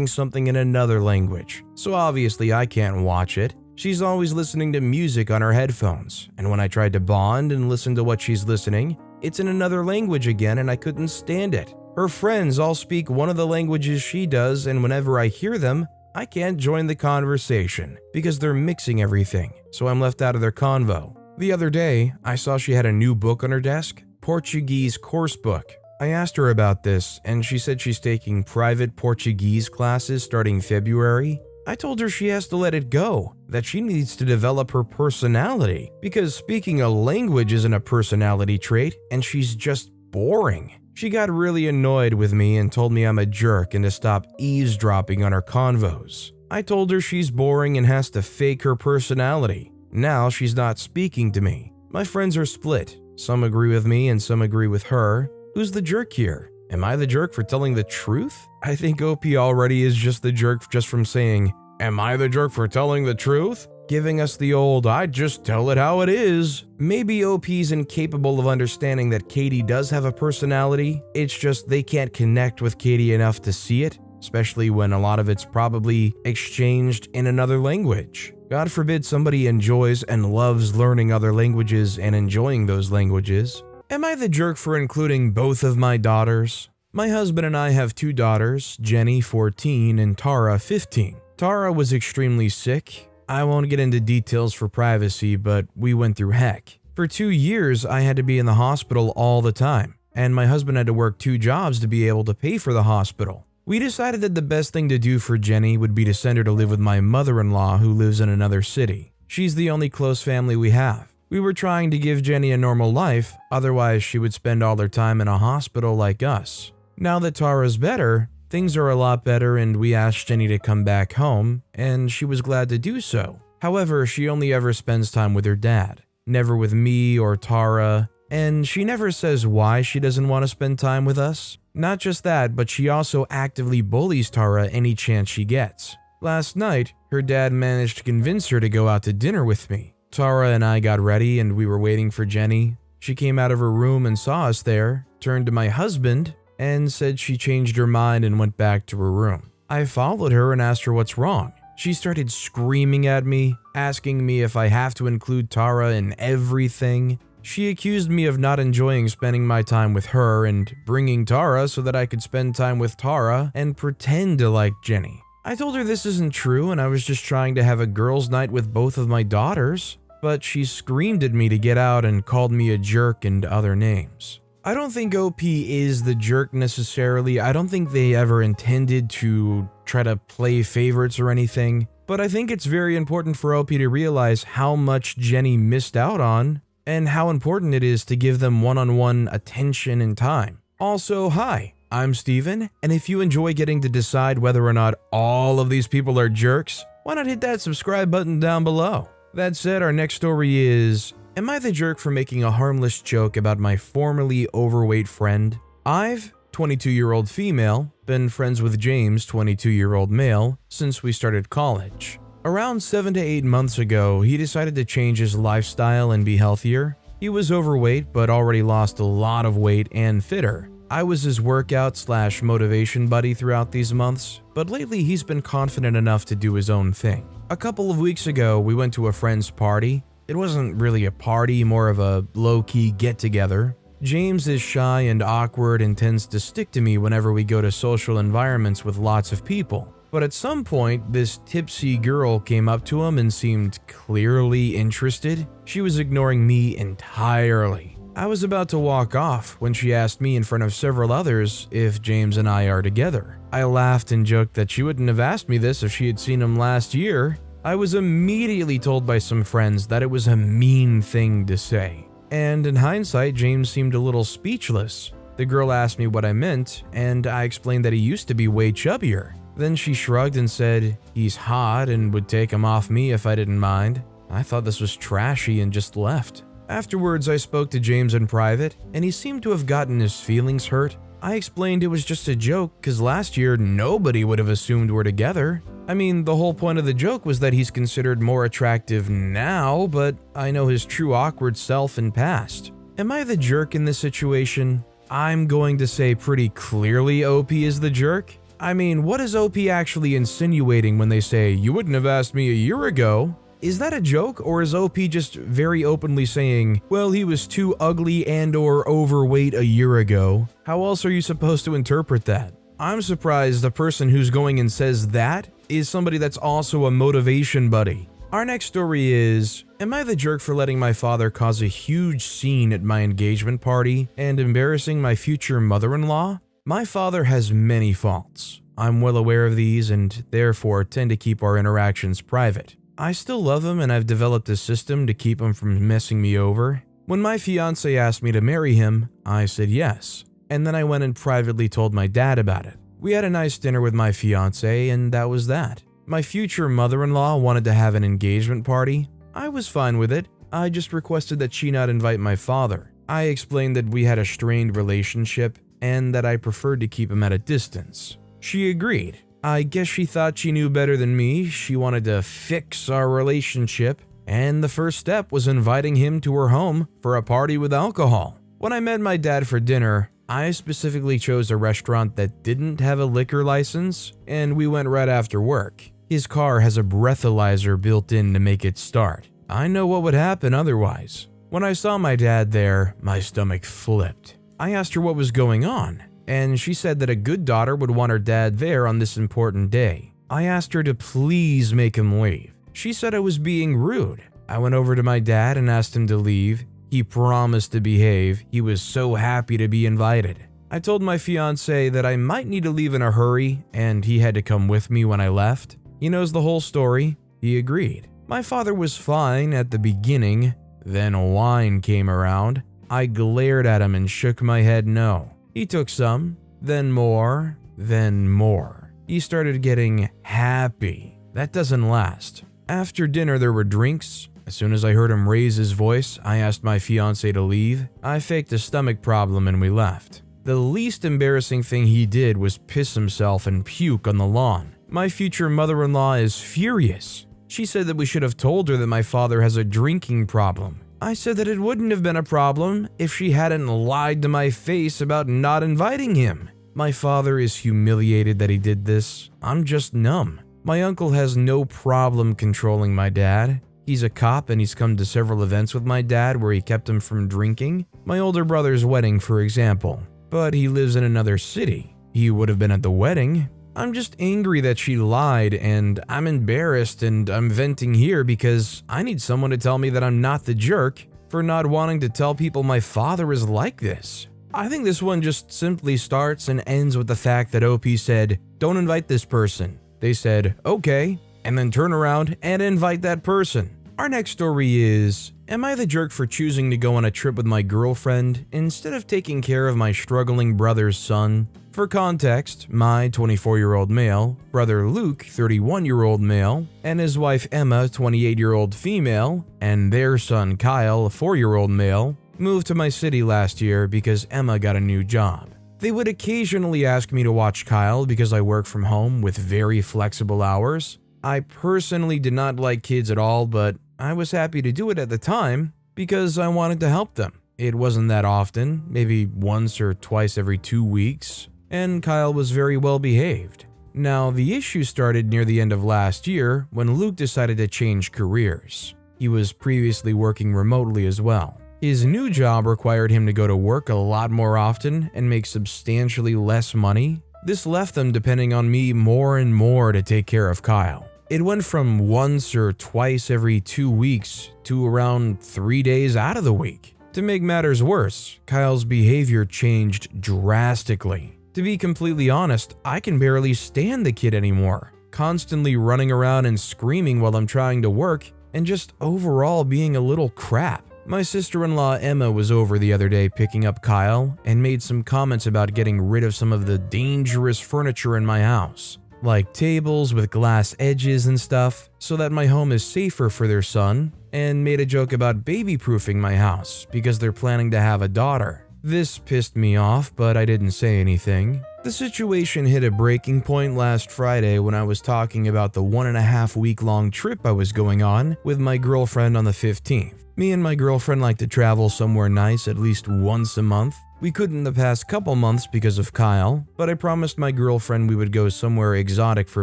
something in another language, so obviously I can't watch it. She's always listening to music on her headphones, and when I tried to bond and listen to what she's listening, it's in another language again and I couldn't stand it. Her friends all speak one of the languages she does, and whenever I hear them, I can't join the conversation because they're mixing everything, so I'm left out of their convo. The other day, I saw she had a new book on her desk, Portuguese course book. I asked her about this, and she said she's taking private Portuguese classes starting February. I told her she has to let it go, that she needs to develop her personality, because speaking a language isn't a personality trait, and she's just boring. She got really annoyed with me and told me I'm a jerk and to stop eavesdropping on her convos. I told her she's boring and has to fake her personality. Now she's not speaking to me. My friends are split. Some agree with me and some agree with her. Who's the jerk here? Am I the jerk for telling the truth? I think OP already is just the jerk just from saying, am I the jerk for telling the truth? Giving us the old, I just tell it how it is. Maybe OP's incapable of understanding that Katie does have a personality. It's just they can't connect with Katie enough to see it, especially when a lot of it's probably exchanged in another language. God forbid somebody enjoys and loves learning other languages and enjoying those languages. Am I the jerk for including both of my daughters? My husband and I have 2 daughters, Jenny, 14, and Tara, 15. Tara was extremely sick. I won't get into details for privacy, but we went through heck. For 2 years, I had to be in the hospital all the time, and my husband had to work 2 jobs to be able to pay for the hospital. We decided that the best thing to do for Jenny would be to send her to live with my mother-in-law who lives in another city. She's the only close family we have. We were trying to give Jenny a normal life, otherwise she would spend all her time in a hospital like us. Now that Tara's better, things are a lot better and we asked Jenny to come back home, and she was glad to do so. However, she only ever spends time with her dad. never with me or Tara, and she never says why she doesn't want to spend time with us. Not just that, but she also actively bullies Tara any chance she gets. Last night, her dad managed to convince her to go out to dinner with me. Tara and I got ready and we were waiting for Jenny. She came out of her room and saw us there, turned to my husband, and said she changed her mind and went back to her room. I followed her and asked her what's wrong. She started screaming at me, asking me if I have to include Tara in everything. She accused me of not enjoying spending my time with her and bringing Tara so that I could spend time with Tara and pretend to like Jenny. I told her this isn't true and I was just trying to have a girls' night with both of my daughters, but she screamed at me to get out and called me a jerk and other names. I don't think OP is the jerk necessarily. I don't think they ever intended to try to play favorites or anything, but I think it's very important for OP to realize how much Jenny missed out on and how important it is to give them one-on-one attention and time. Also, hi, I'm Steven, and if you enjoy getting to decide whether or not all of these people are jerks, why not hit that subscribe button down below? That said, our next story is, am I the jerk for making a harmless joke about my formerly overweight friend? I've, 22-year-old female, been friends with James, 22-year-old male, since we started college. Around 7 to 8 months ago, he decided to change his lifestyle and be healthier. He was overweight but already lost a lot of weight and fitter. I was his workout/motivation buddy throughout these months, but lately he's been confident enough to do his own thing. A couple of weeks ago, we went to a friend's party. It wasn't really a party, more of a low-key get-together. James is shy and awkward and tends to stick to me whenever we go to social environments with lots of people. But at some point, this tipsy girl came up to him and seemed clearly interested. She was ignoring me entirely. I was about to walk off when she asked me in front of several others if James and I are together. I laughed and joked that she wouldn't have asked me this if she had seen him last year. I was immediately told by some friends that it was a mean thing to say. And in hindsight, James seemed a little speechless. The girl asked me what I meant, and I explained that he used to be way chubbier. Then she shrugged and said he's hot and would take him off me if I didn't mind. I thought this was trashy and just left. Afterwards, I spoke to James in private, and he seemed to have gotten his feelings hurt. I explained it was just a joke because last year nobody would have assumed we're together. I mean, the whole point of the joke was that he's considered more attractive now, but I know his true awkward self in past. Am I the jerk in this situation? I'm going to say pretty clearly OP is the jerk. I mean, what is OP actually insinuating when they say, "You wouldn't have asked me a year ago"? Is that a joke, or is OP just very openly saying, well, he was too ugly and or overweight a year ago? How else are you supposed to interpret that? I'm surprised the person who's going and says that is somebody that's also a motivation buddy. Our next story is, am I the jerk for letting my father cause a huge scene at my engagement party and embarrassing my future mother-in-law? My father has many faults. I'm well aware of these and therefore tend to keep our interactions private. I still love him and I've developed a system to keep him from messing me over. When my fiance asked me to marry him, I said yes, and then I went and privately told my dad about it. We had a nice dinner with my fiance and that was that. My future mother-in-law wanted to have an engagement party. I was fine with it. I just requested that she not invite my father. I explained that we had a strained relationship and that I preferred to keep him at a distance. She agreed. I guess she thought she knew better than me. She wanted to fix our relationship, and the first step was inviting him to her home for a party with alcohol. When I met my dad for dinner, I specifically chose a restaurant that didn't have a liquor license, and we went right after work. His car has a breathalyzer built in to make it start. I know what would happen otherwise. When I saw my dad there, my stomach flipped. I asked her what was going on, and she said that a good daughter would want her dad there on this important day. I asked her to please make him leave. She said I was being rude. I went over to my dad and asked him to leave. He promised to behave. He was so happy to be invited. I told my fiance that I might need to leave in a hurry, and he had to come with me when I left. He knows the whole story. He agreed. My father was fine at the beginning. Then wine came around. I glared at him and shook my head no. He took some, then more, then more. He started getting happy. That doesn't last. After dinner there were drinks. As soon as I heard him raise his voice, I asked my fiancée to leave. I faked a stomach problem and we left. The least embarrassing thing he did was piss himself and puke on the lawn. My future mother-in-law is furious. She said that we should have told her that my father has a drinking problem. I said that it wouldn't have been a problem if she hadn't lied to my face about not inviting him. My father is humiliated that he did this. I'm just numb. My uncle has no problem controlling my dad. He's a cop and he's come to several events with my dad where he kept him from drinking. My older brother's wedding, for example. But he lives in another city. He would have been at the wedding. I'm just angry that she lied and I'm embarrassed and I'm venting here because I need someone to tell me that I'm not the jerk for not wanting to tell people my father is like this. I think this one just simply starts and ends with the fact that OP said, "Don't invite this person." They said, "Okay," and then turn around and invite that person. Our next story is, am I the jerk for choosing to go on a trip with my girlfriend instead of taking care of my struggling brother's son? For context, my 24-year-old male, brother Luke, 31-year-old male, and his wife Emma, 28-year-old female, and their son Kyle, a 4-year-old male, moved to my city last year because Emma got a new job. They would occasionally ask me to watch Kyle because I work from home with very flexible hours. I personally did not like kids at all, but I was happy to do it at the time because I wanted to help them. It wasn't that often, maybe once or twice every 2 weeks, and Kyle was very well behaved. Now, the issue started near the end of last year when Luke decided to change careers. He was previously working remotely as well. His new job required him to go to work a lot more often and make substantially less money. This left them depending on me more and more to take care of Kyle. It went from once or twice every 2 weeks to around 3 days out of the week. To make matters worse, Kyle's behavior changed drastically. To be completely honest, I can barely stand the kid anymore, constantly running around and screaming while I'm trying to work, and just overall being a little crap. My sister-in-law Emma was over the other day picking up Kyle and made some comments about getting rid of some of the dangerous furniture in my house, like tables with glass edges and stuff, so that my home is safer for their son, and made a joke about baby-proofing my house because they're planning to have a daughter. This pissed me off, but I didn't say anything. The situation hit a breaking point last Friday when I was talking about the 1.5 week long trip I was going on with my girlfriend on the 15th. Me and my girlfriend like to travel somewhere nice at least once a month. We couldn't the past couple months because of Kyle, but I promised my girlfriend we would go somewhere exotic for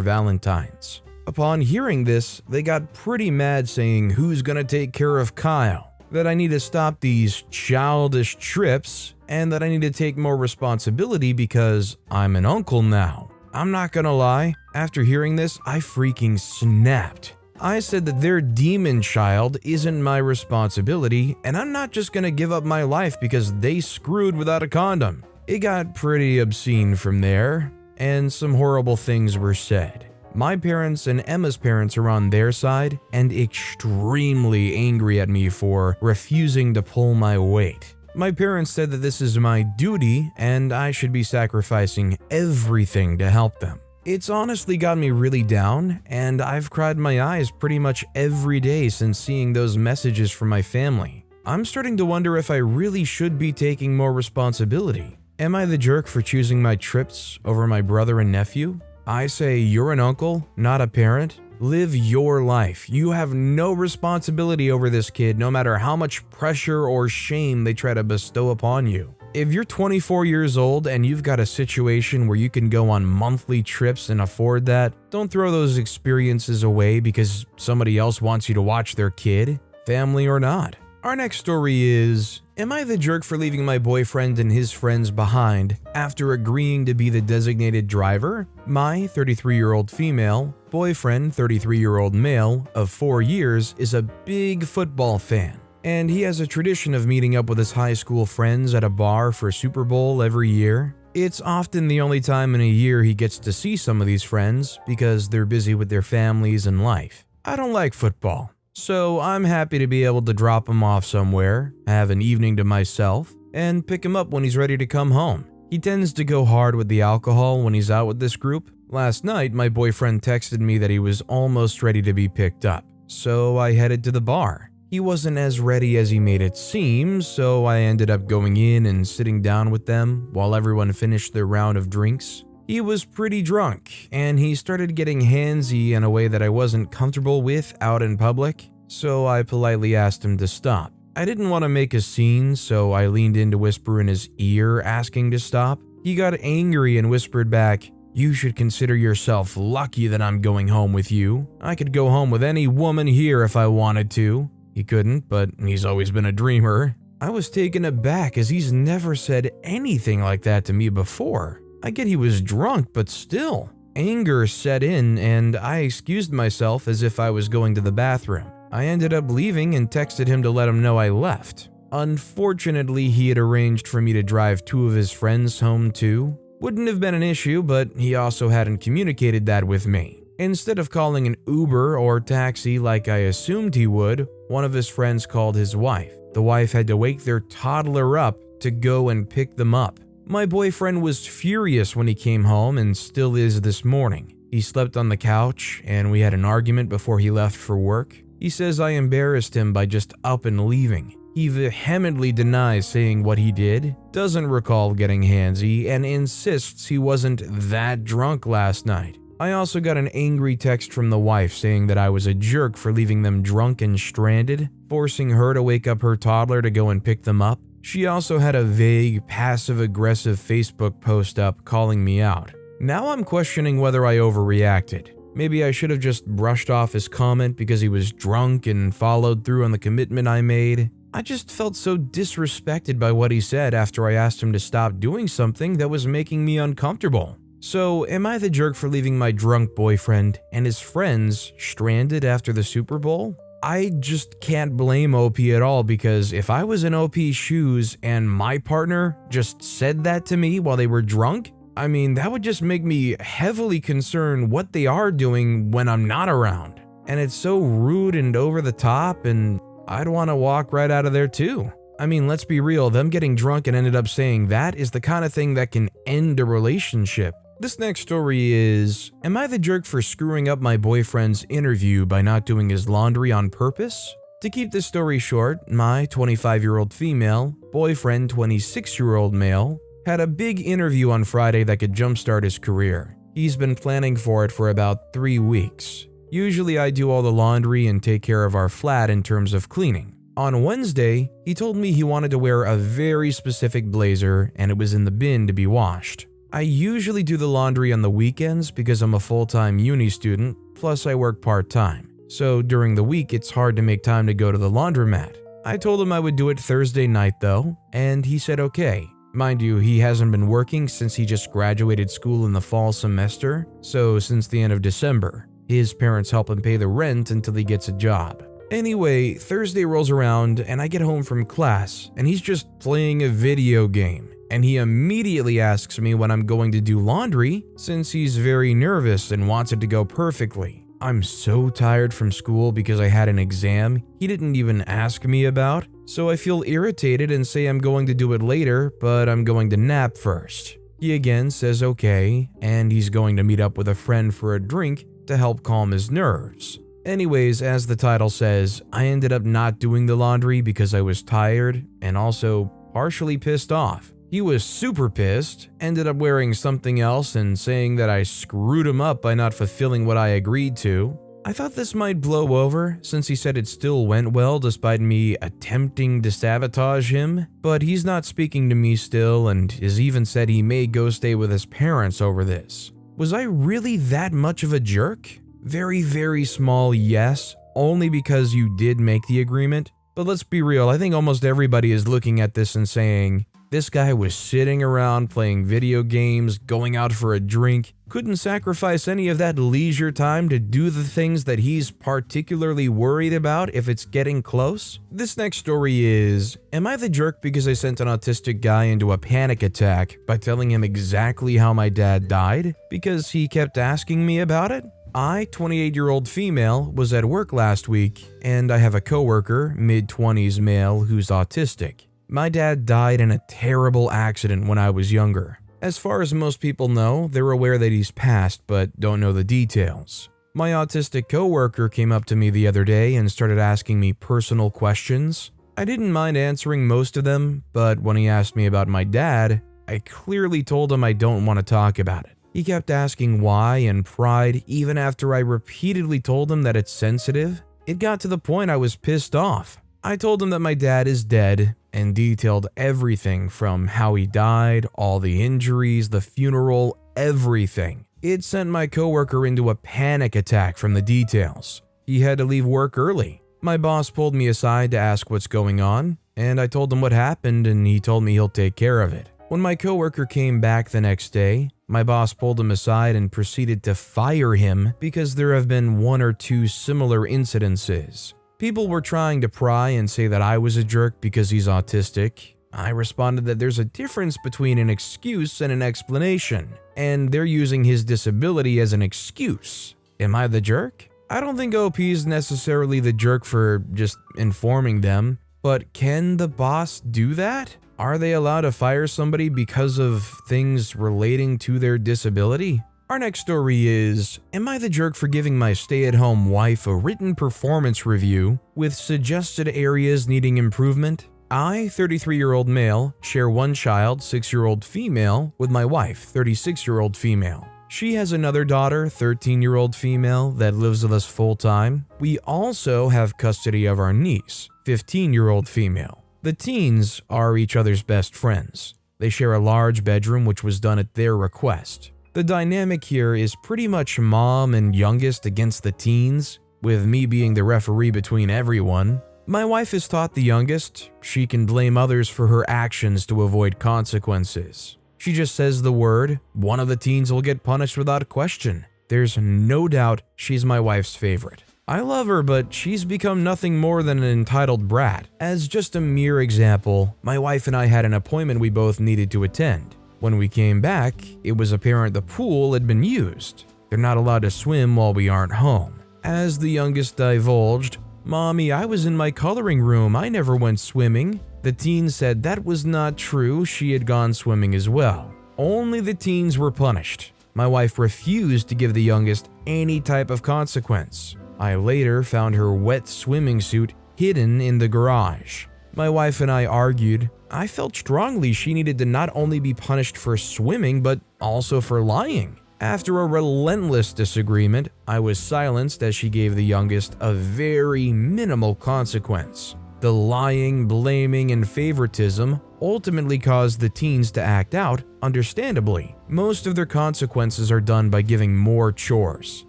Valentine's. Upon hearing this, they got pretty mad saying who's gonna take care of Kyle, that I need to stop these childish trips, and that I need to take more responsibility because I'm an uncle now. I'm not gonna lie, after hearing this, I freaking snapped. I said that their demon child isn't my responsibility, and I'm not just gonna give up my life because they screwed without a condom. It got pretty obscene from there, and some horrible things were said. My parents and Emma's parents are on their side and extremely angry at me for refusing to pull my weight. My parents said that this is my duty and I should be sacrificing everything to help them. It's honestly got me really down, and I've cried my eyes pretty much every day since seeing those messages from my family. I'm starting to wonder if I really should be taking more responsibility. Am I the jerk for choosing my trips over my brother and nephew? I say you're an uncle, not a parent. Live your life. You have no responsibility over this kid, no matter how much pressure or shame they try to bestow upon you. If you're 24 years old and you've got a situation where you can go on monthly trips and afford that, don't throw those experiences away because somebody else wants you to watch their kid, family or not. Our next story is, am I the jerk for leaving my boyfriend and his friends behind after agreeing to be the designated driver? My 33-year-old female, boyfriend 33-year-old male of 4 years is a big football fan, and he has a tradition of meeting up with his high school friends at a bar for Super Bowl every year. It's often the only time in a year he gets to see some of these friends because they're busy with their families and life. I don't like football, so I'm happy to be able to drop him off somewhere, have an evening to myself, and pick him up when he's ready to come home. He tends to go hard with the alcohol when he's out with this group. Last night, my boyfriend texted me that he was almost ready to be picked up, so I headed to the bar. He wasn't as ready as he made it seem, so I ended up going in and sitting down with them while everyone finished their round of drinks. He was pretty drunk, and he started getting handsy in a way that I wasn't comfortable with out in public, so I politely asked him to stop. I didn't want to make a scene, so I leaned in to whisper in his ear, asking to stop. He got angry and whispered back, "You should consider yourself lucky that I'm going home with you. I could go home with any woman here if I wanted to." He couldn't, but he's always been a dreamer. I was taken aback as he's never said anything like that to me before. I get he was drunk, but still. Anger set in and I excused myself as if I was going to the bathroom. I ended up leaving and texted him to let him know I left. Unfortunately, he had arranged for me to drive 2 of his friends home too. Wouldn't have been an issue, but he also hadn't communicated that with me. Instead of calling an Uber or taxi like I assumed he would, one of his friends called his wife. The wife had to wake their toddler up to go and pick them up. My boyfriend was furious when he came home and still is this morning. He slept on the couch and we had an argument before he left for work. He says I embarrassed him by just up and leaving. He vehemently denies saying what he did, doesn't recall getting handsy, and insists he wasn't that drunk last night. I also got an angry text from the wife saying that I was a jerk for leaving them drunk and stranded, forcing her to wake up her toddler to go and pick them up. She also had a vague, passive-aggressive Facebook post up calling me out. Now I'm questioning whether I overreacted. Maybe I should have just brushed off his comment because he was drunk and followed through on the commitment I made. I just felt so disrespected by what he said after I asked him to stop doing something that was making me uncomfortable. So, am I the jerk for leaving my drunk boyfriend and his friends stranded after the Super Bowl? I just can't blame OP at all because if I was in OP's shoes and my partner just said that to me while they were drunk, I mean, that would just make me heavily concerned what they are doing when I'm not around. And it's so rude and over the top, and I'd want to walk right out of there too. I mean, let's be real, them getting drunk and ended up saying that is the kind of thing that can end a relationship. This next story is, am I the jerk for screwing up my boyfriend's interview by not doing his laundry on purpose? To keep this story short, my 25-year-old female, boyfriend 26-year-old male, had a big interview on Friday that could jumpstart his career. He's been planning for it for about 3 weeks. Usually I do all the laundry and take care of our flat in terms of cleaning. On Wednesday, he told me he wanted to wear a very specific blazer and it was in the bin to be washed. I usually do the laundry on the weekends because I'm a full-time uni student, plus I work part-time. So during the week, it's hard to make time to go to the laundromat. I told him I would do it Thursday night though, and he said okay. Mind you, he hasn't been working since he just graduated school in the fall semester, so since the end of December. His parents help him pay the rent until he gets a job. Anyway, Thursday rolls around and I get home from class and he's just playing a video game. And he immediately asks me when I'm going to do laundry since he's very nervous and wants it to go perfectly. I'm so tired from school because I had an exam he didn't even ask me about, so I feel irritated and say I'm going to do it later, but I'm going to nap first. He again says okay, and he's going to meet up with a friend for a drink to help calm his nerves. Anyways, as the title says, I ended up not doing the laundry because I was tired and also partially pissed off. He was super pissed, ended up wearing something else and saying that I screwed him up by not fulfilling what I agreed to. I thought this might blow over since he said it still went well despite me attempting to sabotage him, but he's not speaking to me still and has even said he may go stay with his parents over this. Was I really that much of a jerk? Very, very small yes, only because you did make the agreement. But let's be real, I think almost everybody is looking at this and saying, this guy was sitting around playing video games, going out for a drink, couldn't sacrifice any of that leisure time to do the things that he's particularly worried about if it's getting close. This next story is, am I the jerk because I sent an autistic guy into a panic attack by telling him exactly how my dad died because he kept asking me about it? I, 28-year-old female, was at work last week, and I have a coworker, mid-20s male, who's autistic. My dad died in a terrible accident when I was younger. As far as most people know, they're aware that he's passed but don't know the details. My autistic coworker came up to me the other day and started asking me personal questions. I didn't mind answering most of them, but when he asked me about my dad, I clearly told him I don't want to talk about it. He kept asking why and pried even after I repeatedly told him that it's sensitive. It got to the point I was pissed off. I told him that my dad is dead and detailed everything from how he died, all the injuries, the funeral, everything. It sent my coworker into a panic attack from the details. He had to leave work early. My boss pulled me aside to ask what's going on, and I told him what happened and he told me he'll take care of it. When my coworker came back the next day, my boss pulled him aside and proceeded to fire him because there have been 1 or 2 similar incidences. People were trying to pry and say that I was a jerk because he's autistic. I responded that there's a difference between an excuse and an explanation, and they're using his disability as an excuse. Am I the jerk? I don't think OP is necessarily the jerk for just informing them, but can the boss do that? Are they allowed to fire somebody because of things relating to their disability? Our next story is, am I the jerk for giving my stay-at-home wife a written performance review with suggested areas needing improvement? I, 33-year-old male, share one child, 6-year-old female, with my wife, 36-year-old female. She has another daughter, 13-year-old female, that lives with us full-time. We also have custody of our niece, 15-year-old female. The teens are each other's best friends. They share a large bedroom which was done at their request. The dynamic here is pretty much mom and youngest against the teens, with me being the referee between everyone. My wife has taught the youngest she can blame others for her actions to avoid consequences. She just says the word, one of the teens will get punished without question. There's no doubt she's my wife's favorite. I love her, but she's become nothing more than an entitled brat. As just a mere example, my wife and I had an appointment we both needed to attend. When we came back, it was apparent the pool had been used. They're not allowed to swim while we aren't home. As the youngest divulged, "Mommy, I was in my coloring room, I never went swimming." The teen said that was not true, she had gone swimming as well. Only the teens were punished. My wife refused to give the youngest any type of consequence. I later found her wet swimming suit hidden in the garage. My wife and I argued. I felt strongly she needed to not only be punished for swimming, but also for lying. After a relentless disagreement, I was silenced as she gave the youngest a very minimal consequence. The lying, blaming, and favoritism ultimately caused the teens to act out, understandably. Most of their consequences are done by giving more chores.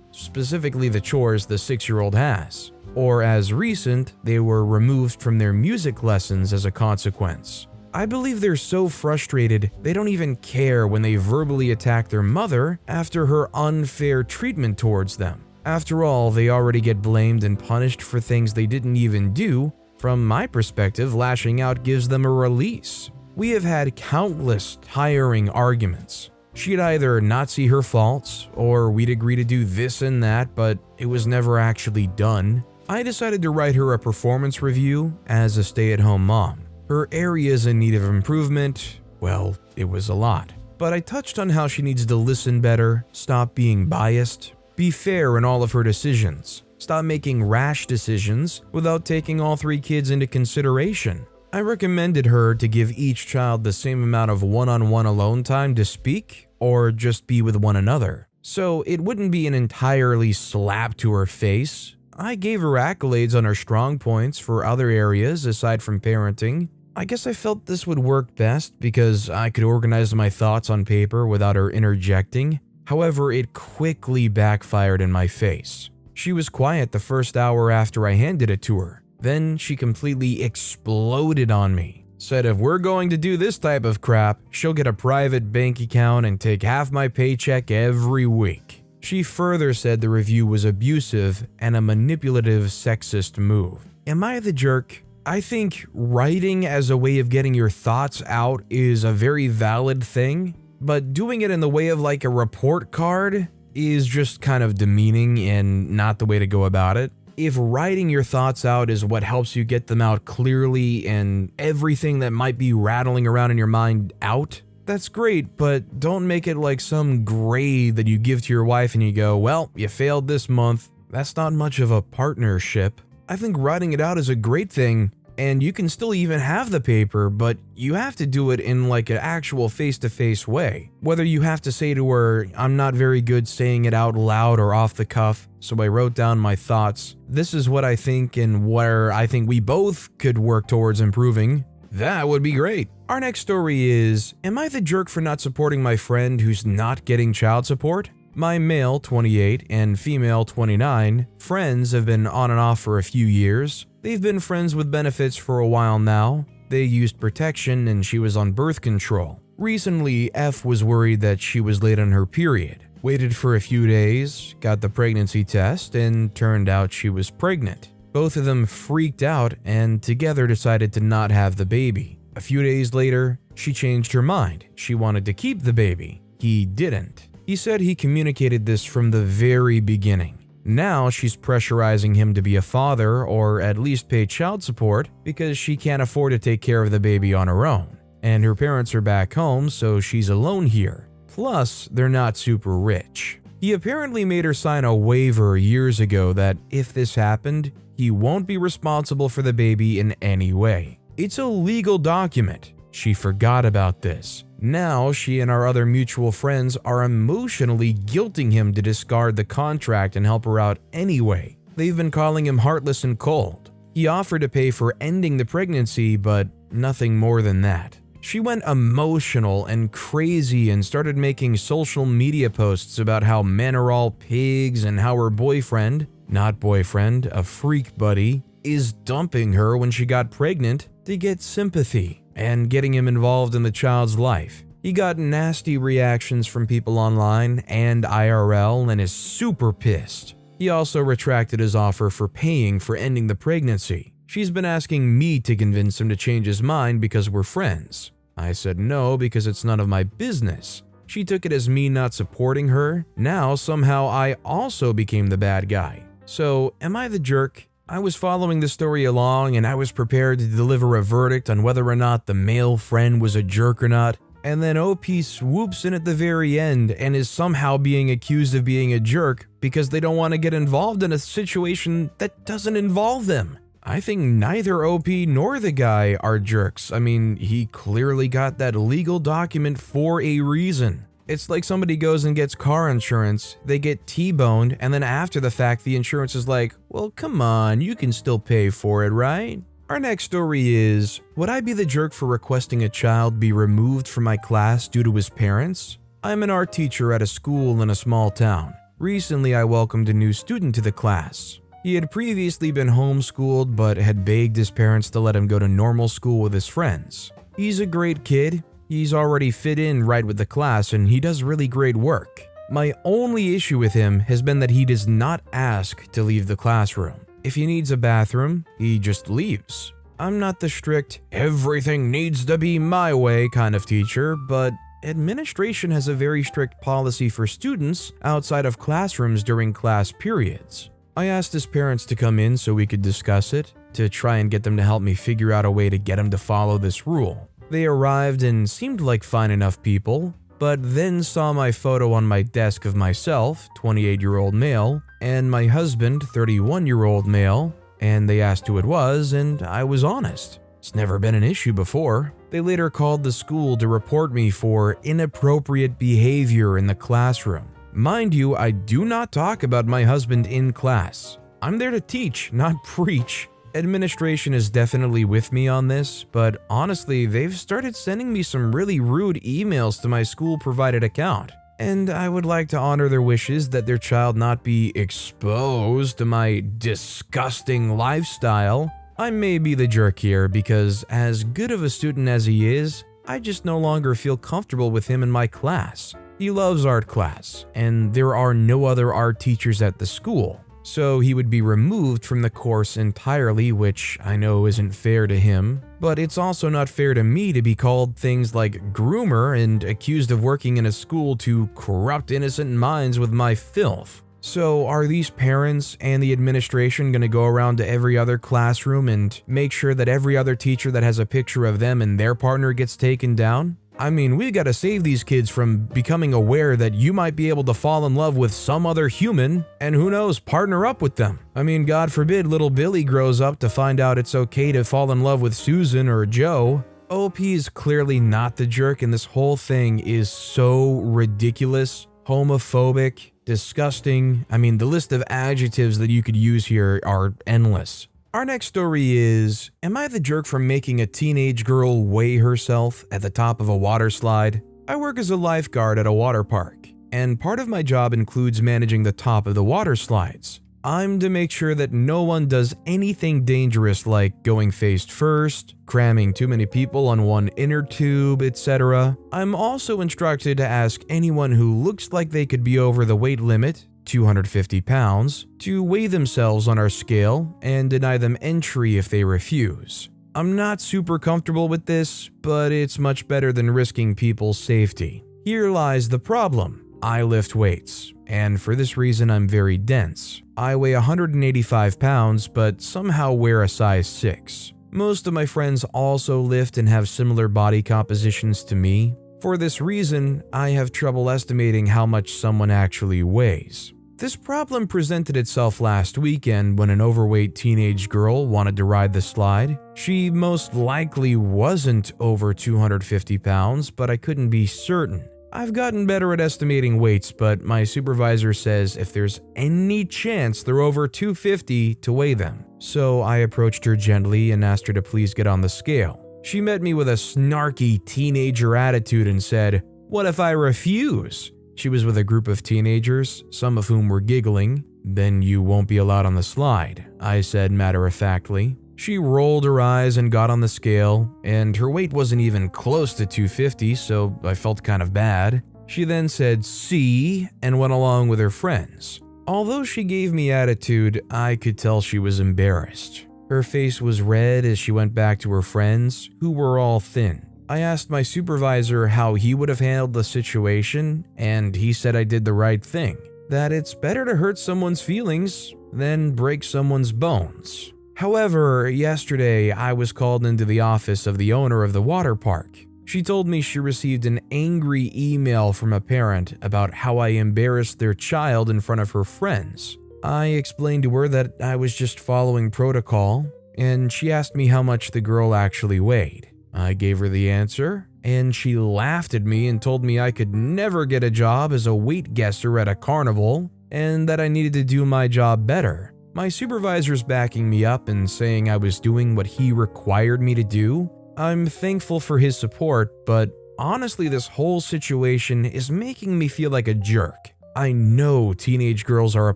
Specifically the chores the 6-year-old has. Or as recent, they were removed from their music lessons as a consequence. I believe they're so frustrated they don't even care when they verbally attack their mother after her unfair treatment towards them. After all, they already get blamed and punished for things they didn't even do. From my perspective, lashing out gives them a release. We have had countless tiring arguments. She'd either not see her faults, or we'd agree to do this and that, but it was never actually done. I decided to write her a performance review as a stay-at-home mom. Her areas in need of improvement, well, it was a lot. But I touched on how she needs to listen better, stop being biased, be fair in all of her decisions, stop making rash decisions without taking all 3 kids into consideration. I recommended her to give each child the same amount of one-on-one alone time to speak or just be with one another. So it wouldn't be an entirely slap to her face. I gave her accolades on her strong points for other areas aside from parenting. I guess I felt this would work best because I could organize my thoughts on paper without her interjecting. However, it quickly backfired in my face. She was quiet the first hour after I handed it to her. Then she completely exploded on me. Said if we're going to do this type of crap, she'll get a private bank account and take half my paycheck every week. She further said the review was abusive and a manipulative sexist move. Am I the jerk? I think writing as a way of getting your thoughts out is a very valid thing, but doing it in the way of like a report card is just kind of demeaning and not the way to go about it. If writing your thoughts out is what helps you get them out clearly and everything that might be rattling around in your mind out, that's great, but don't make it like some grade that you give to your wife and you go, well, you failed this month. That's not much of a partnership. I think writing it out is a great thing, and you can still even have the paper, but you have to do it in like an actual face-to-face way. Whether you have to say to her, I'm not very good saying it out loud or off the cuff, so I wrote down my thoughts. This is what I think and where I think we both could work towards improving. That would be great. Our next story is, am I the jerk for not supporting my friend who's not getting child support? My male, 28, and female, 29, friends have been on and off for a few years. They've been friends with benefits for a while now. They used protection and she was on birth control. Recently, F was worried that she was late on her period. Waited for a few days, got the pregnancy test, and turned out she was pregnant. Both of them freaked out and together decided to not have the baby. A few days later, she changed her mind. She wanted to keep the baby. He didn't. He said he communicated this from the very beginning. Now she's pressurizing him to be a father or at least pay child support because she can't afford to take care of the baby on her own. And her parents are back home, so she's alone here. Plus, they're not super rich. He apparently made her sign a waiver years ago that if this happened, he won't be responsible for the baby in any way. It's a legal document. She forgot about this. Now she and our other mutual friends are emotionally guilting him to discard the contract and help her out anyway. They've been calling him heartless and cold. He offered to pay for ending the pregnancy, but nothing more than that. She went emotional and crazy and started making social media posts about how men are all pigs and how her boyfriend, not boyfriend, a freak buddy, is dumping her when she got pregnant to get sympathy and getting him involved in the child's life. He got nasty reactions from people online and IRL and is super pissed. He also retracted his offer for paying for ending the pregnancy. She's been asking me to convince him to change his mind because we're friends. I said no because it's none of my business. She took it as me not supporting her. Now somehow I also became the bad guy. So am I the jerk? I was following the story along and I was prepared to deliver a verdict on whether or not the male friend was a jerk or not. And then OP swoops in at the very end and is somehow being accused of being a jerk because they don't want to get involved in a situation that doesn't involve them. I think neither OP nor the guy are jerks. I mean, he clearly got that legal document for a reason. It's like somebody goes and gets car insurance, they get T-boned, and then after the fact the insurance is like, well, come on, you can still pay for it, right? Our next story is, would I be the jerk for requesting a child be removed from my class due to his parents? I'm an art teacher at a school in a small town. Recently, I welcomed a new student to the class. He had previously been homeschooled but had begged his parents to let him go to normal school with his friends. He's a great kid. He's already fit in right with the class and he does really great work. My only issue with him has been that he does not ask to leave the classroom. If he needs a bathroom, he just leaves. I'm not the strict, everything needs to be my way kind of teacher, but administration has a very strict policy for students outside of classrooms during class periods. I asked his parents to come in so we could discuss it, to try and get them to help me figure out a way to get him to follow this rule. They arrived and seemed like fine enough people, but then saw my photo on my desk of myself, 28-year-old male, and my husband, 31-year-old male, and they asked who it was, and I was honest. It's never been an issue before. They later called the school to report me for inappropriate behavior in the classroom. Mind you, I do not talk about my husband in class. I'm there to teach, not preach. Administration is definitely with me on this, but honestly, they've started sending me some really rude emails to my school-provided account. And I would like to honor their wishes that their child not be exposed to my disgusting lifestyle. I may be the jerk here because as good of a student as he is, I just no longer feel comfortable with him in my class. He loves art class, and there are no other art teachers at the school. So he would be removed from the course entirely, which I know isn't fair to him, but it's also not fair to me to be called things like groomer and accused of working in a school to corrupt innocent minds with my filth. So are these parents and the administration going to go around to every other classroom and make sure that every other teacher that has a picture of them and their partner gets taken down? I mean, we gotta save these kids from becoming aware that you might be able to fall in love with some other human and who knows, partner up with them. I mean, God forbid little Billy grows up to find out it's okay to fall in love with Susan or Joe. OP is clearly not the jerk, and this whole thing is so ridiculous, homophobic, disgusting. I mean, the list of adjectives that you could use here are endless. Our next story is, am I the jerk for making a teenage girl weigh herself at the top of a water slide? I work as a lifeguard at a water park, and part of my job includes managing the top of the water slides. I'm to make sure that no one does anything dangerous like going face first, cramming too many people on one inner tube, etc. I'm also instructed to ask anyone who looks like they could be over the weight limit, 250 pounds, to weigh themselves on our scale and deny them entry if they refuse. I'm not super comfortable with this, but it's much better than risking people's safety. Here lies the problem. I lift weights, and for this reason I'm very dense. I weigh 185 pounds, but somehow wear a size 6. Most of my friends also lift and have similar body compositions to me. For this reason, I have trouble estimating how much someone actually weighs. This problem presented itself last weekend when an overweight teenage girl wanted to ride the slide. She most likely wasn't over 250 pounds, but I couldn't be certain. I've gotten better at estimating weights, but my supervisor says if there's any chance they're over 250 to weigh them. So I approached her gently and asked her to please get on the scale. She met me with a snarky teenager attitude and said, "What if I refuse?" She was with a group of teenagers, some of whom were giggling. "Then you won't be allowed on the slide," I said matter-of-factly. She rolled her eyes and got on the scale, and her weight wasn't even close to 250, so I felt kind of bad. She then said, "See," and went along with her friends. Although she gave me attitude, I could tell she was embarrassed. Her face was red as she went back to her friends, who were all thin. I asked my supervisor how he would have handled the situation, and he said I did the right thing, that it's better to hurt someone's feelings than break someone's bones. However, yesterday I was called into the office of the owner of the water park. She told me she received an angry email from a parent about how I embarrassed their child in front of her friends. I explained to her that I was just following protocol, and she asked me how much the girl actually weighed. I gave her the answer, and she laughed at me and told me I could never get a job as a weight guesser at a carnival, and that I needed to do my job better. My supervisor's backing me up and saying I was doing what he required me to do. I'm thankful for his support, but honestly, this whole situation is making me feel like a jerk. I know teenage girls are a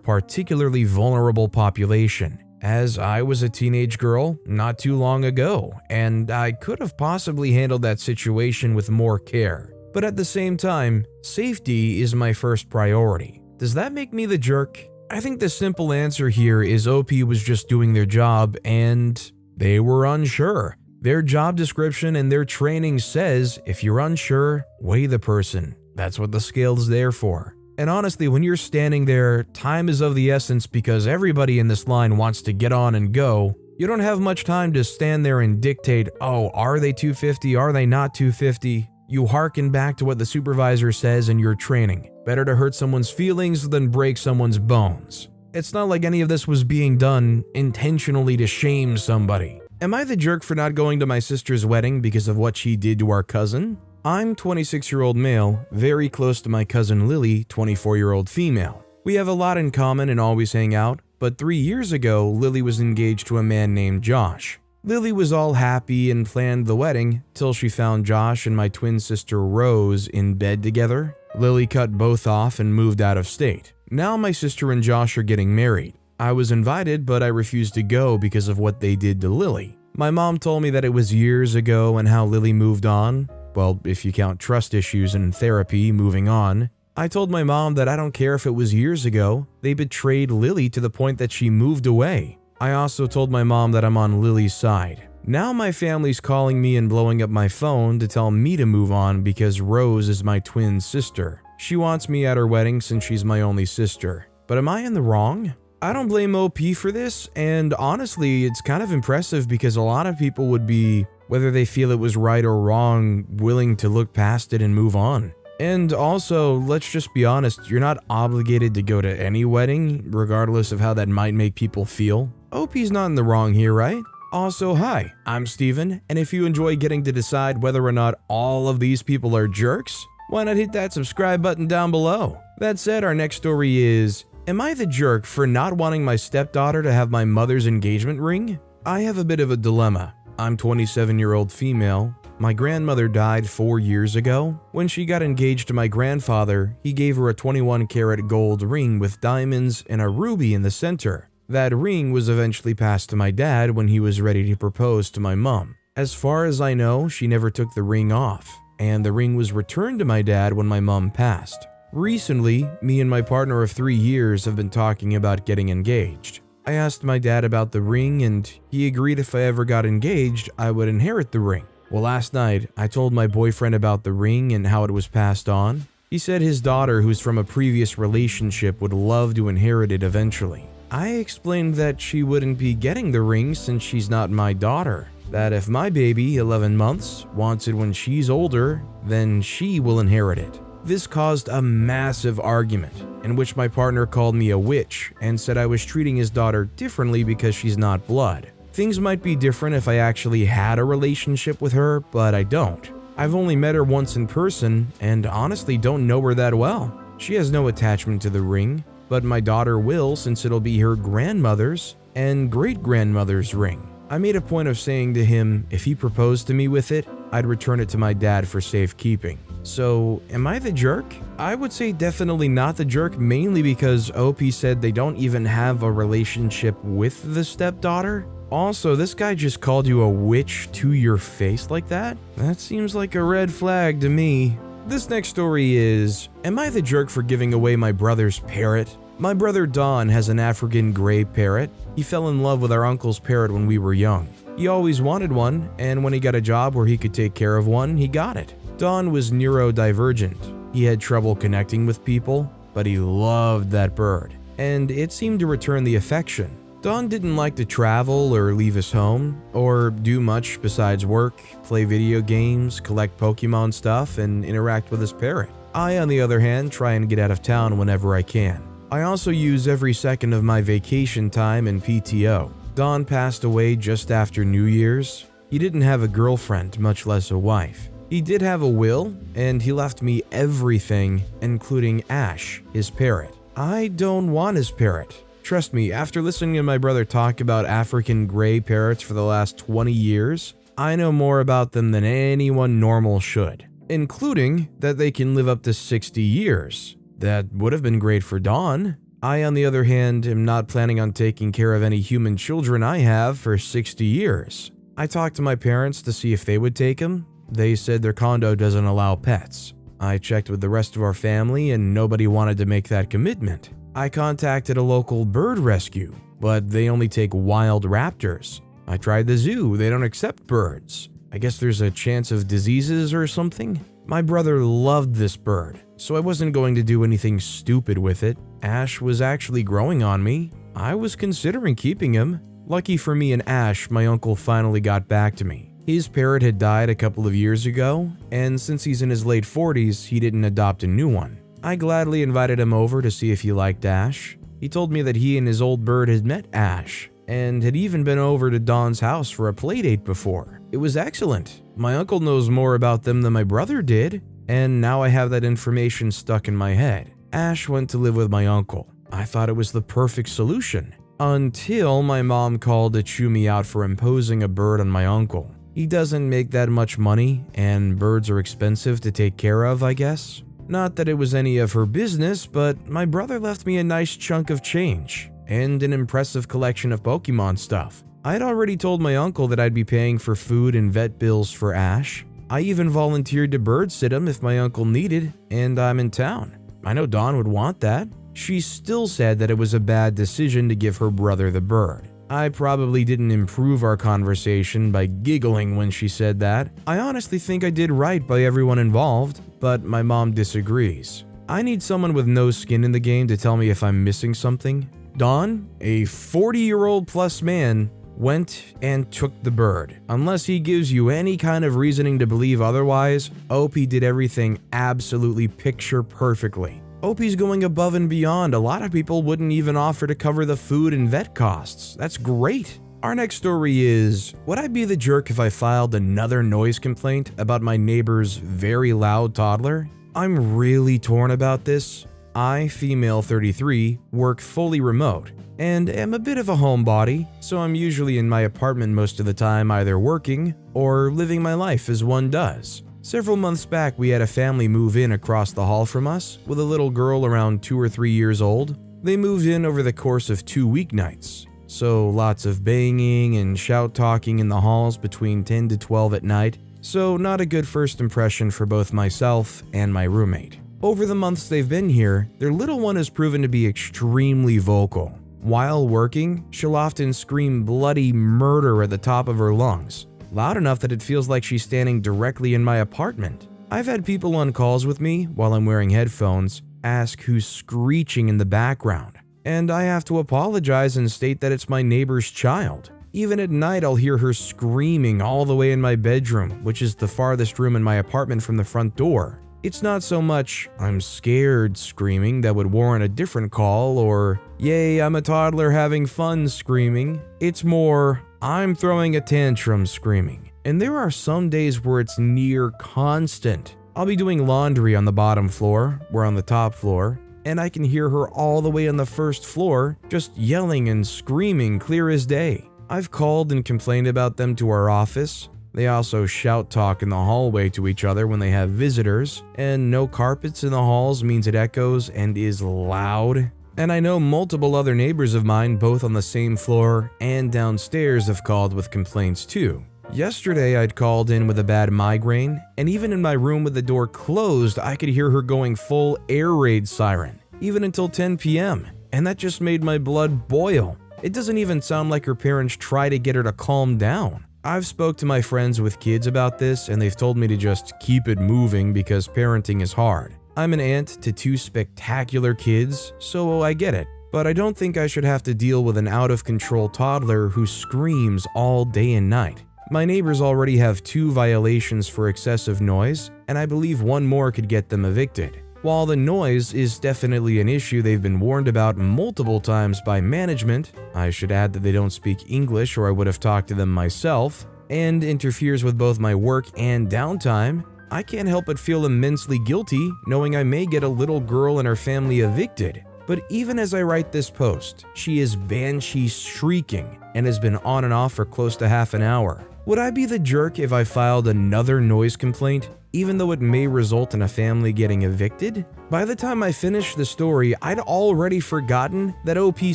particularly vulnerable population, as I was a teenage girl not too long ago, and I could have possibly handled that situation with more care. But at the same time, safety is my first priority. Does that make me the jerk? I think the simple answer here is OP was just doing their job and they were unsure. Their job description and their training says if you're unsure, weigh the person. That's what the scale's there for. And honestly, when you're standing there, time is of the essence because everybody in this line wants to get on and go. You don't have much time to stand there and dictate, oh, are they 250? Are they not 250? You hearken back to what the supervisor says in your training. Better to hurt someone's feelings than break someone's bones. It's not like any of this was being done intentionally to shame somebody. Am I the jerk for not going to my sister's wedding because of what she did to our cousin? I'm 26-year-old male, very close to my cousin Lily, 24-year-old female. We have a lot in common and always hang out, but 3 years ago, Lily was engaged to a man named Josh. Lily was all happy and planned the wedding till she found Josh and my twin sister Rose in bed together. Lily cut both off and moved out of state. Now my sister and Josh are getting married. I was invited, but I refused to go because of what they did to Lily. My mom told me that it was years ago and how Lily moved on. Well, if you count trust issues and therapy, moving on. I told my mom that I don't care if it was years ago. They betrayed Lily to the point that she moved away. I also told my mom that I'm on Lily's side. Now my family's calling me and blowing up my phone to tell me to move on because Rose is my twin sister. She wants me at her wedding since she's my only sister. But am I in the wrong? I don't blame OP for this, and honestly, it's kind of impressive because a lot of people would be, whether they feel it was right or wrong, willing to look past it and move on. And also, let's just be honest, you're not obligated to go to any wedding, regardless of how that might make people feel. OP's not in the wrong here, right? Also, hi, I'm Steven, and if you enjoy getting to decide whether or not all of these people are jerks, why not hit that subscribe button down below? That said, our next story is, am I the jerk for not wanting my stepdaughter to have my mother's engagement ring? I have a bit of a dilemma. I'm 27-year-old female. My grandmother died 4 years ago. When she got engaged to my grandfather, he gave her a 21-karat gold ring with diamonds and a ruby in the center. That ring was eventually passed to my dad when he was ready to propose to my mom. As far as I know, she never took the ring off, and the ring was returned to my dad when my mom passed. Recently, me and my partner of 3 years have been talking about getting engaged. I asked my dad about the ring, and he agreed if I ever got engaged, I would inherit the ring. Well, last night, I told my boyfriend about the ring and how it was passed on. He said his daughter, who's from a previous relationship, would love to inherit it eventually. I explained that she wouldn't be getting the ring since she's not my daughter. That if my baby, 11 months, wants it when she's older, then she will inherit it. This caused a massive argument, in which my partner called me a witch and said I was treating his daughter differently because she's not blood. Things might be different if I actually had a relationship with her, but I don't. I've only met her once in person and honestly don't know her that well. She has no attachment to the ring, but my daughter will since it'll be her grandmother's and great-grandmother's ring. I made a point of saying to him if he proposed to me with it, I'd return it to my dad for safekeeping. So, am I the jerk? I would say definitely not the jerk, mainly because OP said they don't even have a relationship with the stepdaughter. Also, this guy just called you a witch to your face like that? That seems like a red flag to me. This next story is, am I the jerk for giving away my brother's parrot? My brother Don has an African gray parrot. He fell in love with our uncle's parrot when we were young. He always wanted one, and when he got a job where he could take care of one, he got it. Don was neurodivergent. He had trouble connecting with people, but he loved that bird, and it seemed to return the affection. Don didn't like to travel or leave his home, or do much besides work, play video games, collect Pokemon stuff, and interact with his parrot. I, on the other hand, try and get out of town whenever I can. I also use every second of my vacation time in PTO. Don passed away just after New Year's. He didn't have a girlfriend, much less a wife. He did have a will, and he left me everything, including Ash, his parrot. I don't want his parrot. Trust me, after listening to my brother talk about African gray parrots for the last 20 years, I know more about them than anyone normal should, including that they can live up to 60 years. That would have been great for Dawn. I, on the other hand, am not planning on taking care of any human children I have for 60 years. I talked to my parents to see if they would take him. They said their condo doesn't allow pets. I checked with the rest of our family and nobody wanted to make that commitment. I contacted a local bird rescue, but they only take wild raptors. I tried the zoo, they don't accept birds. I guess there's a chance of diseases or something? My brother loved this bird, so I wasn't going to do anything stupid with it. Ash was actually growing on me. I was considering keeping him. Lucky for me and Ash, my uncle finally got back to me. His parrot had died a couple of years ago, and since he's in his late 40s, he didn't adopt a new one. I gladly invited him over to see if he liked Ash. He told me that he and his old bird had met Ash, and had even been over to Don's house for a playdate before. It was excellent. My uncle knows more about them than my brother did, and now I have that information stuck in my head. Ash went to live with my uncle. I thought it was the perfect solution, until my mom called to chew me out for imposing a bird on my uncle. He doesn't make that much money, and birds are expensive to take care of, I guess. Not that it was any of her business, but my brother left me a nice chunk of change, and an impressive collection of Pokemon stuff. I'd already told my uncle that I'd be paying for food and vet bills for Ash. I even volunteered to bird sit him if my uncle needed, and I'm in town. I know Dawn would want that. She still said that it was a bad decision to give her brother the bird. I probably didn't improve our conversation by giggling when she said that. I honestly think I did right by everyone involved, but my mom disagrees. I need someone with no skin in the game to tell me if I'm missing something. Don, a 40-year-old plus man, went and took the bird. Unless he gives you any kind of reasoning to believe otherwise, OP did everything absolutely picture perfectly. OP's going above and beyond. A lot of people wouldn't even offer to cover the food and vet costs. That's great. Our next story is, would I be the jerk if I filed another noise complaint about my neighbor's very loud toddler? I'm really torn about this. I, female 33, work fully remote and am a bit of a homebody, so I'm usually in my apartment most of the time either working or living my life as one does. Several months back, we had a family move in across the hall from us with a little girl around 2 or 3 years old. They moved in over the course of 2 weeknights, so lots of banging and shout-talking in the halls between 10 to 12 at night, so not a good first impression for both myself and my roommate. Over the months they've been here, their little one has proven to be extremely vocal. While working, she'll often scream bloody murder at the top of her lungs, loud enough that it feels like she's standing directly in my apartment. I've had people on calls with me while I'm wearing headphones ask who's screeching in the background, and I have to apologize and state that it's my neighbor's child. Even at night, I'll hear her screaming all the way in my bedroom, which is the farthest room in my apartment from the front door. It's not so much "I'm scared" screaming that would warrant a different call or "Yay, I'm a toddler having fun" screaming. It's more "I'm throwing a tantrum" screaming. And there are some days where it's near constant. I'll be doing laundry on the bottom floor, we're on the top floor, and I can hear her all the way on the first floor just yelling and screaming clear as day. I've called and complained about them to our office. They also shout talk in the hallway to each other when they have visitors, and no carpets in the halls means it echoes and is loud. And I know multiple other neighbors of mine, both on the same floor and downstairs, have called with complaints too. Yesterday, I'd called in with a bad migraine, and even in my room with the door closed, I could hear her going full air raid siren, even until 10 p.m., and that just made my blood boil. It doesn't even sound like her parents try to get her to calm down. I've spoke to my friends with kids about this, and they've told me to just keep it moving because parenting is hard. I'm an aunt to 2 spectacular kids, so I get it. But I don't think I should have to deal with an out-of-control toddler who screams all day and night. My neighbors already have 2 violations for excessive noise, and I believe one more could get them evicted. While the noise is definitely an issue they've been warned about multiple times by management, I should add that they don't speak English or I would have talked to them myself, and interferes with both my work and downtime, I can't help but feel immensely guilty knowing I may get a little girl and her family evicted. But even as I write this post, she is banshee shrieking and has been on and off for close to half an hour. Would I be the jerk if I filed another noise complaint, even though it may result in a family getting evicted? By the time I finished the story, I'd already forgotten that OP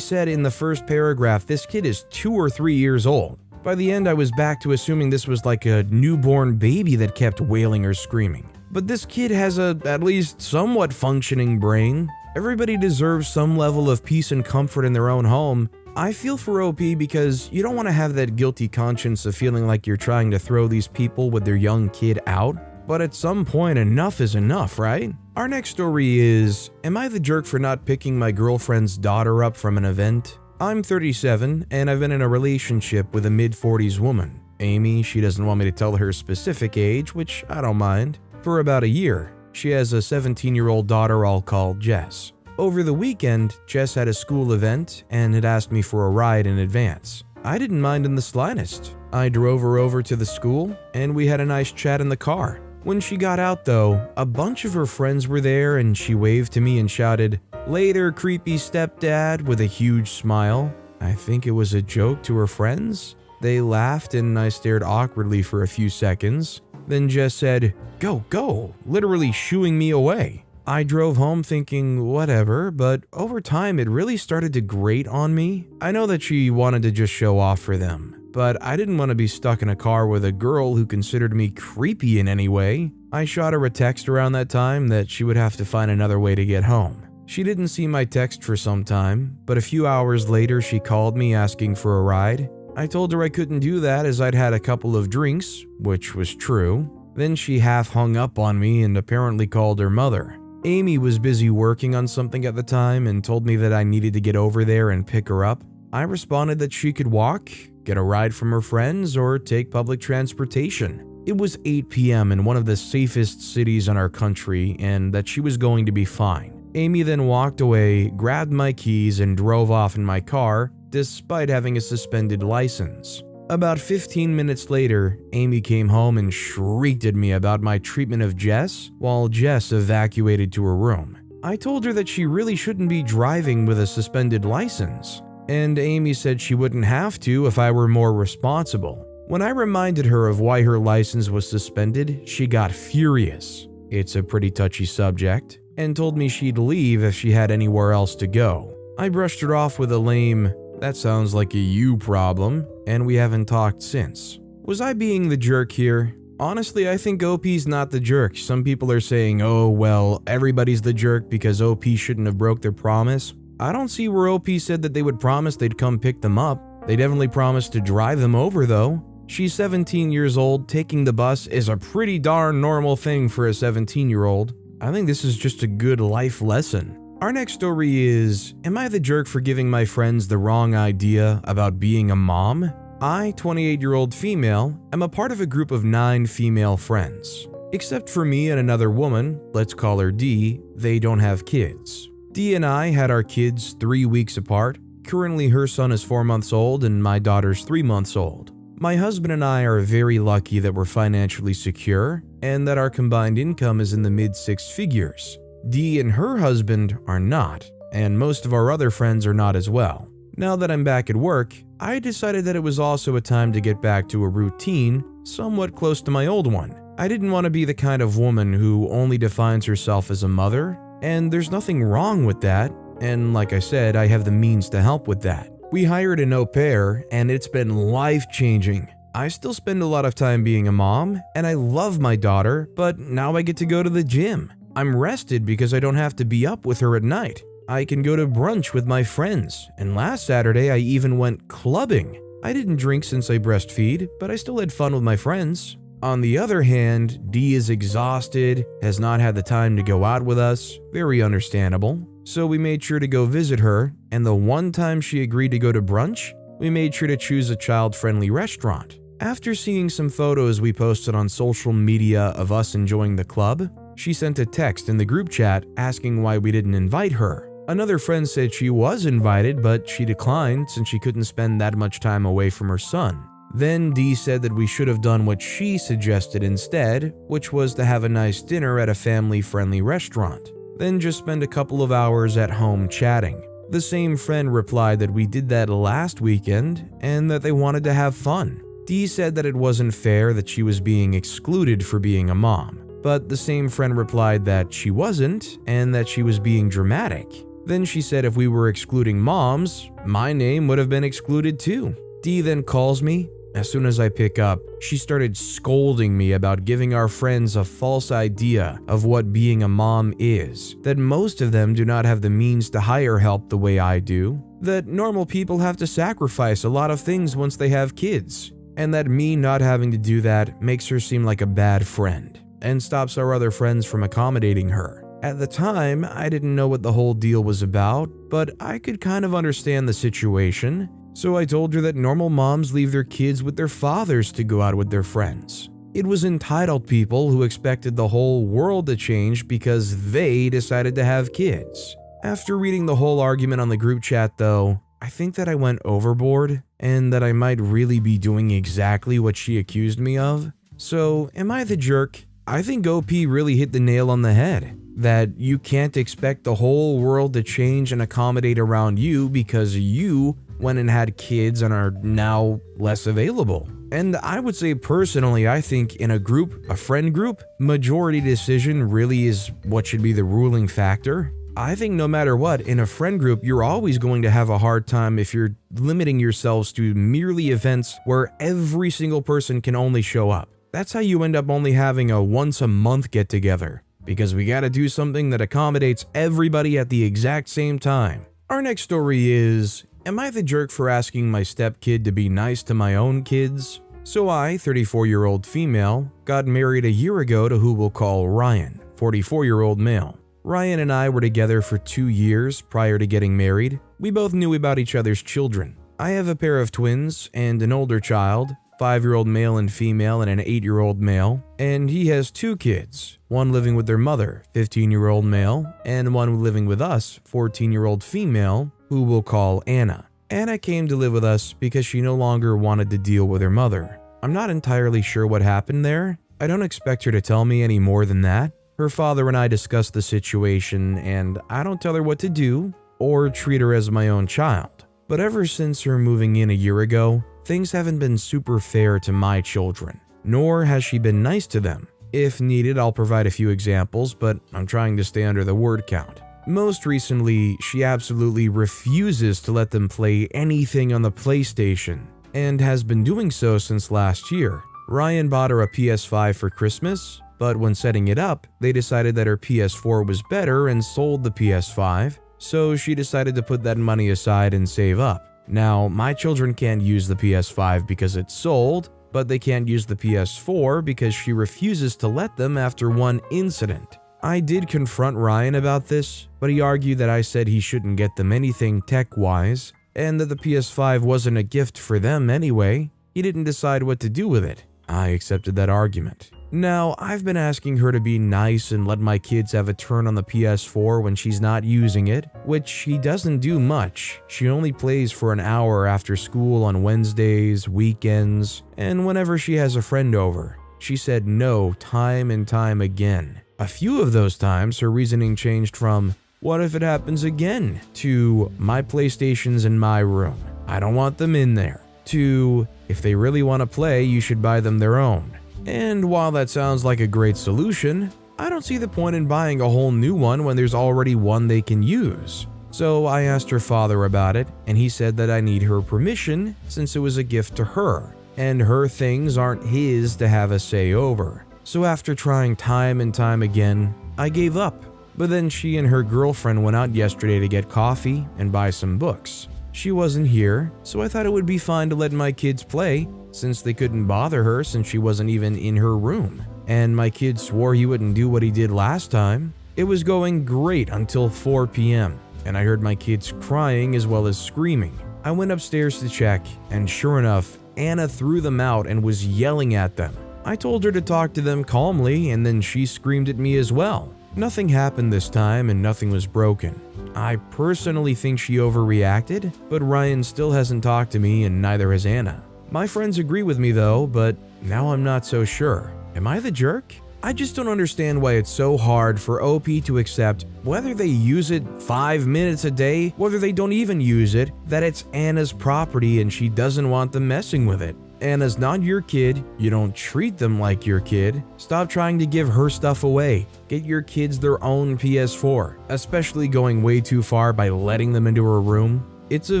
said in the first paragraph this kid is 2 or 3 years old. By the end, I was back to assuming this was like a newborn baby that kept wailing or screaming. But this kid has a at least somewhat functioning brain. Everybody deserves some level of peace and comfort in their own home. I feel for OP because you don't want to have that guilty conscience of feeling like you're trying to throw these people with their young kid out. But at some point, enough is enough, right? Our next story is, am I the jerk for not picking my girlfriend's daughter up from an event? I'm 37, and I've been in a relationship with a mid-40s woman. Amy, she doesn't want me to tell her specific age, which I don't mind, for about a year. She has a 17-year-old daughter I'll call Jess. Over the weekend, Jess had a school event and had asked me for a ride in advance. I didn't mind in the slightest. I drove her over to the school, and we had a nice chat in the car. When she got out though, a bunch of her friends were there and she waved to me and shouted, "Later, creepy stepdad," with a huge smile. I think it was a joke to her friends. They laughed and I stared awkwardly for a few seconds. Then Jess said, "Go, go," literally shooing me away. I drove home thinking whatever, but over time it really started to grate on me. I know that she wanted to just show off for them, but I didn't want to be stuck in a car with a girl who considered me creepy in any way. I shot her a text around that time that she would have to find another way to get home. She didn't see my text for some time, but a few hours later she called me asking for a ride. I told her I couldn't do that as I'd had a couple of drinks, which was true. Then she half hung up on me and apparently called her mother. Amy was busy working on something at the time and told me that I needed to get over there and pick her up. I responded that she could walk, get a ride from her friends, or take public transportation. It was 8 p.m. in one of the safest cities in our country and that she was going to be fine. Amy then walked away, grabbed my keys, and drove off in my car, despite having a suspended license. About 15 minutes later, Amy came home and shrieked at me about my treatment of Jess, while Jess evacuated to her room. I told her that she really shouldn't be driving with a suspended license, and Amy said she wouldn't have to if I were more responsible. When I reminded her of why her license was suspended, she got furious. It's a pretty touchy subject, and told me she'd leave if she had anywhere else to go. I brushed her off with a lame, "That sounds like a you problem," and we haven't talked since. Was I being the jerk here? Honestly, I think OP's not the jerk. Some people are saying, oh well, everybody's the jerk because OP shouldn't have broke their promise. I don't see where OP said that they would promise they'd come pick them up. They definitely promised to drive them over though. She's 17 years old, taking the bus is a pretty darn normal thing for a 17-year-old. I think this is just a good life lesson. Our next story is, am I the jerk for giving my friends the wrong idea about being a mom? I, 28-year-old female, am a part of a group of 9 female friends. Except for me and another woman, let's call her D, they don't have kids. D and I had our kids 3 weeks apart. Currently her son is 4 months old and my daughter's 3 months old. My husband and I are very lucky that we're financially secure and that our combined income is in the mid-6 figures. Dee and her husband are not, and most of our other friends are not as well. Now that I'm back at work, I decided that it was also a time to get back to a routine somewhat close to my old one. I didn't want to be the kind of woman who only defines herself as a mother, and there's nothing wrong with that, and like I said, I have the means to help with that. We hired an au pair, and it's been life-changing. I still spend a lot of time being a mom, and I love my daughter, but now I get to go to the gym. I'm rested because I don't have to be up with her at night. I can go to brunch with my friends, and last Saturday I even went clubbing. I didn't drink since I breastfeed, but I still had fun with my friends. On the other hand, Dee is exhausted, has not had the time to go out with us, very understandable. So we made sure to go visit her, and the one time she agreed to go to brunch, we made sure to choose a child-friendly restaurant. After seeing some photos we posted on social media of us enjoying the club, she sent a text in the group chat asking why we didn't invite her. Another friend said she was invited, but she declined since she couldn't spend that much time away from her son. Then Dee said that we should have done what she suggested instead, which was to have a nice dinner at a family-friendly restaurant. Then just spend a couple of hours at home chatting. The same friend replied that we did that last weekend and that they wanted to have fun. Dee said that it wasn't fair that she was being excluded for being a mom, but the same friend replied that she wasn't and that she was being dramatic. Then she said if we were excluding moms, my name would have been excluded too. Dee then calls me. As soon as I pick up, she started scolding me about giving our friends a false idea of what being a mom is, that most of them do not have the means to hire help the way I do, that normal people have to sacrifice a lot of things once they have kids, and that me not having to do that makes her seem like a bad friend, and stops our other friends from accommodating her. At the time, I didn't know what the whole deal was about, but I could kind of understand the situation. So I told her that normal moms leave their kids with their fathers to go out with their friends. It was entitled people who expected the whole world to change because they decided to have kids. After reading the whole argument on the group chat though, I think that I went overboard and that I might really be doing exactly what she accused me of. So am I the jerk? I think OP really hit the nail on the head. That you can't expect the whole world to change and accommodate around you because you went and had kids and are now less available. And I would say personally, I think in a friend group, majority decision really is what should be the ruling factor. I think no matter what, in a friend group, you're always going to have a hard time if you're limiting yourselves to merely events where every single person can only show up. That's how you end up only having a once a month get together, because we gotta do something that accommodates everybody at the exact same time. Our next story is, am I the jerk for asking my stepkid to be nice to my own kids? So I, 34-year-old female, got married a year ago to who we'll call Ryan, 44-year-old male. Ryan and I were together for 2 years prior to getting married. We both knew about each other's children. I have a pair of twins and an older child, 5-year-old male and female and an 8-year-old male, and he has 2 kids, one living with their mother, 15-year-old male, and one living with us, 14-year-old female, who we'll call Anna. Anna came to live with us because she no longer wanted to deal with her mother. I'm not entirely sure what happened there. I don't expect her to tell me any more than that. Her father and I discussed the situation, and I don't tell her what to do or treat her as my own child. But ever since her moving in a year ago, things haven't been super fair to my children, nor has she been nice to them. If needed, I'll provide a few examples, but I'm trying to stay under the word count. Most recently, she absolutely refuses to let them play anything on the PlayStation, and has been doing so since last year. Ryan bought her a PS5 for Christmas, but when setting it up, they decided that her PS4 was better and sold the PS5, so she decided to put that money aside and save up. Now, my children can't use the PS5 because it's sold, but they can't use the PS4 because she refuses to let them after one incident. I did confront Ryan about this, but he argued that I said he shouldn't get them anything tech-wise, and that the PS5 wasn't a gift for them anyway. He didn't decide what to do with it. I accepted that argument. Now, I've been asking her to be nice and let my kids have a turn on the PS4 when she's not using it, which she doesn't do much. She only plays for an hour after school on Wednesdays, weekends, and whenever she has a friend over. She said no time and time again. A few of those times, her reasoning changed from, "What if it happens again?" to "My PlayStation's in my room. I don't want them in there," to "If they really want to play, you should buy them their own." And while that sounds like a great solution, I don't see the point in buying a whole new one when there's already one they can use. So I asked her father about it, and he said that I need her permission since it was a gift to her, and her things aren't his to have a say over. So after trying time and time again, I gave up. But then she and her girlfriend went out yesterday to get coffee and buy some books. She wasn't here, so I thought it would be fine to let my kids play, since they couldn't bother her since she wasn't even in her room. And my kid swore he wouldn't do what he did last time. It was going great until 4 p.m., and I heard my kids crying as well as screaming. I went upstairs to check, and sure enough, Anna threw them out and was yelling at them. I told her to talk to them calmly, and then she screamed at me as well. Nothing happened this time and nothing was broken. I personally think she overreacted, but Ryan still hasn't talked to me and neither has Anna. My friends agree with me though, but now I'm not so sure. Am I the jerk? I just don't understand why it's so hard for OP to accept, whether they use it 5 minutes a day, whether they don't even use it, that it's Anna's property and she doesn't want them messing with it. Anna's not your kid, you don't treat them like your kid. Stop trying to give her stuff away. Get your kids their own PS4, especially going way too far by letting them into her room. It's a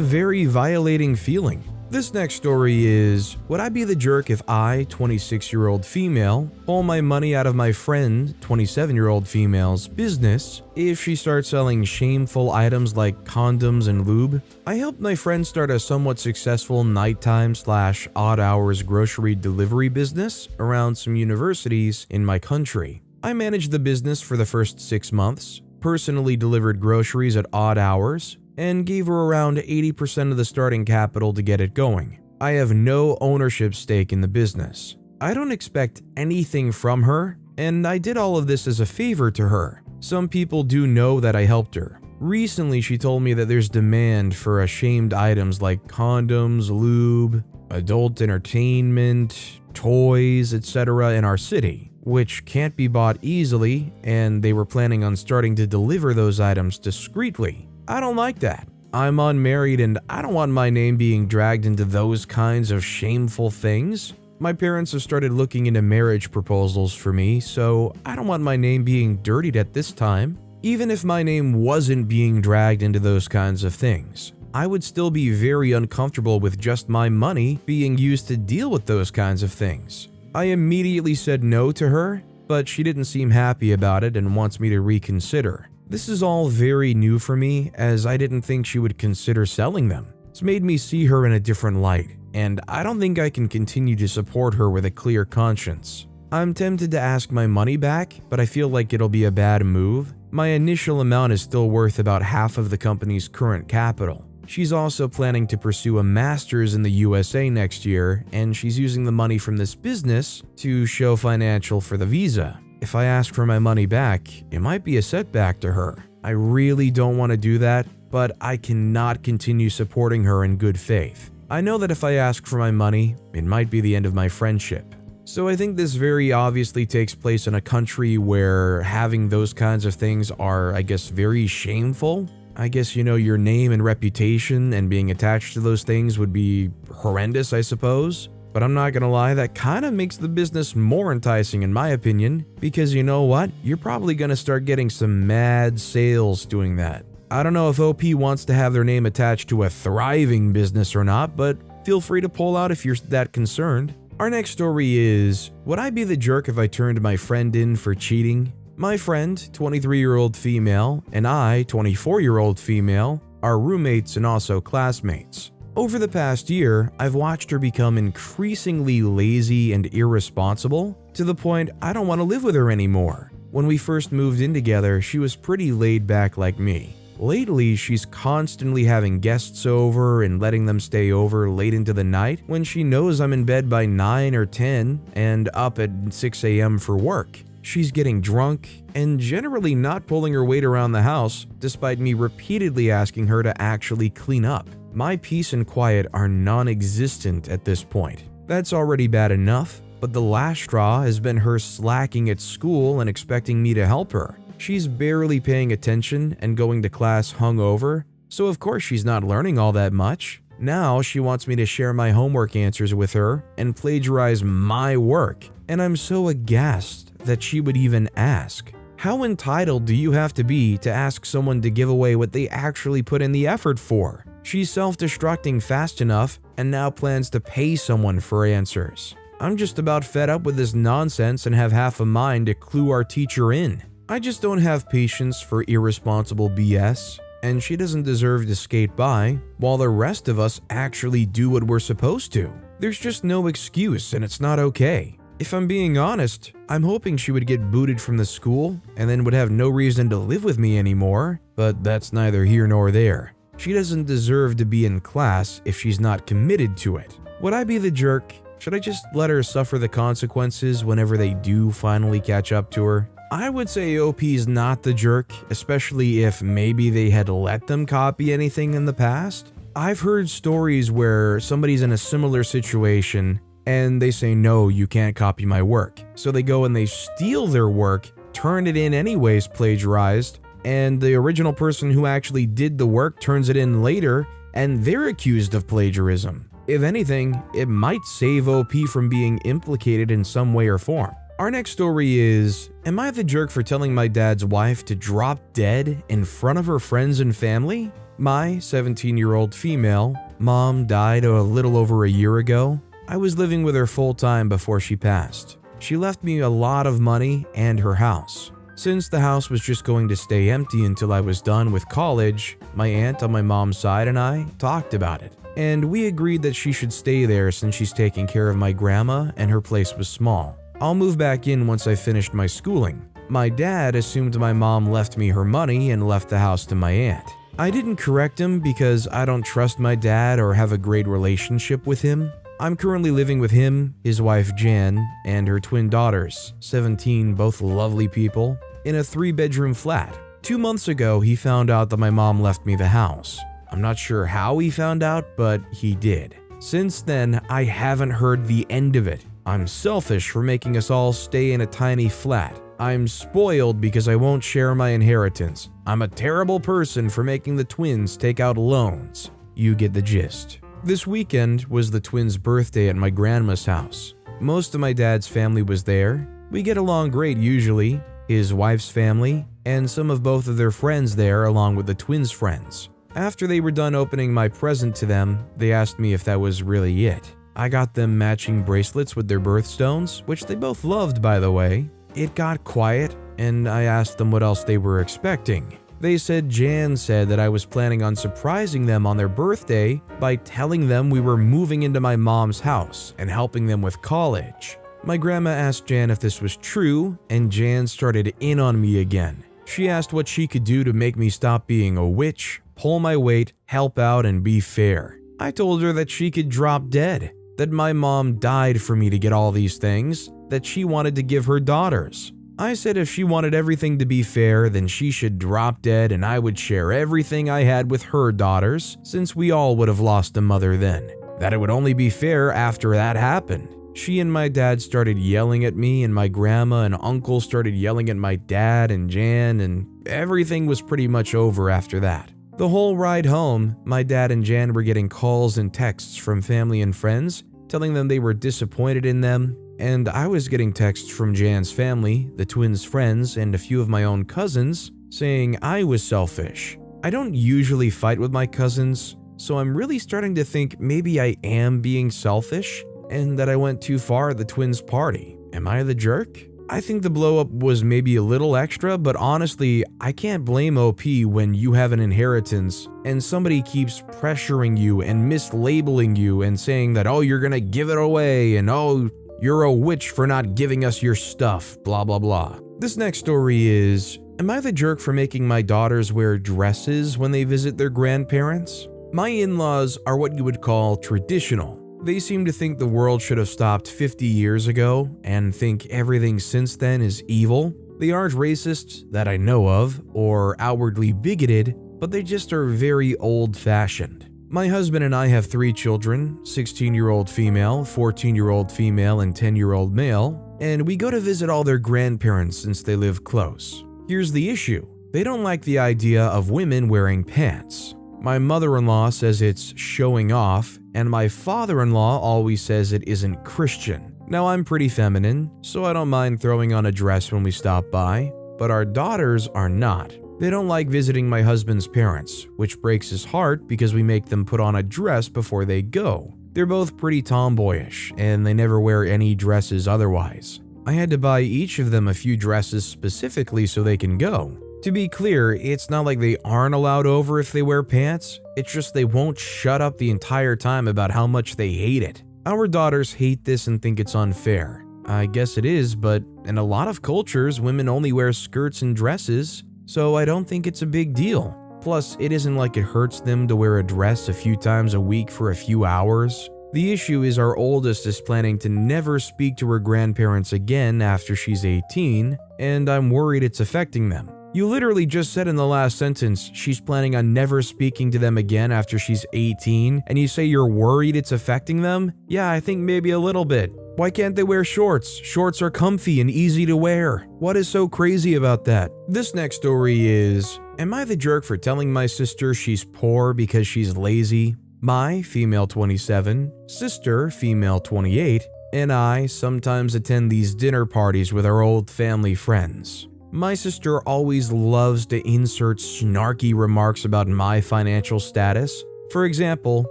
very violating feeling. This next story is, would I be the jerk if I, 26-year-old female, pull my money out of my friend, 27-year-old female's business if she starts selling shameful items like condoms and lube? I helped my friend start a somewhat successful nighttime/odd hours grocery delivery business around some universities in my country. I managed the business for the first 6 months, personally delivered groceries at odd hours, and gave her around 80% of the starting capital to get it going. I have no ownership stake in the business. I don't expect anything from her, and I did all of this as a favor to her. Some people do know that I helped her. Recently, she told me that there's demand for ashamed items like condoms, lube, adult entertainment, toys, etc. in our city, which can't be bought easily, and they were planning on starting to deliver those items discreetly. I don't like that. I'm unmarried and I don't want my name being dragged into those kinds of shameful things. My parents have started looking into marriage proposals for me, so I don't want my name being dirtied at this time. Even if my name wasn't being dragged into those kinds of things, I would still be very uncomfortable with just my money being used to deal with those kinds of things. I immediately said no to her, but she didn't seem happy about it and wants me to reconsider. This is all very new for me, as I didn't think she would consider selling them. It's made me see her in a different light, and I don't think I can continue to support her with a clear conscience. I'm tempted to ask my money back, but I feel like it'll be a bad move. My initial amount is still worth about half of the company's current capital. She's also planning to pursue a master's in the USA next year, and she's using the money from this business to show financial for the visa. If I ask for my money back, it might be a setback to her. I really don't want to do that, but I cannot continue supporting her in good faith. I know that if I ask for my money, it might be the end of my friendship. So I think this very obviously takes place in a country where having those kinds of things are, I guess, very shameful. I guess, your name and reputation and being attached to those things would be horrendous, I suppose. But I'm not gonna lie, that kind of makes the business more enticing in my opinion, because you know what? You're probably gonna start getting some mad sales doing that. I don't know if OP wants to have their name attached to a thriving business or not, but feel free to pull out if you're that concerned. Our next story is, would I be the jerk if I turned my friend in for cheating? My friend, 23-year-old female, and I, 24-year-old female, are roommates and also classmates. Over the past year, I've watched her become increasingly lazy and irresponsible, to the point I don't want to live with her anymore. When we first moved in together, she was pretty laid back like me. Lately, she's constantly having guests over and letting them stay over late into the night when she knows I'm in bed by 9 or 10 and up at 6 a.m. for work. She's getting drunk and generally not pulling her weight around the house, despite me repeatedly asking her to actually clean up. My peace and quiet are non-existent at this point. That's already bad enough, but the last straw has been her slacking at school and expecting me to help her. She's barely paying attention and going to class hungover, so of course she's not learning all that much. Now she wants me to share my homework answers with her and plagiarize my work, and I'm so aghast that she would even ask. How entitled do you have to be to ask someone to give away what they actually put in the effort for? She's self-destructing fast enough and now plans to pay someone for answers. I'm just about fed up with this nonsense and have half a mind to clue our teacher in. I just don't have patience for irresponsible BS, and she doesn't deserve to skate by while the rest of us actually do what we're supposed to. There's just no excuse, and it's not okay. If I'm being honest, I'm hoping she would get booted from the school and then would have no reason to live with me anymore, but that's neither here nor there. She doesn't deserve to be in class if she's not committed to it. Would I be the jerk? Should I just let her suffer the consequences whenever they do finally catch up to her? I would say OP's not the jerk, especially if maybe they had let them copy anything in the past. I've heard stories where somebody's in a similar situation and they say, no, you can't copy my work. So they go and they steal their work, turn it in anyways plagiarized, and the original person who actually did the work turns it in later, and they're accused of plagiarism. If anything, it might save OP from being implicated in some way or form. Our next story is, am I the jerk for telling my dad's wife to drop dead in front of her friends and family? My 17-year-old female mom died a little over a year ago. I was living with her full-time before she passed. She left me a lot of money and her house. Since the house was just going to stay empty until I was done with college, my aunt on my mom's side and I talked about it. And we agreed that she should stay there since she's taking care of my grandma and her place was small. I'll move back in once I finished my schooling. My dad assumed my mom left me her money and left the house to my aunt. I didn't correct him because I don't trust my dad or have a great relationship with him. I'm currently living with him, his wife Jan, and her twin daughters, 17, both lovely people, in a 3-bedroom flat. 2 months ago, he found out that my mom left me the house. I'm not sure how he found out, but he did. Since then, I haven't heard the end of it. I'm selfish for making us all stay in a tiny flat. I'm spoiled because I won't share my inheritance. I'm a terrible person for making the twins take out loans. You get the gist. This weekend was the twins' birthday at my grandma's house. Most of my dad's family was there. We get along great usually, his wife's family, and some of both of their friends there along with the twins' friends. After they were done opening my present to them, they asked me if that was really it. I got them matching bracelets with their birthstones, which they both loved by the way. It got quiet, and I asked them what else they were expecting. They said Jan said that I was planning on surprising them on their birthday by telling them we were moving into my mom's house and helping them with college. My grandma asked Jan if this was true, and Jan started in on me again. She asked what she could do to make me stop being a witch, pull my weight, help out, and be fair. I told her that she could drop dead, that my mom died for me to get all these things, that she wanted to give her daughters. I said if she wanted everything to be fair, then she should drop dead and I would share everything I had with her daughters, since we all would have lost a mother then. That it would only be fair after that happened. She and my dad started yelling at me, and my grandma and uncle started yelling at my dad and Jan, and everything was pretty much over after that. The whole ride home, my dad and Jan were getting calls and texts from family and friends, telling them they were disappointed in them, and I was getting texts from Jan's family, the twins' friends, and a few of my own cousins, saying I was selfish. I don't usually fight with my cousins, so I'm really starting to think maybe I am being selfish, and that I went too far at the twins' party. Am I the jerk? I think the blow-up was maybe a little extra, but honestly, I can't blame OP when you have an inheritance and somebody keeps pressuring you and mislabeling you and saying that, oh, you're gonna give it away, and oh, you're a witch for not giving us your stuff, blah blah blah. This next story is, am I the jerk for making my daughters wear dresses when they visit their grandparents? My in-laws are what you would call traditional. They seem to think the world should have stopped 50 years ago and think everything since then is evil. They aren't racist that I know of or outwardly bigoted, but they just are very old-fashioned. My husband and I have 3 children, 16-year-old female, 14-year-old female, and 10-year-old male, and we go to visit all their grandparents since they live close. Here's the issue. They don't like the idea of women wearing pants. My mother-in-law says it's showing off, and my father-in-law always says it isn't Christian. Now, I'm pretty feminine, so I don't mind throwing on a dress when we stop by, but our daughters are not. They don't like visiting my husband's parents, which breaks his heart because we make them put on a dress before they go. They're both pretty tomboyish, and they never wear any dresses otherwise. I had to buy each of them a few dresses specifically so they can go. To be clear, it's not like they aren't allowed over if they wear pants, it's just they won't shut up the entire time about how much they hate it. Our daughters hate this and think it's unfair. I guess it is, but in a lot of cultures, women only wear skirts and dresses, so I don't think it's a big deal. Plus, it isn't like it hurts them to wear a dress a few times a week for a few hours. The issue is our oldest is planning to never speak to her grandparents again after she's 18, and I'm worried it's affecting them. You literally just said in the last sentence she's planning on never speaking to them again after she's 18, and you say you're worried it's affecting them? Yeah, I think maybe a little bit. Why can't they wear shorts? Shorts are comfy and easy to wear. What is so crazy about that? This next story is, am I the jerk for telling my sister she's poor because she's lazy? My, female 27, sister, female 28, and I sometimes attend these dinner parties with our old family friends. My sister always loves to insert snarky remarks about my financial status. For example,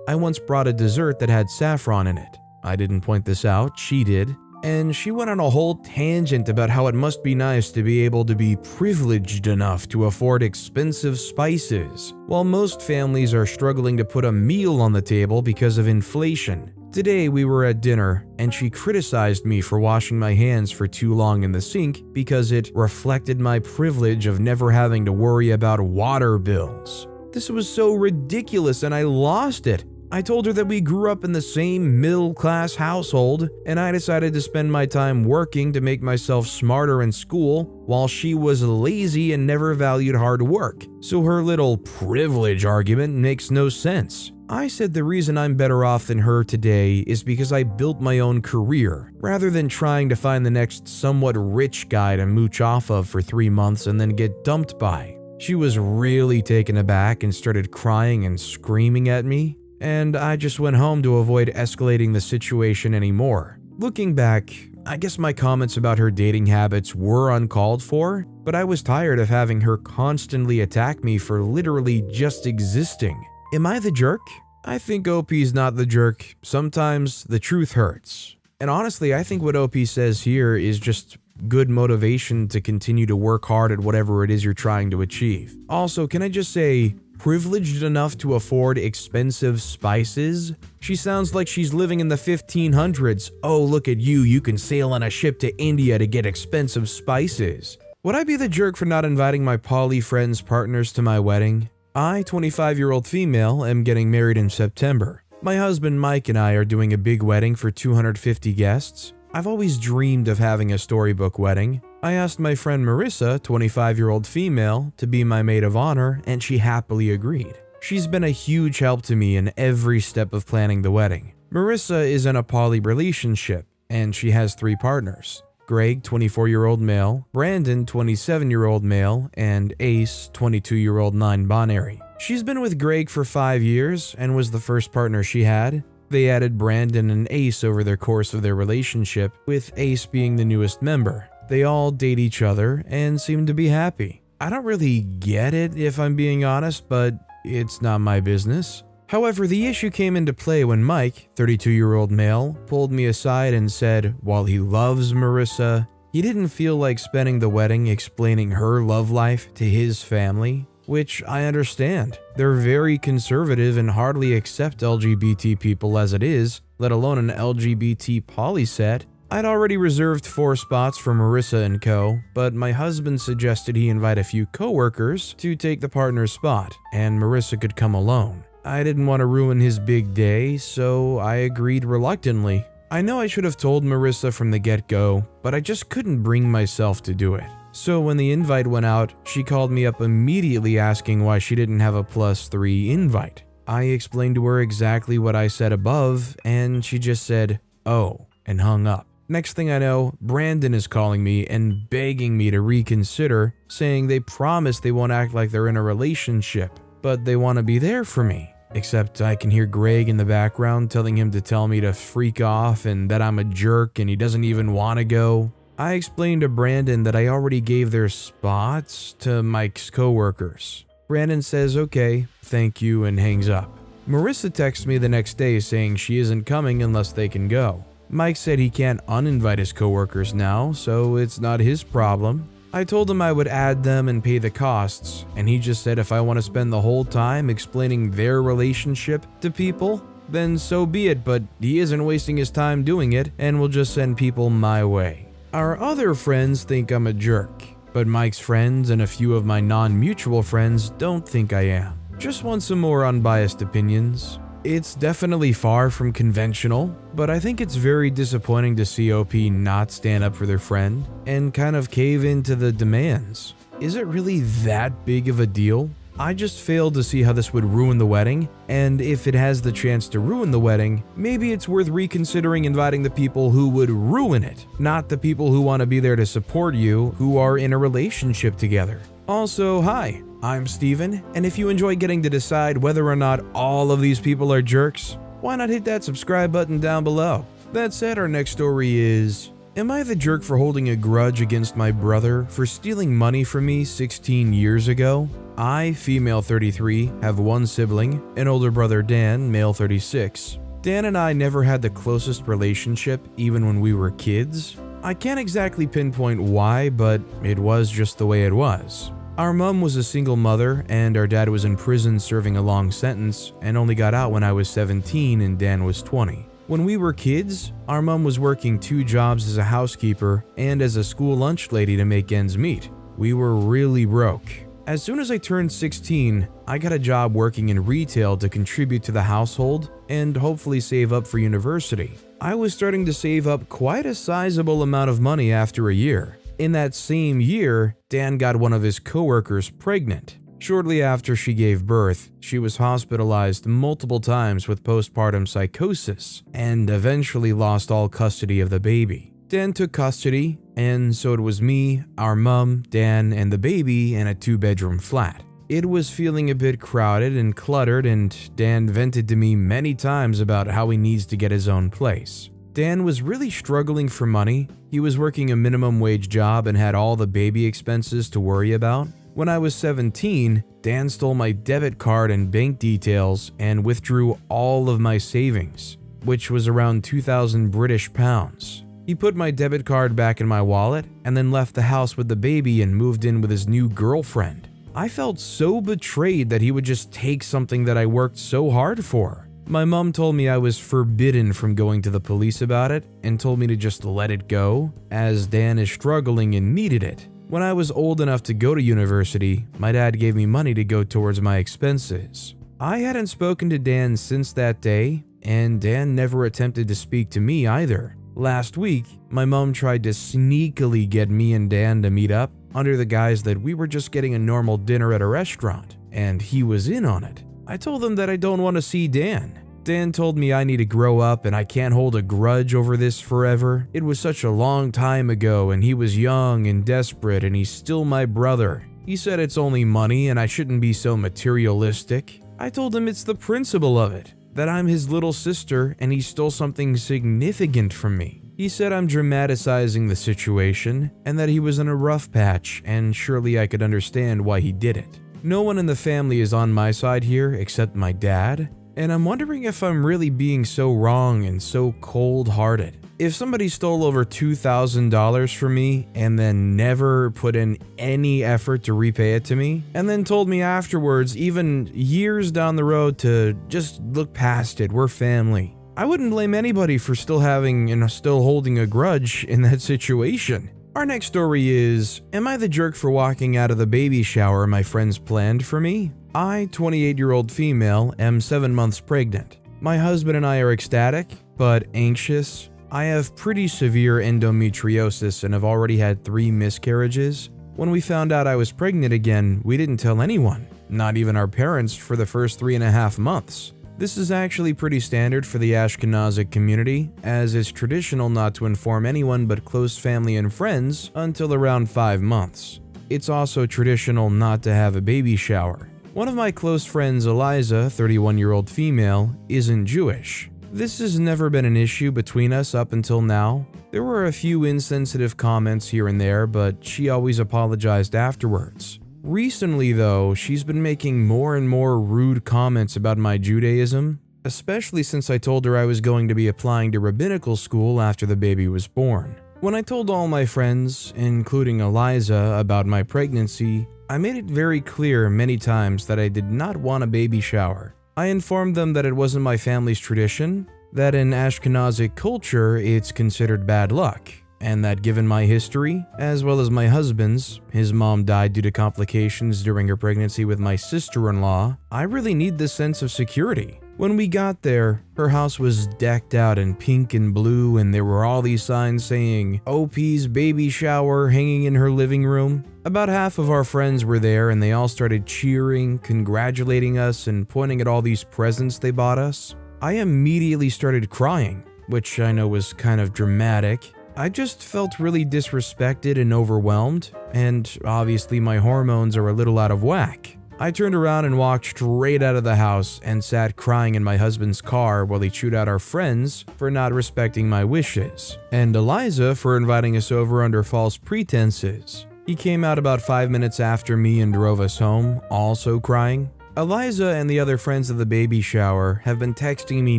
I once brought a dessert that had saffron in it. I didn't point this out, she did. And she went on a whole tangent about how it must be nice to be able to be privileged enough to afford expensive spices, while most families are struggling to put a meal on the table because of inflation. Today we were at dinner, and she criticized me for washing my hands for too long in the sink because it reflected my privilege of never having to worry about water bills. This was so ridiculous and I lost it. I told her that we grew up in the same middle-class household, and I decided to spend my time working to make myself smarter in school while she was lazy and never valued hard work. So her little privilege argument makes no sense. I said the reason I'm better off than her today is because I built my own career, rather than trying to find the next somewhat rich guy to mooch off of for 3 months and then get dumped by. She was really taken aback and started crying and screaming at me, and I just went home to avoid escalating the situation anymore. Looking back, I guess my comments about her dating habits were uncalled for, but I was tired of having her constantly attack me for literally just existing. Am I the jerk? I think OP's not the jerk. Sometimes the truth hurts. And honestly, I think what OP says here is just good motivation to continue to work hard at whatever it is you're trying to achieve. Also, can I just say, privileged enough to afford expensive spices? She sounds like she's living in the 1500s. Oh, look at you, you can sail on a ship to India to get expensive spices. Would I be the jerk for not inviting my poly friends' partners to my wedding? I, 25-year-old female, am getting married in September. My husband Mike and I are doing a big wedding for 250 guests. I've always dreamed of having a storybook wedding. I asked my friend Marissa, 25-year-old female, to be my maid of honor, and she happily agreed. She's been a huge help to me in every step of planning the wedding. Marissa is in a poly relationship, and she has 3 partners. Greg, 24-year-old male, Brandon, 27-year-old male, and Ace, 22-year-old non-binary. She's been with Greg for 5 years and was the first partner she had. They added Brandon and Ace over the course of their relationship, with Ace being the newest member. They all date each other and seem to be happy. I don't really get it if I'm being honest, but it's not my business. However, the issue came into play when Mike, 32-year-old male, pulled me aside and said while he loves Marissa, he didn't feel like spending the wedding explaining her love life to his family, which I understand. They're very conservative and hardly accept LGBT people as it is, let alone an LGBT poly set. I'd already reserved 4 spots for Marissa and co, but my husband suggested he invite a few coworkers to take the partner's spot, and Marissa could come alone. I didn't want to ruin his big day, so I agreed reluctantly. I know I should have told Marissa from the get-go, but I just couldn't bring myself to do it. So when the invite went out, she called me up immediately asking why she didn't have a +3 invite. I explained to her exactly what I said above, and she just said, "Oh," and hung up. Next thing I know, Brandon is calling me and begging me to reconsider, saying they promise they won't act like they're in a relationship, but they want to be there for me. Except I can hear Greg in the background telling him to tell me to freak off and that I'm a jerk and he doesn't even want to go. I explained to Brandon that I already gave their spots to Mike's coworkers. Brandon says okay, thank you, and hangs up. Marissa texts me the next day saying she isn't coming unless they can go. Mike said he can't uninvite his coworkers now, so it's not his problem. I told him I would add them and pay the costs, and he just said if I want to spend the whole time explaining their relationship to people, then so be it, but he isn't wasting his time doing it and will just send people my way. Our other friends think I'm a jerk, but Mike's friends and a few of my non-mutual friends don't think I am. Just want some more unbiased opinions. It's definitely far from conventional, but I think it's very disappointing to see OP not stand up for their friend and kind of cave into the demands. Is it really that big of a deal? I just failed to see how this would ruin the wedding, and if it has the chance to ruin the wedding, maybe it's worth reconsidering inviting the people who would ruin it, not the people who want to be there to support you who are in a relationship together. Also, hi, I'm Steven, and if you enjoy getting to decide whether or not all of these people are jerks, why not hit that subscribe button down below? That said, our next story is, am I the jerk for holding a grudge against my brother for stealing money from me 16 years ago? I, female 33, have 1 sibling, an older brother Dan, male 36. Dan and I never had the closest relationship even when we were kids. I can't exactly pinpoint why, but it was just the way it was. Our mom was a single mother and our dad was in prison serving a long sentence and only got out when I was 17 and Dan was 20. When we were kids, our mom was working 2 jobs as a housekeeper and as a school lunch lady to make ends meet. We were really broke. As soon as I turned 16, I got a job working in retail to contribute to the household and hopefully save up for university. I was starting to save up quite a sizable amount of money after a year. In that same year, Dan got one of his coworkers pregnant. Shortly after she gave birth, she was hospitalized multiple times with postpartum psychosis and eventually lost all custody of the baby. Dan took custody, and so it was me, our mom, Dan, and the baby in a 2-bedroom flat. It was feeling a bit crowded and cluttered, and Dan vented to me many times about how he needs to get his own place. Dan was really struggling for money. He was working a minimum wage job and had all the baby expenses to worry about. When I was 17, Dan stole my debit card and bank details and withdrew all of my savings, which was around 2,000 British pounds. He put my debit card back in my wallet and then left the house with the baby and moved in with his new girlfriend. I felt so betrayed that he would just take something that I worked so hard for. My mom told me I was forbidden from going to the police about it and told me to just let it go, as Dan is struggling and needed it. When I was old enough to go to university, my dad gave me money to go towards my expenses. I hadn't spoken to Dan since that day, and Dan never attempted to speak to me either. Last week, my mom tried to sneakily get me and Dan to meet up under the guise that we were just getting a normal dinner at a restaurant, and he was in on it. I told him that I don't want to see Dan. Dan told me I need to grow up and I can't hold a grudge over this forever. It was such a long time ago and he was young and desperate and he's still my brother. He said it's only money and I shouldn't be so materialistic. I told him it's the principle of it, that I'm his little sister and he stole something significant from me. He said I'm dramatizing the situation and that he was in a rough patch and surely I could understand why he did it. No one in the family is on my side here except my dad, and I'm wondering if I'm really being so wrong and so cold-hearted. If somebody stole over $2,000 from me and then never put in any effort to repay it to me, and then told me afterwards, even years down the road, to just look past it, we're family, I wouldn't blame anybody for still holding a grudge in that situation. Our next story is, am I the jerk for walking out of the baby shower my friends planned for me? I, 28-year-old female, am 7 months pregnant. My husband and I are ecstatic, but anxious. I have pretty severe endometriosis and have already had 3 miscarriages. When we found out I was pregnant again, we didn't tell anyone, not even our parents, for the first 3.5 months. This is actually pretty standard for the Ashkenazic community, as it's traditional not to inform anyone but close family and friends until around 5 months. It's also traditional not to have a baby shower. One of my close friends, Eliza, 31-year-old female, isn't Jewish. This has never been an issue between us up until now. There were a few insensitive comments here and there, but she always apologized afterwards. Recently, though, she's been making more and more rude comments about my Judaism, especially since I told her I was going to be applying to rabbinical school after the baby was born. When I told all my friends, including Eliza, about my pregnancy, I made it very clear many times that I did not want a baby shower. I informed them that it wasn't my family's tradition, that in Ashkenazic culture it's considered bad luck, and that given my history, as well as my husband's, his mom died due to complications during her pregnancy with my sister-in-law, I really need this sense of security. When we got there, her house was decked out in pink and blue and there were all these signs saying, OP's baby shower hanging in her living room. About half of our friends were there and they all started cheering, congratulating us and pointing at all these presents they bought us. I immediately started crying, which I know was kind of dramatic. I just felt really disrespected and overwhelmed, and obviously my hormones are a little out of whack. I turned around and walked straight out of the house and sat crying in my husband's car while he chewed out our friends for not respecting my wishes, and Eliza for inviting us over under false pretenses. He came out about 5 minutes after me and drove us home, also crying. Eliza and the other friends of the baby shower have been texting me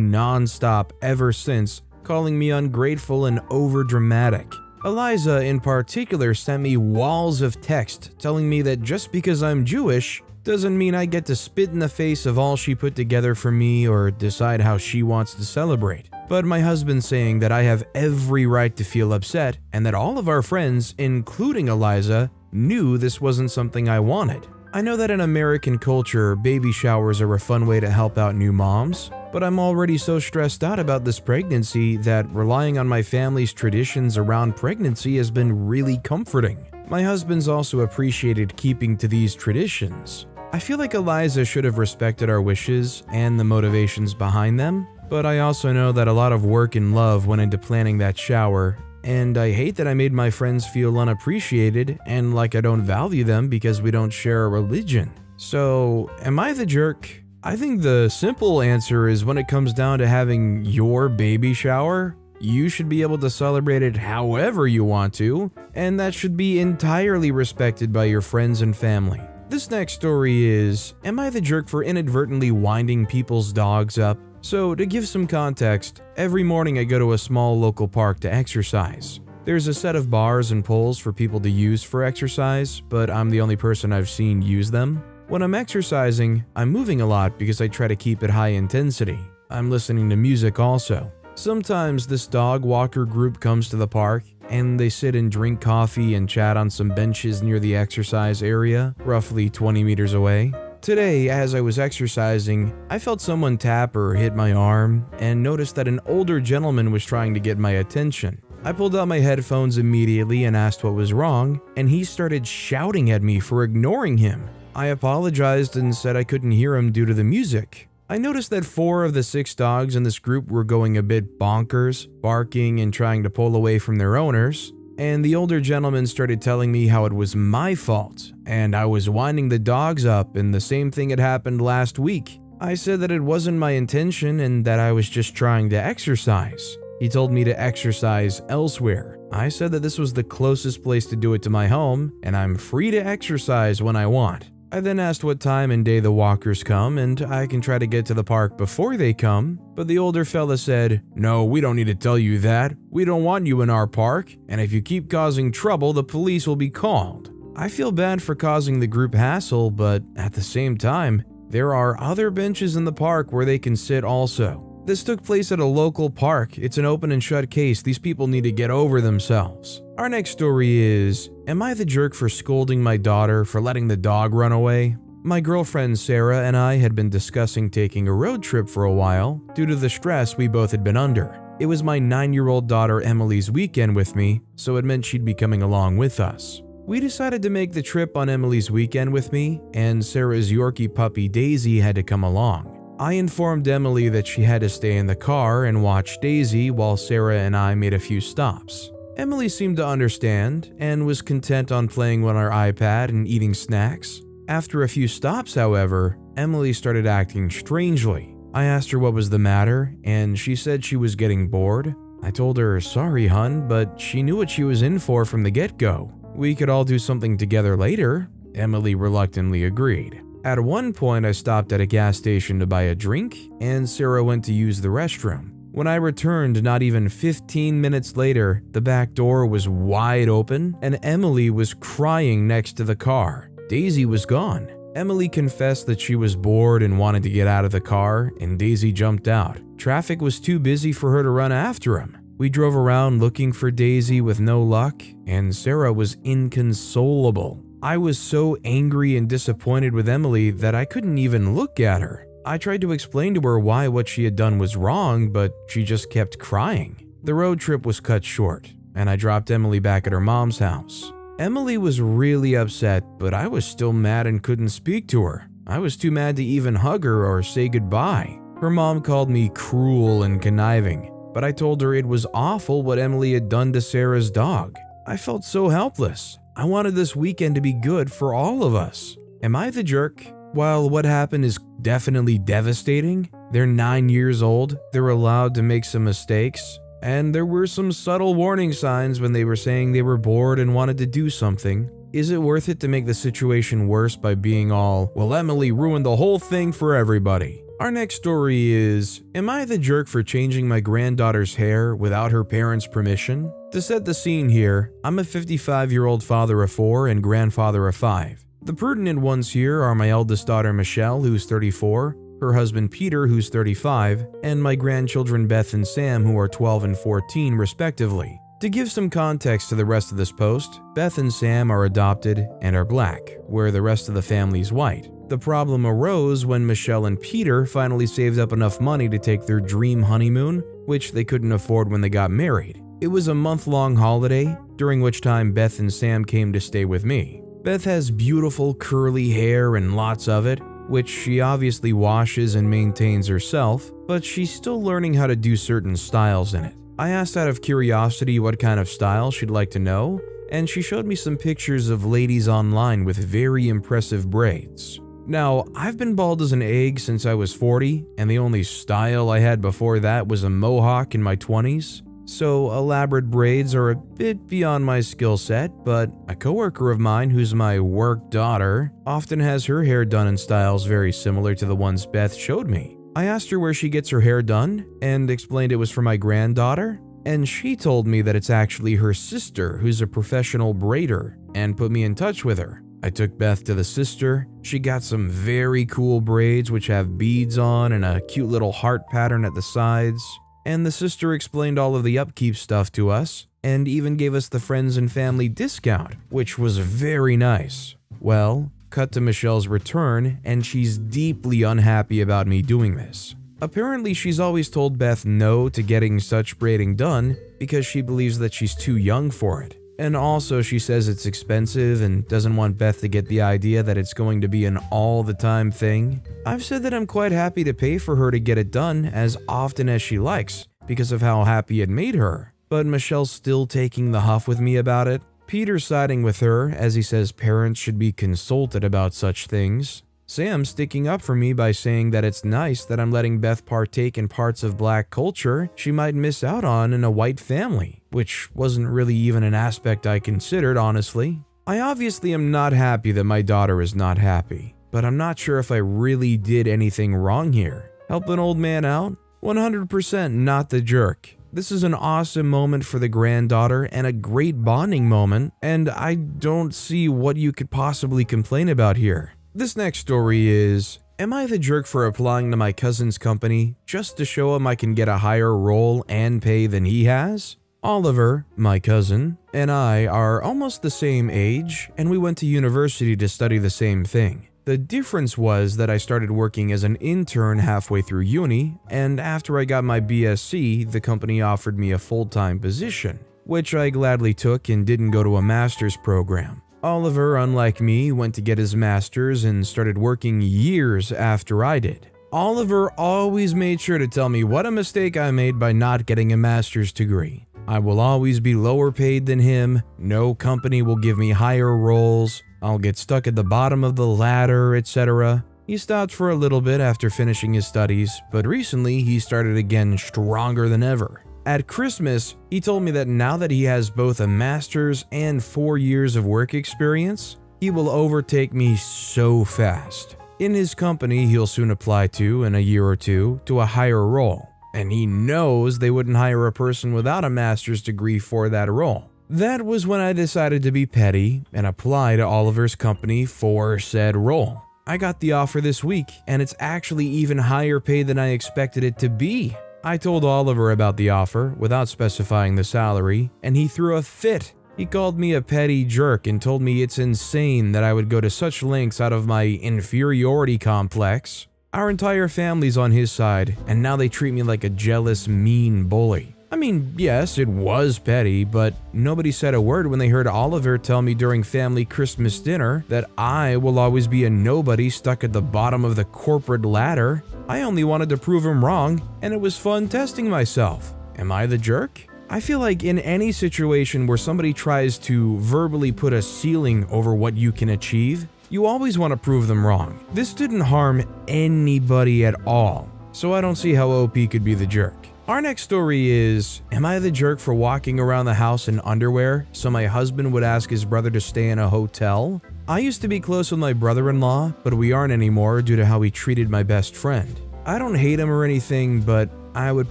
non-stop ever since, calling me ungrateful and overdramatic. Eliza in particular sent me walls of text telling me that just because I'm Jewish doesn't mean I get to spit in the face of all she put together for me or decide how she wants to celebrate. But my husband saying that I have every right to feel upset and that all of our friends, including Eliza, knew this wasn't something I wanted. I know that in American culture, baby showers are a fun way to help out new moms, but I'm already so stressed out about this pregnancy that relying on my family's traditions around pregnancy has been really comforting. My husband's also appreciated keeping to these traditions. I feel like Eliza should have respected our wishes and the motivations behind them, but I also know that a lot of work and love went into planning that shower, and I hate that I made my friends feel unappreciated and like I don't value them because we don't share a religion. So, am I the jerk? I think the simple answer is when it comes down to having your baby shower, you should be able to celebrate it however you want to, and that should be entirely respected by your friends and family. This next story is, am I the jerk for inadvertently winding people's dogs up? So, to give some context, every morning I go to a small local park to exercise. There's a set of bars and poles for people to use for exercise, but I'm the only person I've seen use them. When I'm exercising, I'm moving a lot because I try to keep it high intensity. I'm listening to music also. Sometimes this dog walker group comes to the park and they sit and drink coffee and chat on some benches near the exercise area, roughly 20 meters away. Today, as I was exercising, I felt someone tap or hit my arm and noticed that an older gentleman was trying to get my attention. I pulled out my headphones immediately and asked what was wrong, and he started shouting at me for ignoring him. I apologized and said I couldn't hear him due to the music. I noticed that 4 of the 6 dogs in this group were going a bit bonkers, barking and trying to pull away from their owners, and the older gentleman started telling me how it was my fault, and I was winding the dogs up and the same thing had happened last week. I said that it wasn't my intention and that I was just trying to exercise. He told me to exercise elsewhere. I said that this was the closest place to do it to my home, and I'm free to exercise when I want. I then asked what time and day the walkers come and I can try to get to the park before they come, but the older fella said, "No, we don't need to tell you that. We don't want you in our park, and if you keep causing trouble, the police will be called." I feel bad for causing the group hassle, but at the same time, there are other benches in the park where they can sit also. This took place at a local park. It's an open and shut case. These people need to get over themselves. Our next story is, am I the jerk for scolding my daughter for letting the dog run away? My girlfriend Sarah and I had been discussing taking a road trip for a while due to the stress we both had been under. It was my 9-year-old daughter Emily's weekend with me, so it meant she'd be coming along with us. We decided to make the trip on Emily's weekend with me, and Sarah's Yorkie puppy Daisy had to come along. I informed Emily that she had to stay in the car and watch Daisy while Sarah and I made a few stops. Emily seemed to understand and was content on playing on our iPad and eating snacks. After a few stops, however, Emily started acting strangely. I asked her what was the matter, and she said she was getting bored. I told her, "Sorry, hun," but she knew what she was in for from the get-go. We could all do something together later. Emily reluctantly agreed. At one point, I stopped at a gas station to buy a drink, and Sarah went to use the restroom. When I returned, not even 15 minutes later, the back door was wide open, and Emily was crying next to the car. Daisy was gone. Emily confessed that she was bored and wanted to get out of the car, and Daisy jumped out. Traffic was too busy for her to run after him. We drove around looking for Daisy with no luck, and Sarah was inconsolable. I was so angry and disappointed with Emily that I couldn't even look at her. I tried to explain to her why what she had done was wrong, but she just kept crying. The road trip was cut short, and I dropped Emily back at her mom's house. Emily was really upset, but I was still mad and couldn't speak to her. I was too mad to even hug her or say goodbye. Her mom called me cruel and conniving, but I told her it was awful what Emily had done to Sarah's dog. I felt so helpless. I wanted this weekend to be good for all of us. Am I the jerk? While what happened is definitely devastating, they're 9 years old, they're allowed to make some mistakes, and there were some subtle warning signs when they were saying they were bored and wanted to do something. Is it worth it to make the situation worse by being all, "Well, Emily ruined the whole thing for everybody"? Our next story is, am I the jerk for changing my granddaughter's hair without her parents' permission? To set the scene here, I'm a 55-year-old father of 4 and grandfather of 5. The pertinent ones here are my eldest daughter Michelle, who's 34, her husband Peter, who's 35, and my grandchildren Beth and Sam, who are 12 and 14 respectively. To give some context to the rest of this post, Beth and Sam are adopted and are black, where the rest of the family's white. The problem arose when Michelle and Peter finally saved up enough money to take their dream honeymoon, which they couldn't afford when they got married. It was a month-long holiday, during which time Beth and Sam came to stay with me. Beth has beautiful curly hair and lots of it, which she obviously washes and maintains herself, but she's still learning how to do certain styles in it. I asked out of curiosity what kind of style she'd like to know, and she showed me some pictures of ladies online with very impressive braids. Now, I've been bald as an egg since I was 40, and the only style I had before that was a mohawk in my 20s. So elaborate braids are a bit beyond my skill set, but a coworker of mine who's my work daughter often has her hair done in styles very similar to the ones Beth showed me. I asked her where she gets her hair done and explained it was for my granddaughter. and she told me that it's actually her sister who's a professional braider and put me in touch with her. I took Beth to the sister. She got some very cool braids which have beads on and a cute little heart pattern at the sides. And the sister explained all of the upkeep stuff to us and even gave us the friends and family discount, which was very nice. Well, cut to Michelle's return, and she's deeply unhappy about me doing this. Apparently, she's always told Beth no to getting such braiding done because she believes that she's too young for it. And also, she says it's expensive and doesn't want Beth to get the idea that it's going to be an all-the-time thing. I've said that I'm quite happy to pay for her to get it done as often as she likes because of how happy it made her. But Michelle's still taking the huff with me about it. Peter's siding with her as he says parents should be consulted about such things. Sam's sticking up for me by saying that it's nice that I'm letting Beth partake in parts of black culture she might miss out on in a white family, which wasn't really even an aspect I considered, honestly. I obviously am not happy that my daughter is not happy, but I'm not sure if I really did anything wrong here. Help an old man out? 100% not the jerk. This is an awesome moment for the granddaughter and a great bonding moment, and I don't see what you could possibly complain about here. This next story is, am I the jerk for applying to my cousin's company just to show him I can get a higher role and pay than he has? Oliver, my cousin, and I are almost the same age, and we went to university to study the same thing. The difference was that I started working as an intern halfway through uni, and after I got my BSc, the company offered me a full-time position, which I gladly took and didn't go to a master's program. Oliver, unlike me, went to get his master's and started working years after I did. Oliver always made sure to tell me what a mistake I made by not getting a master's degree. I will always be lower paid than him, no company will give me higher roles, I'll get stuck at the bottom of the ladder, etc. He stopped for a little bit after finishing his studies, but recently he started again stronger than ever. At Christmas, he told me that now that he has both a master's and 4 years of work experience, he will overtake me so fast. In his company he'll soon apply to, in a year or two, to a higher role, and he knows they wouldn't hire a person without a master's degree for that role. That was when I decided to be petty and apply to Oliver's company for said role. I got the offer this week, and it's actually even higher pay than I expected it to be. I told Oliver about the offer without specifying the salary, and he threw a fit. He called me a petty jerk and told me it's insane that I would go to such lengths out of my inferiority complex. Our entire family's on his side, and now they treat me like a jealous, mean bully. I mean, yes, it was petty, but nobody said a word when they heard Oliver tell me during family Christmas dinner that I will always be a nobody stuck at the bottom of the corporate ladder. I only wanted to prove him wrong, and it was fun testing myself. Am I the jerk? I feel like in any situation where somebody tries to verbally put a ceiling over what you can achieve, you always want to prove them wrong. This didn't harm anybody at all, so I don't see how OP could be the jerk. Our next story is, am I the jerk for walking around the house in underwear so my husband would ask his brother to stay in a hotel? I used to be close with my brother-in-law, but we aren't anymore due to how he treated my best friend. I don't hate him or anything, but I would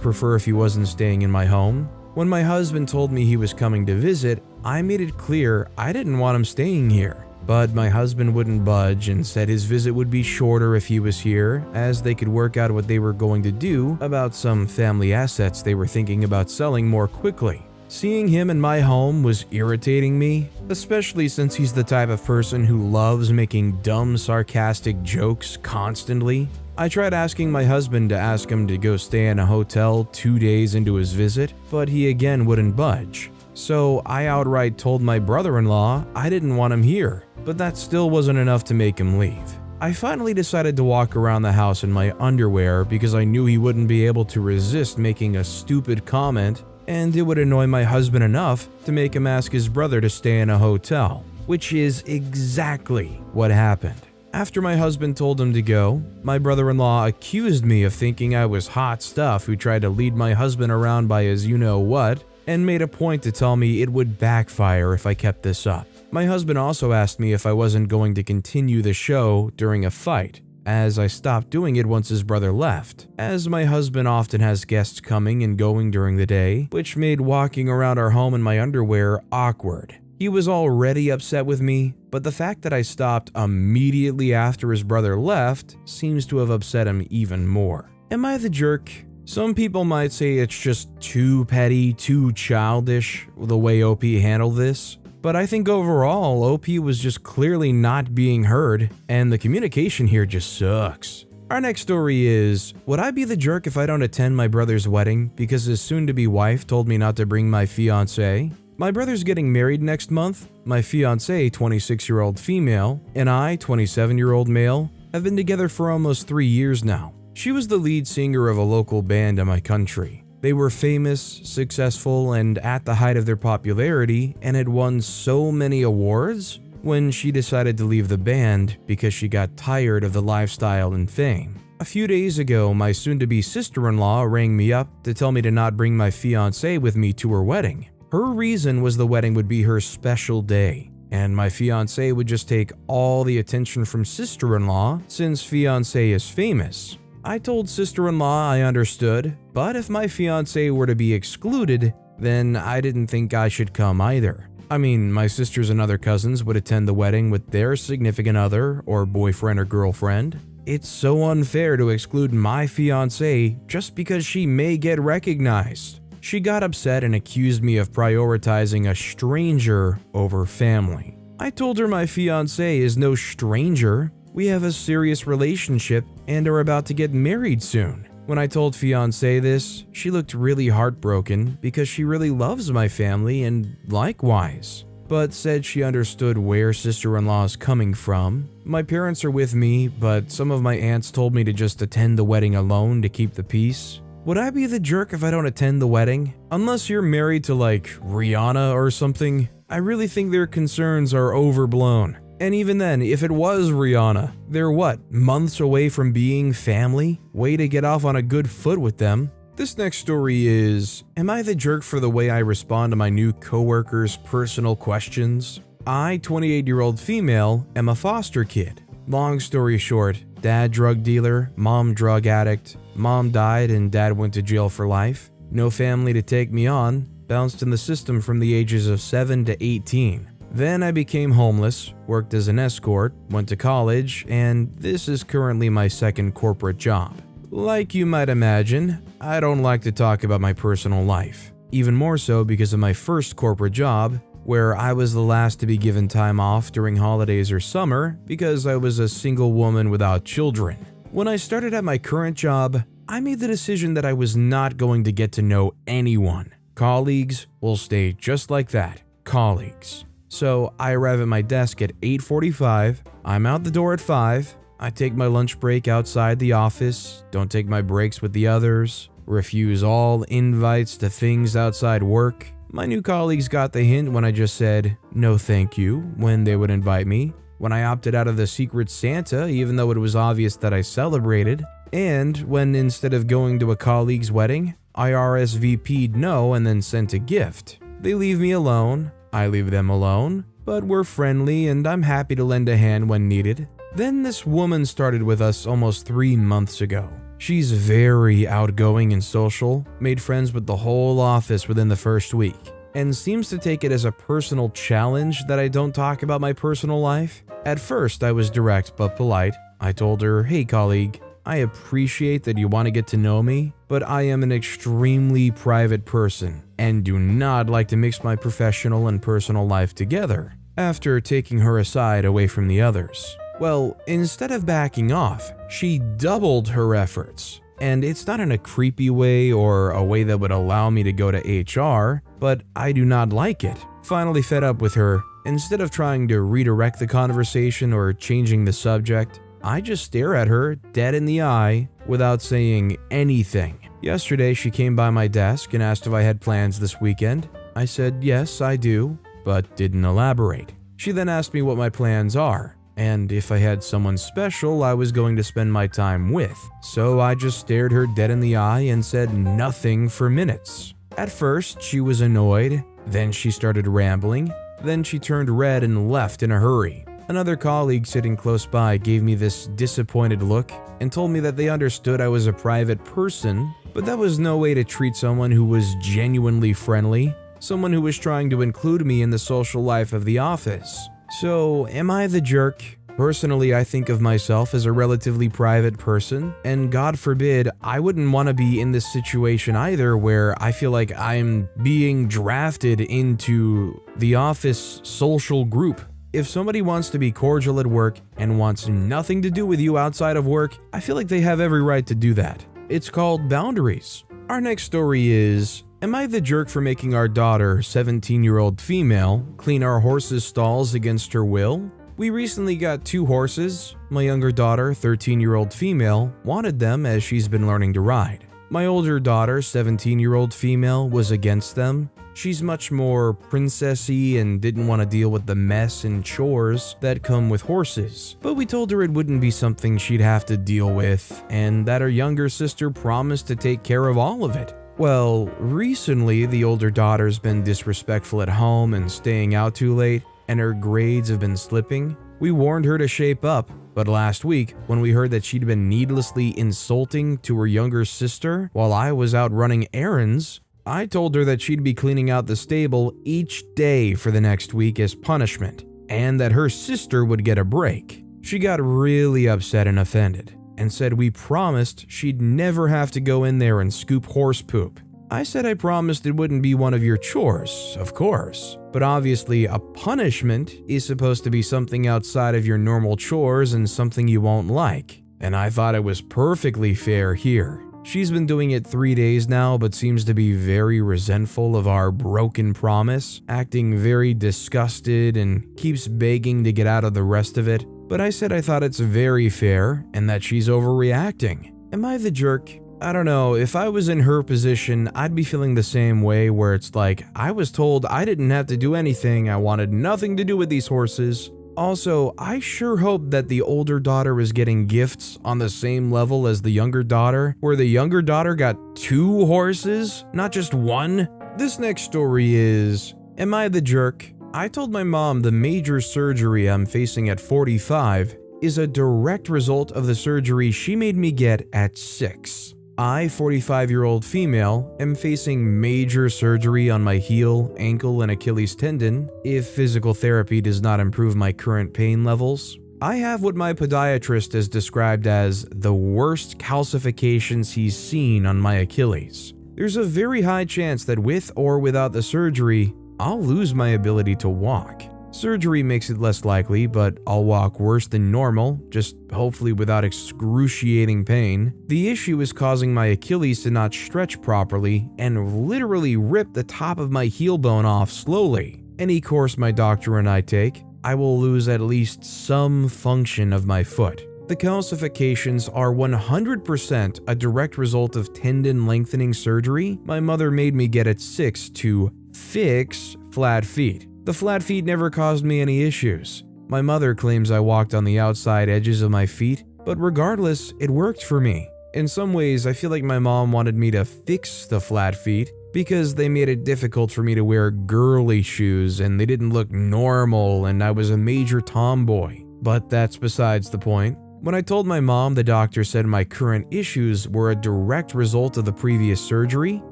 prefer if he wasn't staying in my home. When my husband told me he was coming to visit, I made it clear I didn't want him staying here. But my husband wouldn't budge and said his visit would be shorter if he was here, as they could work out what they were going to do about some family assets they were thinking about selling more quickly. Seeing him in my home was irritating me, especially since he's the type of person who loves making dumb, sarcastic jokes constantly. I tried asking my husband to ask him to go stay in a hotel 2 days into his visit, but he again wouldn't budge. So I outright told my brother-in-law I didn't want him here, but that still wasn't enough to make him leave. I finally decided to walk around the house in my underwear because I knew he wouldn't be able to resist making a stupid comment, and it would annoy my husband enough to make him ask his brother to stay in a hotel, which is exactly what happened. After my husband told him to go, my brother-in-law accused me of thinking I was hot stuff who tried to lead my husband around by his you-know-what, and made a point to tell me it would backfire if I kept this up. My husband also asked me if I wasn't going to continue the show during a fight, as I stopped doing it once his brother left, as my husband often has guests coming and going during the day, which made walking around our home in my underwear awkward. He was already upset with me, but the fact that I stopped immediately after his brother left seems to have upset him even more. Am I the jerk? Some people might say it's just too petty, too childish the way OP handled this, but I think overall OP was just clearly not being heard, and the communication here just sucks. Our next story is, would I be the jerk if I don't attend my brother's wedding because his soon-to-be wife told me not to bring my fiancé? My brother's getting married next month. My fiancée, 26-year-old female, and I, 27-year-old male, have been together for almost 3 years now. She was the lead singer of a local band in my country. They were famous, successful, and at the height of their popularity, and had won so many awards when she decided to leave the band because she got tired of the lifestyle and fame. A few days ago, my soon-to-be sister-in-law rang me up to tell me to not bring my fiancé with me to her wedding. Her reason was the wedding would be her special day, and my fiancé would just take all the attention from sister-in-law since fiancé is famous. I told sister-in-law I understood, but if my fiancé were to be excluded, then I didn't think I should come either. I mean, my sisters and other cousins would attend the wedding with their significant other or boyfriend or girlfriend. It's so unfair to exclude my fiancé just because she may get recognized. She got upset and accused me of prioritizing a stranger over family. I told her my fiancé is no stranger. We have a serious relationship and are about to get married soon. When I told fiancé this, she looked really heartbroken because she really loves my family and likewise, but said she understood where sister-in-law is coming from. My parents are with me, but some of my aunts told me to just attend the wedding alone to keep the peace. Would I be the jerk if I don't attend the wedding? Unless you're married to like Rihanna or something, I really think their concerns are overblown. And even then, if it was Rihanna, they're months away from being family? Way to get off on a good foot with them. This next story is, am I the jerk for the way I respond to my new coworkers' personal questions? I, 28-year-old female, am a foster kid. Long story short, dad drug dealer, mom drug addict, mom died and dad went to jail for life. No family to take me on, bounced in the system from the ages of 7 to 18. Then I became homeless, worked as an escort, went to college, and this is currently my second corporate job. Like you might imagine, I don't like to talk about my personal life. Even more so because of my first corporate job, where I was the last to be given time off during holidays or summer because I was a single woman without children. When I started at my current job, I made the decision that I was not going to get to know anyone. Colleagues will stay just like that, colleagues. So I arrive at my desk at 8:45, I'm out the door at 5, I take my lunch break outside the office, don't take my breaks with the others, refuse all invites to things outside work. My new colleagues got the hint when I just said, no thank you, when they would invite me, when I opted out of the Secret Santa even though it was obvious that I celebrated, and when instead of going to a colleague's wedding, I RSVP'd no and then sent a gift. They leave me alone, I leave them alone, but we're friendly and I'm happy to lend a hand when needed. Then this woman started with us almost 3 months ago. She's very outgoing and social, made friends with the whole office within the first week, and seems to take it as a personal challenge that I don't talk about my personal life. At first, I was direct but polite. I told her, hey colleague, I appreciate that you want to get to know me, but I am an extremely private person and do not like to mix my professional and personal life together, after taking her aside away from the others. Well, instead of backing off, she doubled her efforts. And it's not in a creepy way or a way that would allow me to go to HR, but I do not like it. Finally fed up with her, instead of trying to redirect the conversation or changing the subject, I just stare at her dead in the eye without saying anything. Yesterday, she came by my desk and asked if I had plans this weekend. I said, yes, I do, but didn't elaborate. She then asked me what my plans are, and if I had someone special I was going to spend my time with. So I just stared her dead in the eye and said nothing for minutes. At first, she was annoyed, then she started rambling, then she turned red and left in a hurry. Another colleague sitting close by gave me this disappointed look and told me that they understood I was a private person, but that was no way to treat someone who was genuinely friendly, someone who was trying to include me in the social life of the office. So, am I the jerk? Personally, I think of myself as a relatively private person, and God forbid, I wouldn't want to be in this situation either where I feel like I'm being drafted into the office social group. If somebody wants to be cordial at work and wants nothing to do with you outside of work, I feel like they have every right to do that. It's called boundaries. Our next story is, am I the jerk for making our daughter, 17-year-old female, clean our horses' stalls against her will? We recently got 2 horses. My younger daughter, 13-year-old female, wanted them as she's been learning to ride. My older daughter, 17-year-old female, was against them. She's much more princessy and didn't want to deal with the mess and chores that come with horses. But we told her it wouldn't be something she'd have to deal with, and that her younger sister promised to take care of all of it. Well, recently the older daughter's been disrespectful at home and staying out too late, and her grades have been slipping. We warned her to shape up, but last week, when we heard that she'd been needlessly insulting to her younger sister while I was out running errands, I told her that she'd be cleaning out the stable each day for the next week as punishment, and that her sister would get a break. She got really upset and offended, and said we promised she'd never have to go in there and scoop horse poop. I said I promised it wouldn't be one of your chores, of course, but obviously a punishment is supposed to be something outside of your normal chores and something you won't like, and I thought it was perfectly fair here. She's been doing it 3 days now, but seems to be very resentful of our broken promise, acting very disgusted and keeps begging to get out of the rest of it. But I said I thought it's very fair and that she's overreacting. Am I the jerk? I don't know, if I was in her position, I'd be feeling the same way where it's like, I was told I didn't have to do anything, I wanted nothing to do with these horses. Also, I sure hope that the older daughter is getting gifts on the same level as the younger daughter, where the younger daughter got 2 horses, not just 1. This next story is, am I the jerk? I told my mom the major surgery I'm facing at 45 is a direct result of the surgery she made me get at 6. I, 45-year-old female, am facing major surgery on my heel, ankle, and Achilles tendon if physical therapy does not improve my current pain levels. I have what my podiatrist has described as the worst calcifications he's seen on my Achilles. There's a very high chance that with or without the surgery, I'll lose my ability to walk. Surgery makes it less likely, but I'll walk worse than normal, just hopefully without excruciating pain. The issue is causing my Achilles to not stretch properly and literally rip the top of my heel bone off slowly. Any course my doctor and I take, I will lose at least some function of my foot. The calcifications are 100% a direct result of tendon lengthening surgery my mother made me get at 6 to fix flat feet. The flat feet never caused me any issues. My mother claims I walked on the outside edges of my feet, but regardless, it worked for me. In some ways, I feel like my mom wanted me to fix the flat feet because they made it difficult for me to wear girly shoes and they didn't look normal and I was a major tomboy. But that's besides the point. When I told my mom the doctor said my current issues were a direct result of the previous surgery,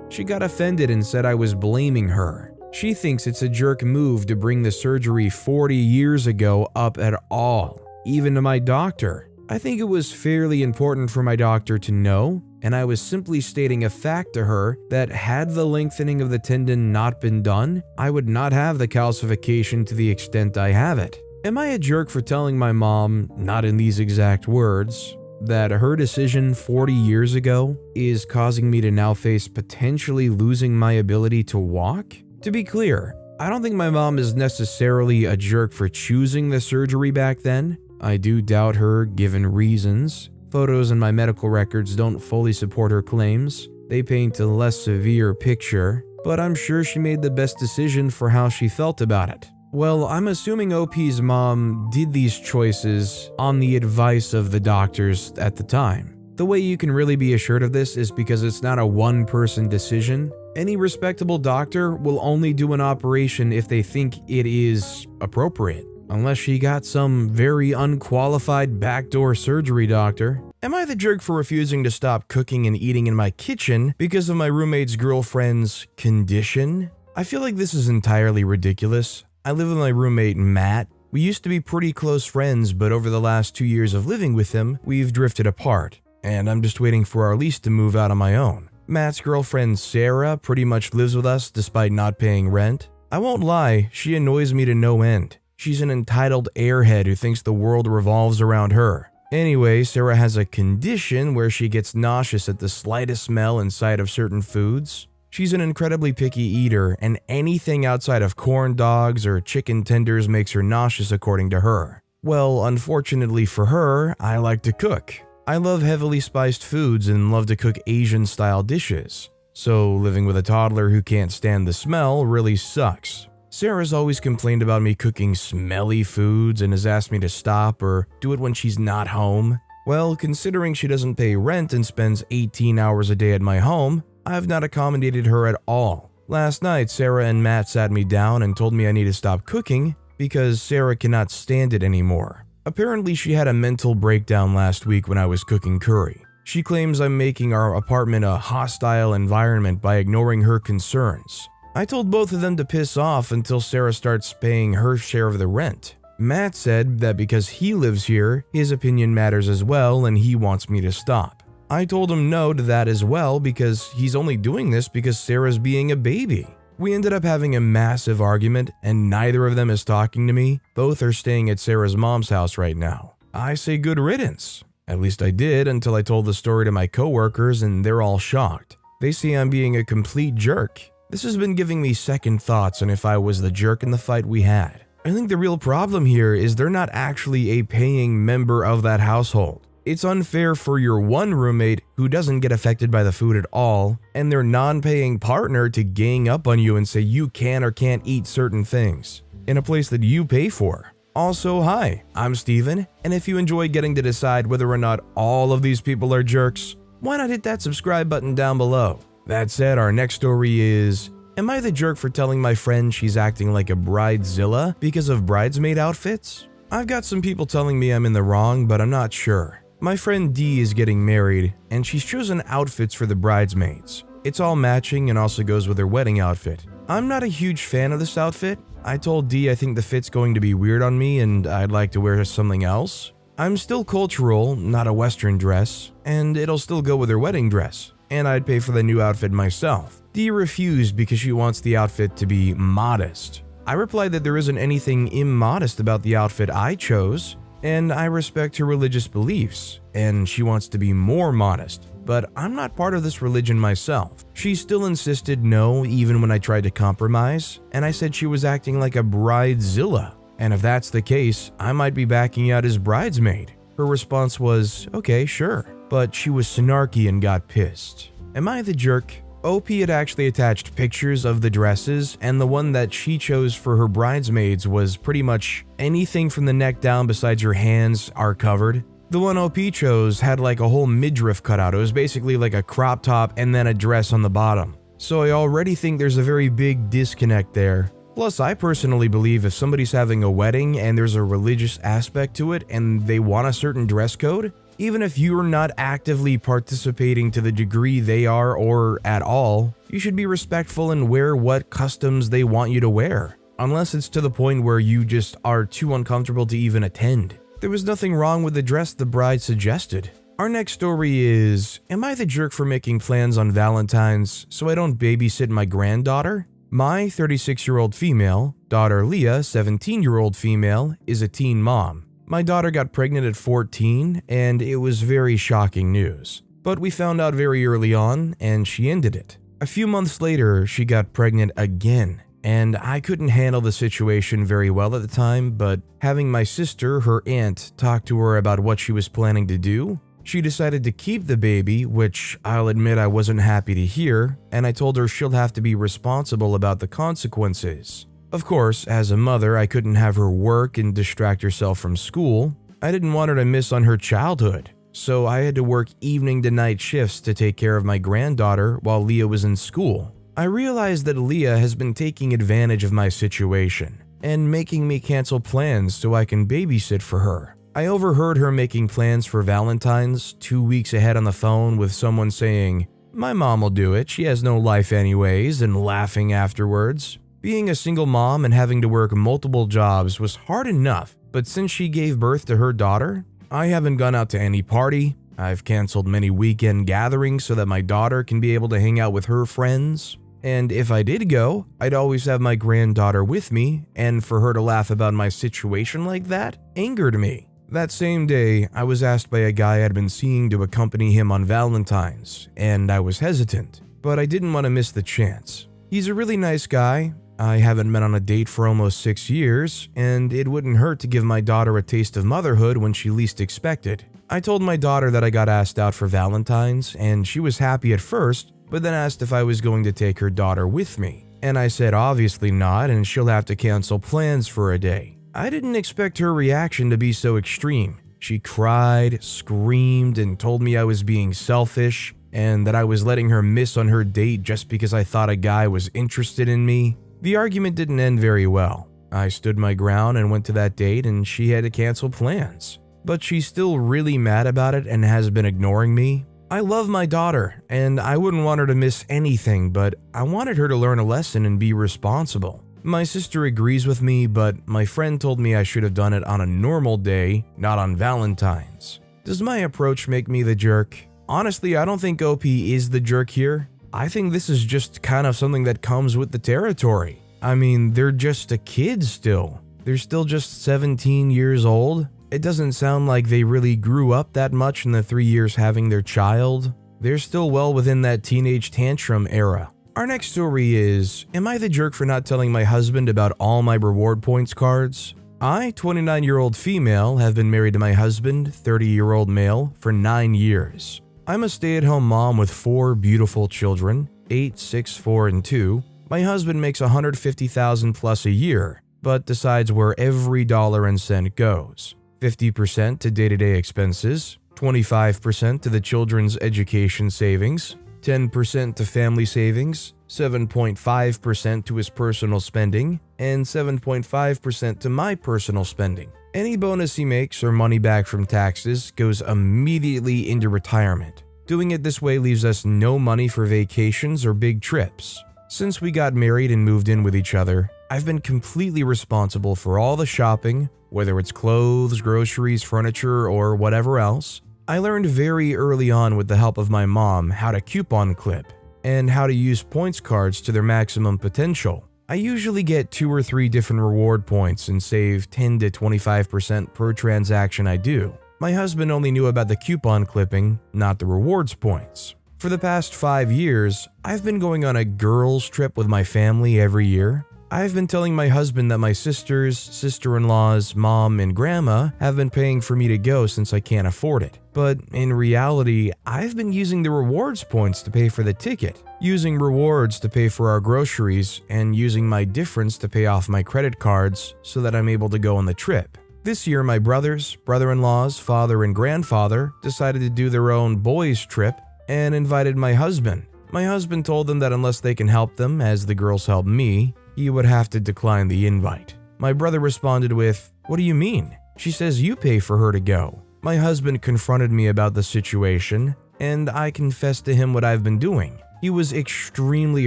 she got offended and said I was blaming her. She thinks it's a jerk move to bring the surgery 40 years ago up at all, even to my doctor. I think it was fairly important for my doctor to know, and I was simply stating a fact to her that had the lengthening of the tendon not been done, I would not have the calcification to the extent I have it. Am I a jerk for telling my mom, not in these exact words, that her decision 40 years ago is causing me to now face potentially losing my ability to walk? To be clear, I don't think my mom is necessarily a jerk for choosing the surgery back then. I do doubt her given reasons. Photos in my medical records don't fully support her claims. They paint a less severe picture, but I'm sure she made the best decision for how she felt about it. Well, I'm assuming OP's mom did these choices on the advice of the doctors at the time. The way you can really be assured of this is because it's not a one-person decision. Any respectable doctor will only do an operation if they think it is appropriate. Unless she got some very unqualified backdoor surgery doctor. Am I the jerk for refusing to stop cooking and eating in my kitchen because of my roommate's girlfriend's condition? I feel like this is entirely ridiculous. I live with my roommate Matt. We used to be pretty close friends, but over the last 2 years of living with him, we've drifted apart, and I'm just waiting for our lease to move out on my own. Matt's girlfriend Sarah pretty much lives with us despite not paying rent. I won't lie, she annoys me to no end. She's an entitled airhead who thinks the world revolves around her. Anyway, Sarah has a condition where she gets nauseous at the slightest smell and sight of certain foods. She's an incredibly picky eater, and anything outside of corn dogs or chicken tenders makes her nauseous according to her. Well, unfortunately for her, I like to cook. I love heavily spiced foods and love to cook Asian-style dishes. So living with a toddler who can't stand the smell really sucks. Sarah's always complained about me cooking smelly foods and has asked me to stop or do it when she's not home. Well, considering she doesn't pay rent and spends 18 hours a day at my home, I've not accommodated her at all. Last night, Sarah and Matt sat me down and told me I need to stop cooking because Sarah cannot stand it anymore. Apparently, she had a mental breakdown last week when I was cooking curry. She claims I'm making our apartment a hostile environment by ignoring her concerns. I told both of them to piss off until Sarah starts paying her share of the rent. Matt said that because he lives here, his opinion matters as well and he wants me to stop. I told him no to that as well because he's only doing this because Sarah's being a baby. We ended up having a massive argument and neither of them is talking to me. Both are staying at Sarah's mom's house right now. I say good riddance. At least I did until I told the story to my coworkers and they're all shocked. They see I'm being a complete jerk. This has been giving me second thoughts on if I was the jerk in the fight we had. I think the real problem here is they're not actually a paying member of that household. It's unfair for your one roommate who doesn't get affected by the food at all, and their non-paying partner to gang up on you and say you can or can't eat certain things in a place that you pay for. Also, hi, I'm Steven, and if you enjoy getting to decide whether or not all of these people are jerks, why not hit that subscribe button down below? That said, our next story is, am I the jerk for telling my friend she's acting like a bridezilla because of bridesmaid outfits? I've got some people telling me I'm in the wrong, but I'm not sure. My friend Dee is getting married, and she's chosen outfits for the bridesmaids. It's all matching and also goes with her wedding outfit. I'm not a huge fan of this outfit. I told Dee I think the fit's going to be weird on me and I'd like to wear something else. I'm still cultural, not a Western dress, and it'll still go with her wedding dress. And I'd pay for the new outfit myself. Dee refused because she wants the outfit to be modest. I replied that there isn't anything immodest about the outfit I chose, and I respect her religious beliefs, and she wants to be more modest, but I'm not part of this religion myself. She still insisted no even when I tried to compromise, and I said she was acting like a bridezilla, and if that's the case, I might be backing out as bridesmaid. Her response was, okay, sure. But she was snarky and got pissed. Am I the jerk? OP had actually attached pictures of the dresses, and the one that she chose for her bridesmaids was pretty much anything from the neck down besides your hands are covered. The one OP chose had like a whole midriff cutout. It was basically like a crop top and then a dress on the bottom. So I already think there's a very big disconnect there. Plus, I personally believe if somebody's having a wedding and there's a religious aspect to it and they want a certain dress code, even if you're not actively participating to the degree they are or at all, you should be respectful and wear what customs they want you to wear, unless it's to the point where you just are too uncomfortable to even attend. There was nothing wrong with the dress the bride suggested. Our next story is, am I the jerk for making plans on Valentine's so I don't babysit my granddaughter? My 36-year-old female, daughter Leah, 17-year-old female, is a teen mom. My daughter got pregnant at 14, and it was very shocking news. But we found out very early on, and she ended it. A few months later, she got pregnant again, and I couldn't handle the situation very well at the time, but having my sister, her aunt, talk to her about what she was planning to do, she decided to keep the baby, which I'll admit I wasn't happy to hear, and I told her she'll have to be responsible about the consequences. Of course, as a mother, I couldn't have her work and distract herself from school. I didn't want her to miss on her childhood, so I had to work evening to night shifts to take care of my granddaughter while Leah was in school. I realized that Leah has been taking advantage of my situation, and making me cancel plans so I can babysit for her. I overheard her making plans for Valentine's 2 weeks ahead on the phone with someone saying, "My mom will do it, she has no life anyways," and laughing afterwards. Being a single mom and having to work multiple jobs was hard enough, but since she gave birth to her daughter, I haven't gone out to any party. I've canceled many weekend gatherings so that my daughter can be able to hang out with her friends. And if I did go, I'd always have my granddaughter with me, and for her to laugh about my situation like that angered me. That same day, I was asked by a guy I'd been seeing to accompany him on Valentine's, and I was hesitant, but I didn't want to miss the chance. He's a really nice guy. I haven't been on a date for almost 6 years, and it wouldn't hurt to give my daughter a taste of motherhood when she least expected. I told my daughter that I got asked out for Valentine's, and she was happy at first, but then asked if I was going to take her daughter with me. And I said obviously not, and she'll have to cancel plans for a day. I didn't expect her reaction to be so extreme. She cried, screamed, and told me I was being selfish, and that I was letting her miss on her date just because I thought a guy was interested in me. The argument didn't end very well. I stood my ground and went to that date, and she had to cancel plans. But she's still really mad about it and has been ignoring me. I love my daughter, and I wouldn't want her to miss anything, but I wanted her to learn a lesson and be responsible. My sister agrees with me, but my friend told me I should have done it on a normal day, not on Valentine's. Does my approach make me the jerk? Honestly, I don't think OP is the jerk here. I think this is just kind of something that comes with the territory. I mean, they're just a kid still. They're still just 17 years old. It doesn't sound like they really grew up that much in the 3 years having their child. They're still well within that teenage tantrum era. Our next story is, am I the jerk for not telling my husband about all my reward points cards? I, 29-year-old female, have been married to my husband, 30-year-old male, for 9 years. I'm a stay-at-home mom with 4 beautiful children, 8, 6, 4, and 2. My husband makes $150,000 plus a year, but decides where every dollar and cent goes. 50% to day-to-day expenses, 25% to the children's education savings, 10% to family savings, 7.5% to his personal spending, and 7.5% to my personal spending. Any bonus he makes or money back from taxes goes immediately into retirement. Doing it this way leaves us no money for vacations or big trips. Since we got married and moved in with each other, I've been completely responsible for all the shopping, whether it's clothes, groceries, furniture, or whatever else. I learned very early on with the help of my mom how to coupon clip and how to use points cards to their maximum potential. I usually get 2 or 3 different reward points and save 10 to 25% per transaction I do. My husband only knew about the coupon clipping, not the rewards points. For the past 5 years, I've been going on a girls' trip with my family every year. I've been telling my husband that my sisters, sister-in-laws, mom, and grandma have been paying for me to go since I can't afford it. But in reality, I've been using the rewards points to pay for the ticket, using rewards to pay for our groceries, and using my difference to pay off my credit cards so that I'm able to go on the trip. This year, my brothers, brother-in-laws, father, and grandfather decided to do their own boys' trip and invited my husband. My husband told them that unless they can help them, as the girls helped me, he would have to decline the invite. My brother responded with, "What do you mean? She says you pay for her to go." My husband confronted me about the situation, and I confessed to him what I've been doing. He was extremely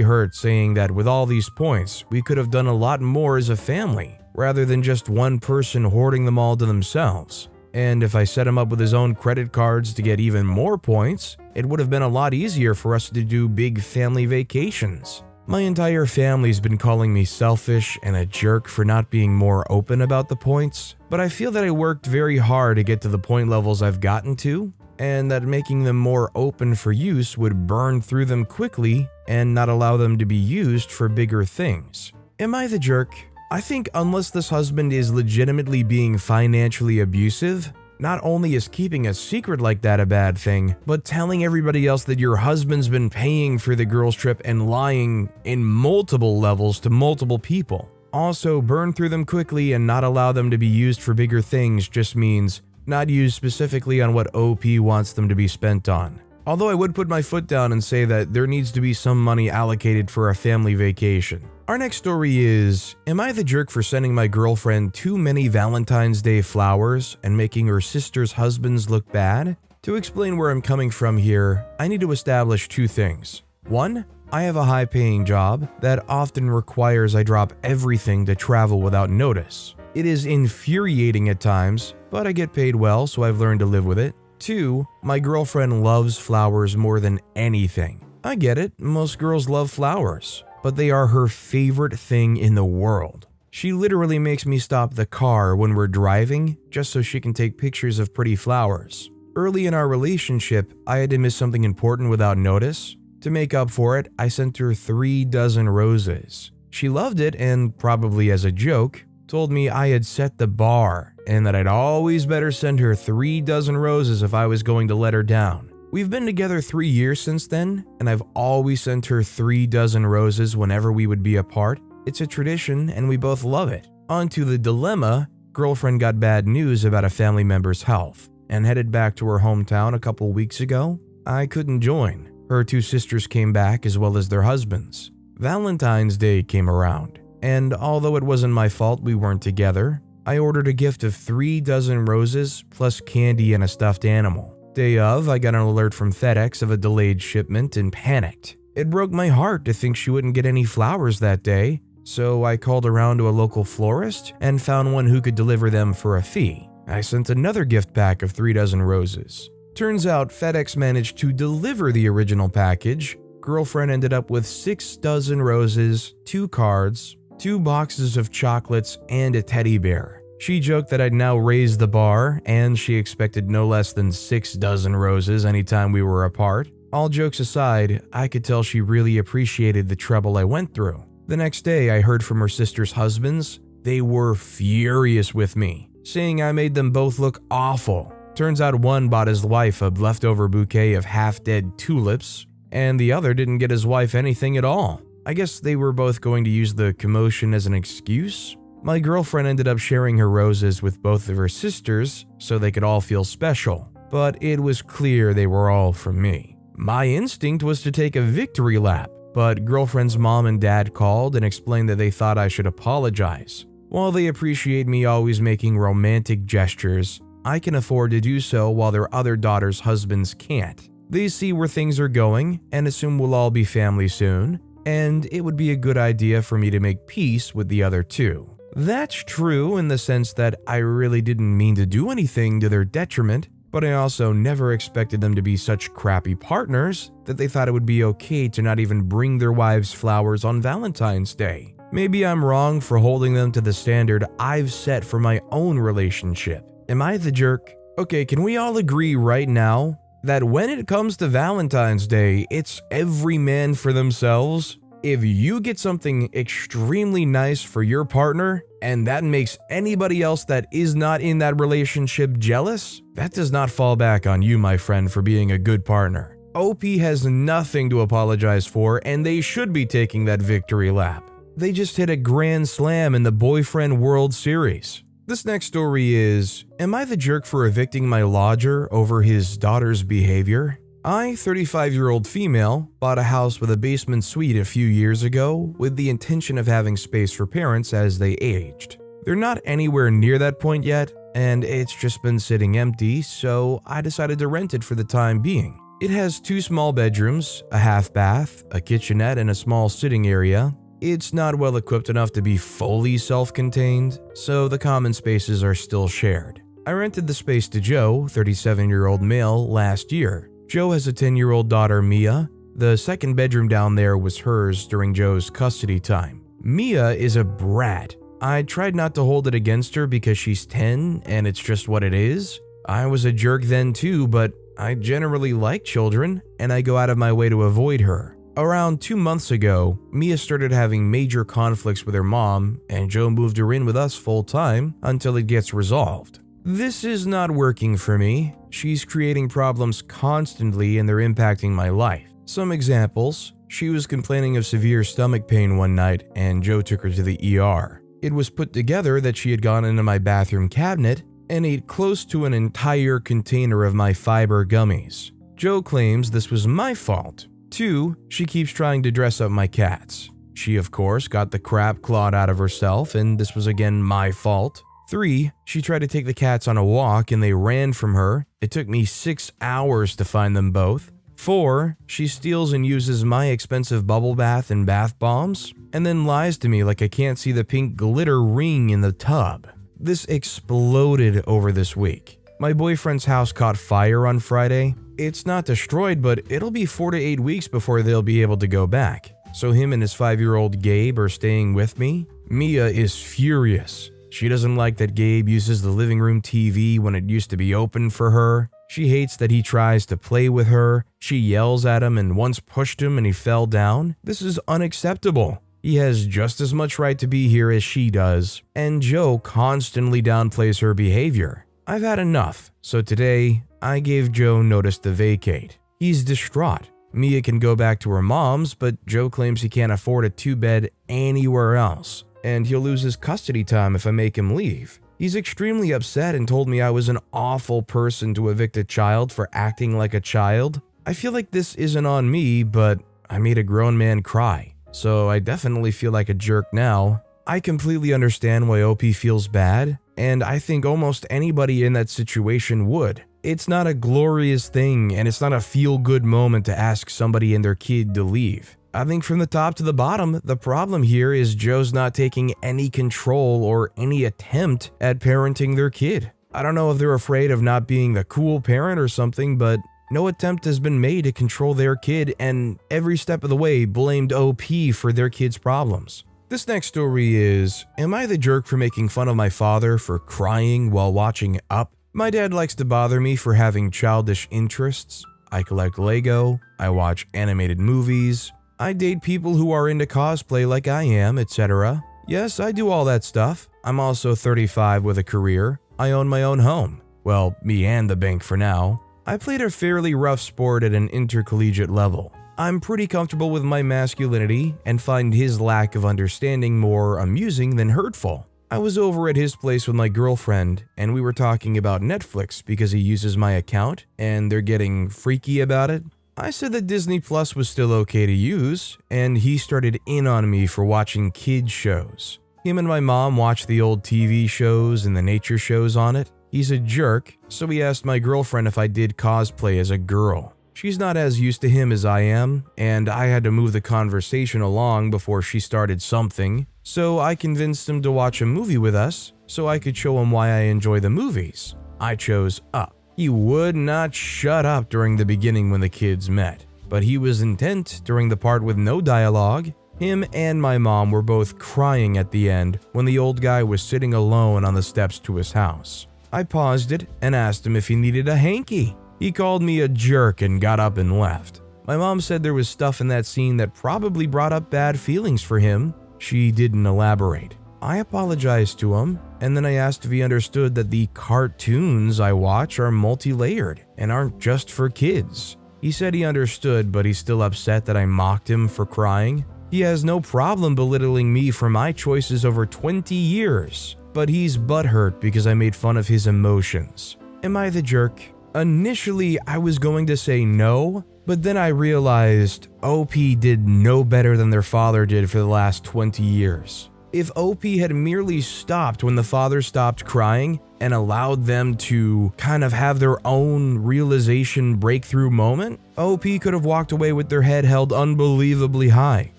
hurt, saying that with all these points, we could have done a lot more as a family, rather than just one person hoarding them all to themselves. And if I set him up with his own credit cards to get even more points, it would have been a lot easier for us to do big family vacations. My entire family's been calling me selfish and a jerk for not being more open about the points, but I feel that I worked very hard to get to the point levels I've gotten to, and that making them more open for use would burn through them quickly and not allow them to be used for bigger things. Am I the jerk? I think unless this husband is legitimately being financially abusive, not only is keeping a secret like that a bad thing, but telling everybody else that your husband's been paying for the girls' trip and lying in multiple levels to multiple people. Also, burn through them quickly and not allow them to be used for bigger things just means not used specifically on what OP wants them to be spent on. Although I would put my foot down and say that there needs to be some money allocated for a family vacation. Our next story is, am I the jerk for sending my girlfriend too many Valentine's Day flowers and making her sister's husbands look bad? To explain where I'm coming from here, I need to establish two things. One, I have a high-paying job that often requires I drop everything to travel without notice. It is infuriating at times, but I get paid well, so I've learned to live with it. Two, my girlfriend loves flowers more than anything. I get it, most girls love flowers, but they are her favorite thing in the world. She literally makes me stop the car when we're driving just so she can take pictures of pretty flowers. Early in our relationship, I had to miss something important without notice. To make up for it, I sent her 3 dozen roses. She loved it and, probably as a joke, told me I had set the bar and that I'd always better send her 3 dozen roses if I was going to let her down. We've been together 3 years since then, and I've always sent her 3 dozen roses whenever we would be apart. It's a tradition, and we both love it. On to the dilemma, girlfriend got bad news about a family member's health, and headed back to her hometown a couple weeks ago. I couldn't join. Her 2 sisters came back as well as their husbands. Valentine's Day came around, and although it wasn't my fault we weren't together, I ordered a gift of 3 dozen roses plus candy and a stuffed animal. Day of, I got an alert from FedEx of a delayed shipment and panicked. It broke my heart to think she wouldn't get any flowers that day, so I called around to a local florist and found one who could deliver them for a fee. I sent another gift pack of 3 dozen roses. Turns out FedEx managed to deliver the original package. Girlfriend ended up with 6 dozen roses, 2 cards, 2 boxes of chocolates, and a teddy bear. She joked that I'd now raised the bar, and she expected no less than 6 dozen roses anytime we were apart. All jokes aside, I could tell she really appreciated the trouble I went through. The next day, I heard from her sister's husbands. They were furious with me, saying I made them both look awful. Turns out one bought his wife a leftover bouquet of half-dead tulips, and the other didn't get his wife anything at all. I guess they were both going to use the commotion as an excuse. My girlfriend ended up sharing her roses with both of her sisters so they could all feel special, but it was clear they were all from me. My instinct was to take a victory lap, but girlfriend's mom and dad called and explained that they thought I should apologize. While they appreciate me always making romantic gestures, I can afford to do so while their other daughters' husbands can't. They see where things are going and assume we'll all be family soon, and it would be a good idea for me to make peace with the other 2. That's true in the sense that I really didn't mean to do anything to their detriment, but I also never expected them to be such crappy partners that they thought it would be okay to not even bring their wives flowers on Valentine's Day. Maybe I'm wrong for holding them to the standard I've set for my own relationship. Am I the jerk? Okay, can we all agree right now that when it comes to Valentine's Day, it's every man for themselves? If you get something extremely nice for your partner and that makes anybody else that is not in that relationship jealous, that does not fall back on you, my friend, for being a good partner. OP has nothing to apologize for, and they should be taking that victory lap. They just hit a grand slam in the Boyfriend World Series. This next story is, am I the jerk for evicting my lodger over his daughter's behavior? I, 35-year-old female, bought a house with a basement suite a few years ago with the intention of having space for parents as they aged. They're not anywhere near that point yet, and it's just been sitting empty, so I decided to rent it for the time being. It has 2 small bedrooms, a half bath, a kitchenette, and a small sitting area. It's not well equipped enough to be fully self-contained, so the common spaces are still shared. I rented the space to Joe, 37-year-old male, last year. Joe has a 10-year-old daughter, Mia. The second bedroom down there was hers during Joe's custody time. Mia is a brat. I tried not to hold it against her because she's 10 and it's just what it is. I was a jerk then too, but I generally like children and I go out of my way to avoid her. Around 2 months ago, Mia started having major conflicts with her mom and Joe moved her in with us full time until it gets resolved. This is not working for me. She's creating problems constantly and they're impacting my life. Some examples, she was complaining of severe stomach pain one night and Joe took her to the ER. It was put together that she had gone into my bathroom cabinet and ate close to an entire container of my fiber gummies. Joe claims this was my fault. 2, she keeps trying to dress up my cats. She, of course, got the crap clawed out of herself, and this was again my fault. 3. She tried to take the cats on a walk and they ran from her. It took me 6 hours to find them both. 4. She steals and uses my expensive bubble bath and bath bombs, and then lies to me like I can't see the pink glitter ring in the tub. This exploded over this week. My boyfriend's house caught fire on Friday. It's not destroyed, but it'll be 4 to 8 weeks before they'll be able to go back. So him and his 5-year-old Gabe are staying with me. Mia is furious. She doesn't like that Gabe uses the living room TV when it used to be open for her. She hates that he tries to play with her. She yells at him and once pushed him and he fell down. This is unacceptable. He has just as much right to be here as she does, and Joe constantly downplays her behavior. I've had enough, so today I gave Joe notice to vacate. He's distraught. Mia can go back to her mom's, but Joe claims he can't afford a 2-bed anywhere else, and he'll lose his custody time if I make him leave. He's extremely upset and told me I was an awful person to evict a child for acting like a child. I feel like this isn't on me, but I made a grown man cry, so I definitely feel like a jerk now. I completely understand why OP feels bad, and I think almost anybody in that situation would. It's not a glorious thing, and it's not a feel-good moment to ask somebody and their kid to leave. I think from the top to the bottom, the problem here is Joe's not taking any control or any attempt at parenting their kid. I don't know if they're afraid of not being the cool parent or something, but no attempt has been made to control their kid, and every step of the way blamed OP for their kid's problems. This next story is, am I the jerk for making fun of my father for crying while watching Up? My dad likes to bother me for having childish interests. I collect Lego, I watch animated movies, I date people who are into cosplay like I am, etc. Yes, I do all that stuff. I'm also 35 with a career. I own my own home. Well, me and the bank for now. I played a fairly rough sport at an intercollegiate level. I'm pretty comfortable with my masculinity and find his lack of understanding more amusing than hurtful. I was over at his place with my girlfriend and we were talking about Netflix because he uses my account and they're getting freaky about it. I said that Disney Plus was still okay to use, and he started in on me for watching kids shows. Him and my mom watch the old TV shows and the nature shows on it. He's a jerk, so he asked my girlfriend if I did cosplay as a girl. She's not as used to him as I am, and I had to move the conversation along before she started something, so I convinced him to watch a movie with us so I could show him why I enjoy the movies. I chose Up. He would not shut up during the beginning when the kids met, but he was intent during the part with no dialogue. Him and my mom were both crying at the end when the old guy was sitting alone on the steps to his house. I paused it and asked him if he needed a hanky. He called me a jerk and got up and left. My mom said there was stuff in that scene that probably brought up bad feelings for him. She didn't elaborate. I apologized to him, and then I asked if he understood that the cartoons I watch are multi-layered and aren't just for kids. He said he understood, but he's still upset that I mocked him for crying. He has no problem belittling me for my choices over 20 years, but he's butthurt because I made fun of his emotions. Am I the jerk? Initially, I was going to say no, but then I realized OP did no better than their father did for the last 20 years. If OP had merely stopped when the father stopped crying and allowed them to kind of have their own realization breakthrough moment, OP could have walked away with their head held unbelievably high.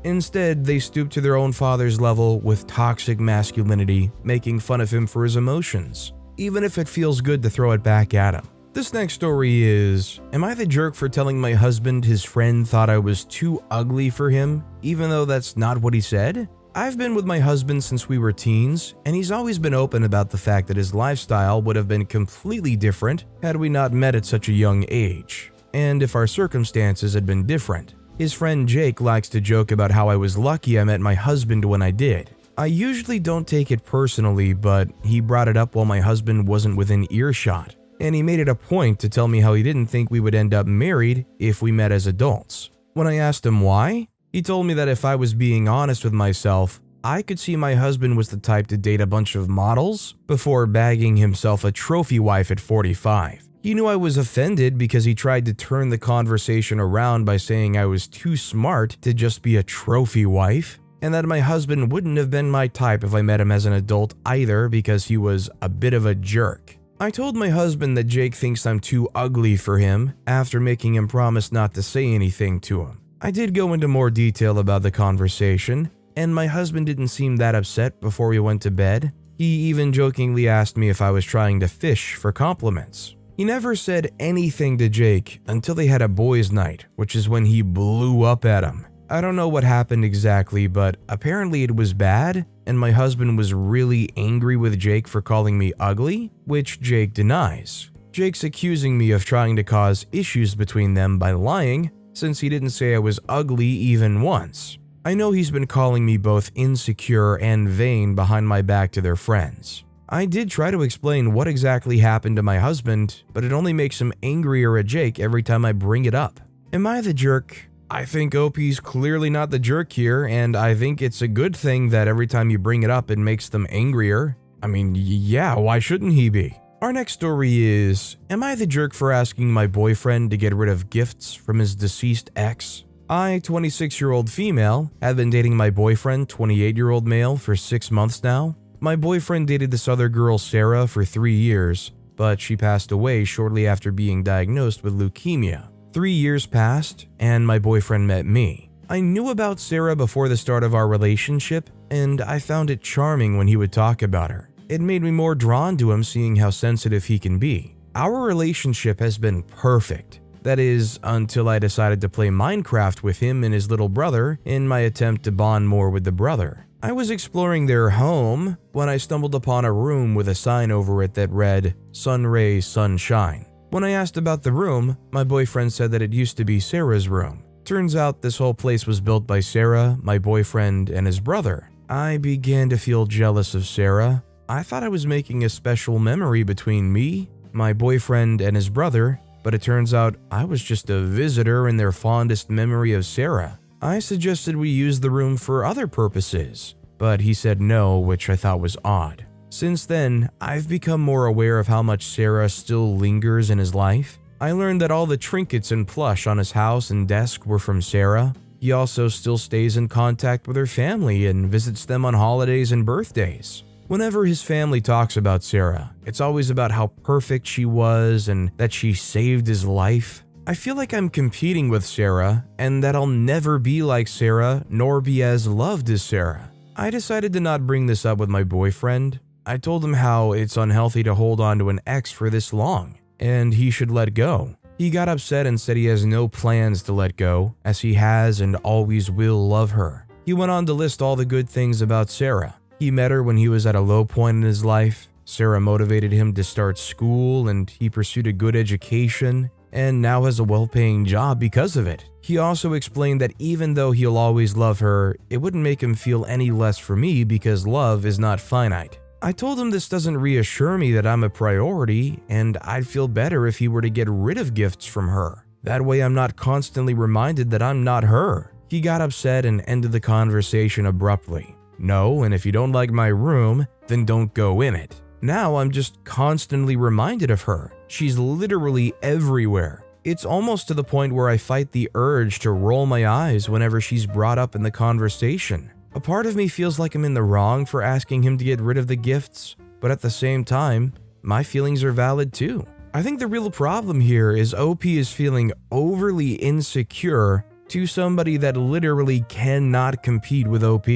Instead, they stooped to their own father's level with toxic masculinity, making fun of him for his emotions, even if it feels good to throw it back at him. This next story is, am I the jerk for telling my husband his friend thought I was too ugly for him, even though that's not what he said? I've been with my husband since we were teens, and he's always been open about the fact that his lifestyle would have been completely different had we not met at such a young age, and if our circumstances had been different. His friend Jake likes to joke about how I was lucky I met my husband when I did. I usually don't take it personally, but he brought it up while my husband wasn't within earshot, and he made it a point to tell me how he didn't think we would end up married if we met as adults. When I asked him why, he told me that if I was being honest with myself, I could see my husband was the type to date a bunch of models before bagging himself a trophy wife at 45. He knew I was offended because he tried to turn the conversation around by saying I was too smart to just be a trophy wife. and that my husband wouldn't have been my type if I met him as an adult either because he was a bit of a jerk. I told my husband that Jake thinks I'm too ugly for him after making him promise not to say anything to him. I did go into more detail about the conversation, and my husband didn't seem that upset before we went to bed. He even jokingly asked me if I was trying to fish for compliments. He never said anything to Jake until they had a boys' night, which is when he blew up at him. I don't know what happened exactly, but apparently it was bad, and my husband was really angry with Jake for calling me ugly, which Jake denies. Jake's accusing me of trying to cause issues between them by lying, since he didn't say I was ugly even once. I know he's been calling me both insecure and vain behind my back to their friends. I did try to explain what exactly happened to my husband, but it only makes him angrier at Jake every time I bring it up. Am I the jerk? I think OP's clearly not the jerk here, and I think it's a good thing that every time you bring it up, it makes them angrier. I mean, yeah, why shouldn't he be? Our next story is, am I the jerk for asking my boyfriend to get rid of gifts from his deceased ex? I, 26-year-old female, have been dating my boyfriend, 28-year-old male, for 6 months now. My boyfriend dated this other girl, Sarah, for 3 years, but she passed away shortly after being diagnosed with leukemia. 3 years passed, and my boyfriend met me. I knew about Sarah before the start of our relationship, and I found it charming when he would talk about her. It made me more drawn to him seeing how sensitive he can be. Our relationship has been perfect. That is, until I decided to play Minecraft with him and his little brother in my attempt to bond more with the brother. I was exploring their home when I stumbled upon a room with a sign over it that read, "Sun Rays, Sunshine." When I asked about the room, my boyfriend said that it used to be Sarah's room. Turns out this whole place was built by Sarah, my boyfriend, and his brother. I began to feel jealous of Sarah. I thought I was making a special memory between me, my boyfriend, and his brother, but it turns out I was just a visitor in their fondest memory of Sarah. I suggested we use the room for other purposes, but he said no, which I thought was odd. Since then, I've become more aware of how much Sarah still lingers in his life. I learned that all the trinkets and plush on his house and desk were from Sarah. He also still stays in contact with her family and visits them on holidays and birthdays. Whenever his family talks about Sarah, it's always about how perfect she was and that she saved his life. I feel like I'm competing with Sarah and that I'll never be like Sarah nor be as loved as Sarah. I decided to not bring this up with my boyfriend. I told him how it's unhealthy to hold on to an ex for this long, and he should let go. He got upset and said he has no plans to let go, as he has and always will love her. He went on to list all the good things about Sarah. He met her when he was at a low point in his life. Sarah motivated him to start school, and he pursued a good education, and now has a well-paying job because of it. He also explained that even though he'll always love her, it wouldn't make him feel any less for me because love is not finite. I told him this doesn't reassure me that I'm a priority, and I'd feel better if he were to get rid of gifts from her. That way I'm not constantly reminded that I'm not her. He got upset and ended the conversation abruptly. No, and if you don't like my room, then don't go in it. Now I'm just constantly reminded of her. She's literally everywhere. It's almost to the point where I fight the urge to roll my eyes whenever she's brought up in the conversation. A part of me feels like I'm in the wrong for asking him to get rid of the gifts, but at the same time, my feelings are valid too. I think the real problem here is OP is feeling overly insecure to somebody that literally cannot compete with OP.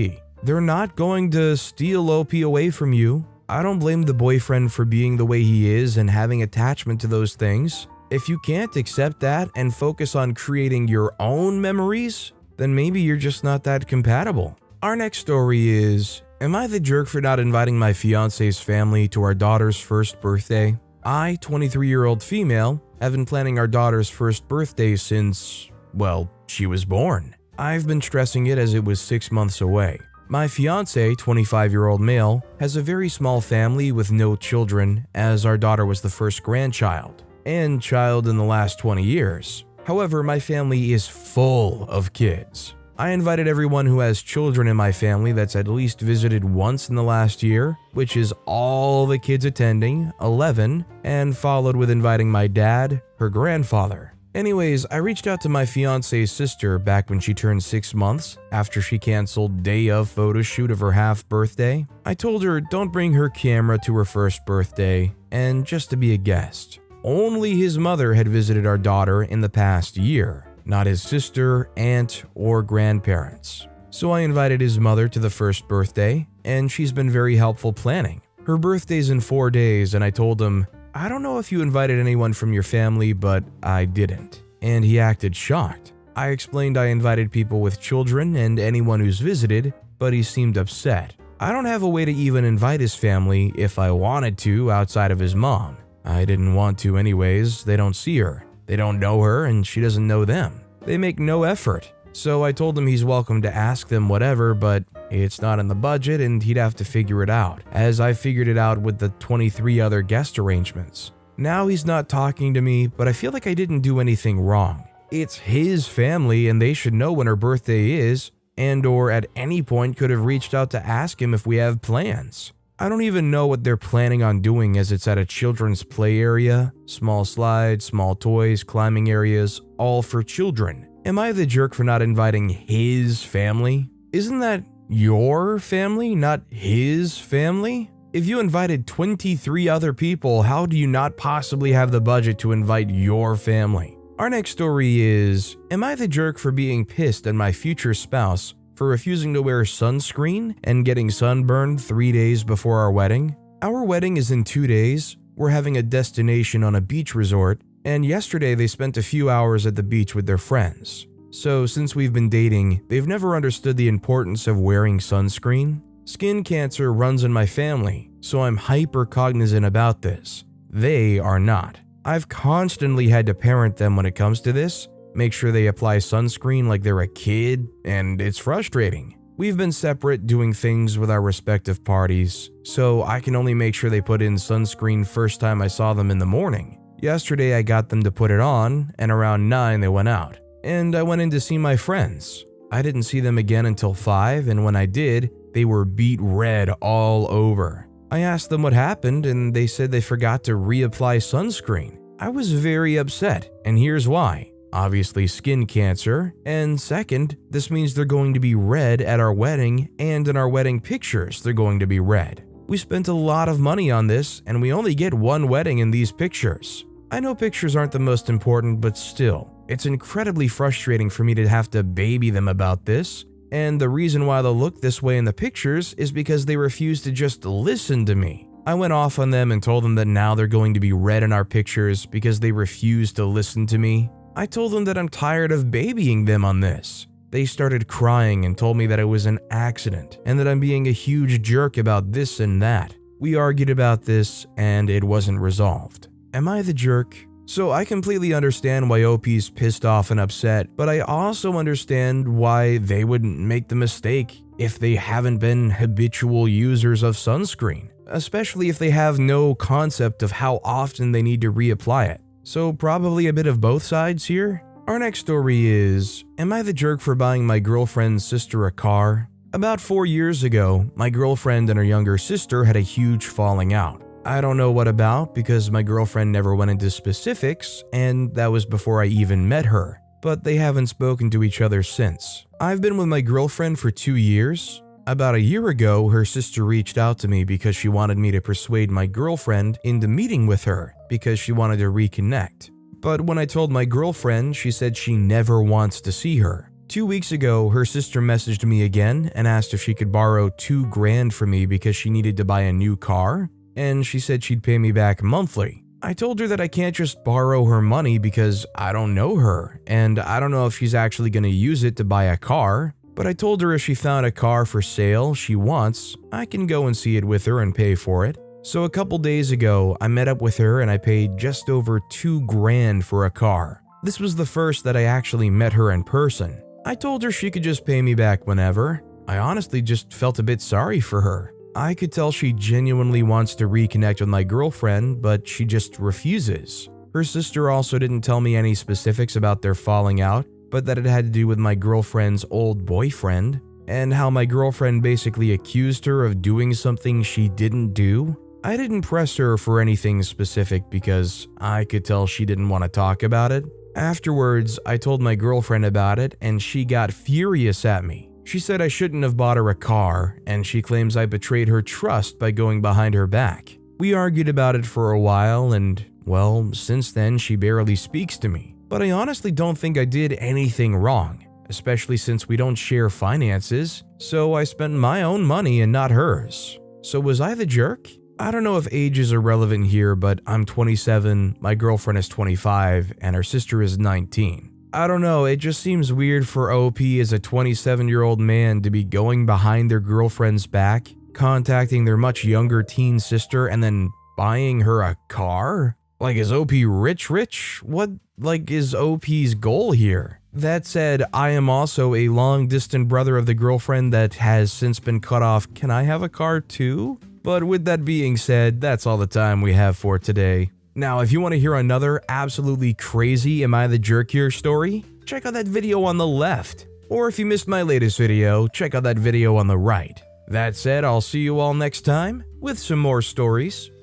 They're not going to steal OP away from you. I don't blame the boyfriend for being the way he is and having attachment to those things. If you can't accept that and focus on creating your own memories, then maybe you're just not that compatible. Our next story is, am I the jerk for not inviting my fiance's family to our daughter's first birthday? I, 23-year-old female, have been planning our daughter's first birthday since, well, she was born. I've been stressing it as it was 6 months away. My fiance, 25-year-old male, has a very small family with no children, as our daughter was the first grandchild and child in the last 20 years. However, my family is full of kids. I invited everyone who has children in my family that's at least visited once in the last year, which is all the kids attending, 11, and followed with inviting my dad, her grandfather. Anyways, I reached out to my fiance's sister back when she turned 6 months after she canceled day of photo shoot of her half birthday. I told her don't bring her camera to her first birthday and just to be a guest. Only his mother had visited our daughter in the past year, not his sister, aunt, or grandparents. So I invited his mother to the first birthday, and she's been very helpful planning. Her birthday's in 4 days, and I told him, I don't know if you invited anyone from your family, but I didn't. And he acted shocked. I explained I invited people with children and anyone who's visited, but he seemed upset. I don't have a way to even invite his family if I wanted to outside of his mom. I didn't want to anyways. They don't see her. They don't know her, and she doesn't know them. They make no effort. So I told him he's welcome to ask them whatever, but it's not in the budget and he'd have to figure it out, as I figured it out with the 23 other guest arrangements. Now he's not talking to me, but I feel like I didn't do anything wrong. It's his family and they should know when her birthday is, and or at any point could have reached out to ask him if we have plans. I don't even know what they're planning on doing, as it's at a children's play area, small slides, small toys, climbing areas, all for children. Am I the jerk for not inviting his family? Isn't that your family, not his family? If you invited 23 other people, how do you not possibly have the budget to invite your family? Our next story is, am I the jerk for being pissed at my future spouse for refusing to wear sunscreen and getting sunburned 3 days before our wedding? Our wedding is in 2 days. We're having a destination on a beach resort, and yesterday they spent a few hours at the beach with their friends. So since we've been dating, they've never understood the importance of wearing sunscreen. Skin cancer runs in my family, so I'm hyper cognizant about this. They are not. I've constantly had to parent them when it comes to this, make sure they apply sunscreen like they're a kid, and it's frustrating. We've been separate doing things with our respective parties, so I can only make sure they put in sunscreen first time I saw them in the morning. Yesterday I got them to put it on, and around 9 they went out. And I went in to see my friends. I didn't see them again until 5, and when I did, they were beet red all over. I asked them what happened, and they said they forgot to reapply sunscreen. I was very upset, and here's why. Obviously skin cancer, and second, this means they're going to be red at our wedding, and in our wedding pictures they're going to be red. We spent a lot of money on this, and we only get one wedding in these pictures. I know pictures aren't the most important, but still, it's incredibly frustrating for me to have to baby them about this, and the reason why they'll look this way in the pictures is because they refuse to just listen to me. I went off on them and told them that now they're going to be red in our pictures because they refuse to listen to me. I told them that I'm tired of babying them on this. They started crying and told me that it was an accident and that I'm being a huge jerk about this and that. We argued about this and it wasn't resolved. Am I the jerk? So I completely understand why OP's pissed off and upset, but I also understand why they wouldn't make the mistake if they haven't been habitual users of sunscreen, especially if they have no concept of how often they need to reapply it. So probably a bit of both sides here. Our next story is, am I the jerk for buying my girlfriend's sister a car? About 4 years ago, my girlfriend and her younger sister had a huge falling out. I don't know what about because my girlfriend never went into specifics, and that was before I even met her, but they haven't spoken to each other since. I've been with my girlfriend for 2 years. About a year ago, her sister reached out to me because she wanted me to persuade my girlfriend into meeting with her because she wanted to reconnect. But when I told my girlfriend, she said she never wants to see her. 2 weeks ago, her sister messaged me again and asked if she could borrow $2,000 from me because she needed to buy a new car, and she said she'd pay me back monthly. I told her that I can't just borrow her money because I don't know her, and I don't know if she's actually going to use it to buy a car, but I told her if she found a car for sale she wants, I can go and see it with her and pay for it. So a couple days ago, I met up with her and I paid just over $2,000 for a car. This was the first that I actually met her in person. I told her she could just pay me back whenever. I honestly just felt a bit sorry for her. I could tell she genuinely wants to reconnect with my girlfriend, but she just refuses. Her sister also didn't tell me any specifics about their falling out, but that it had to do with my girlfriend's old boyfriend, and how my girlfriend basically accused her of doing something she didn't do. I didn't press her for anything specific because I could tell she didn't want to talk about it. Afterwards, I told my girlfriend about it and she got furious at me. She said I shouldn't have bought her a car, and she claims I betrayed her trust by going behind her back. We argued about it for a while and, well, since then she barely speaks to me. But I honestly don't think I did anything wrong, especially since we don't share finances, so I spent my own money and not hers. So was I the jerk? I don't know if age is irrelevant here, but I'm 27, my girlfriend is 25, and her sister is 19. I don't know, it just seems weird for OP as a 27-year-old man to be going behind their girlfriend's back, contacting their much younger teen sister, and then buying her a car? Like, is OP rich? What, is OP's goal here? That said, I am also a long-distance brother of the girlfriend that has since been cut off. Can I have a car too? But with that being said, that's all the time we have for today. Now, if you want to hear another absolutely crazy Am I the Jerk Here story, check out that video on the left. Or if you missed my latest video, check out that video on the right. That said, I'll see you all next time with some more stories.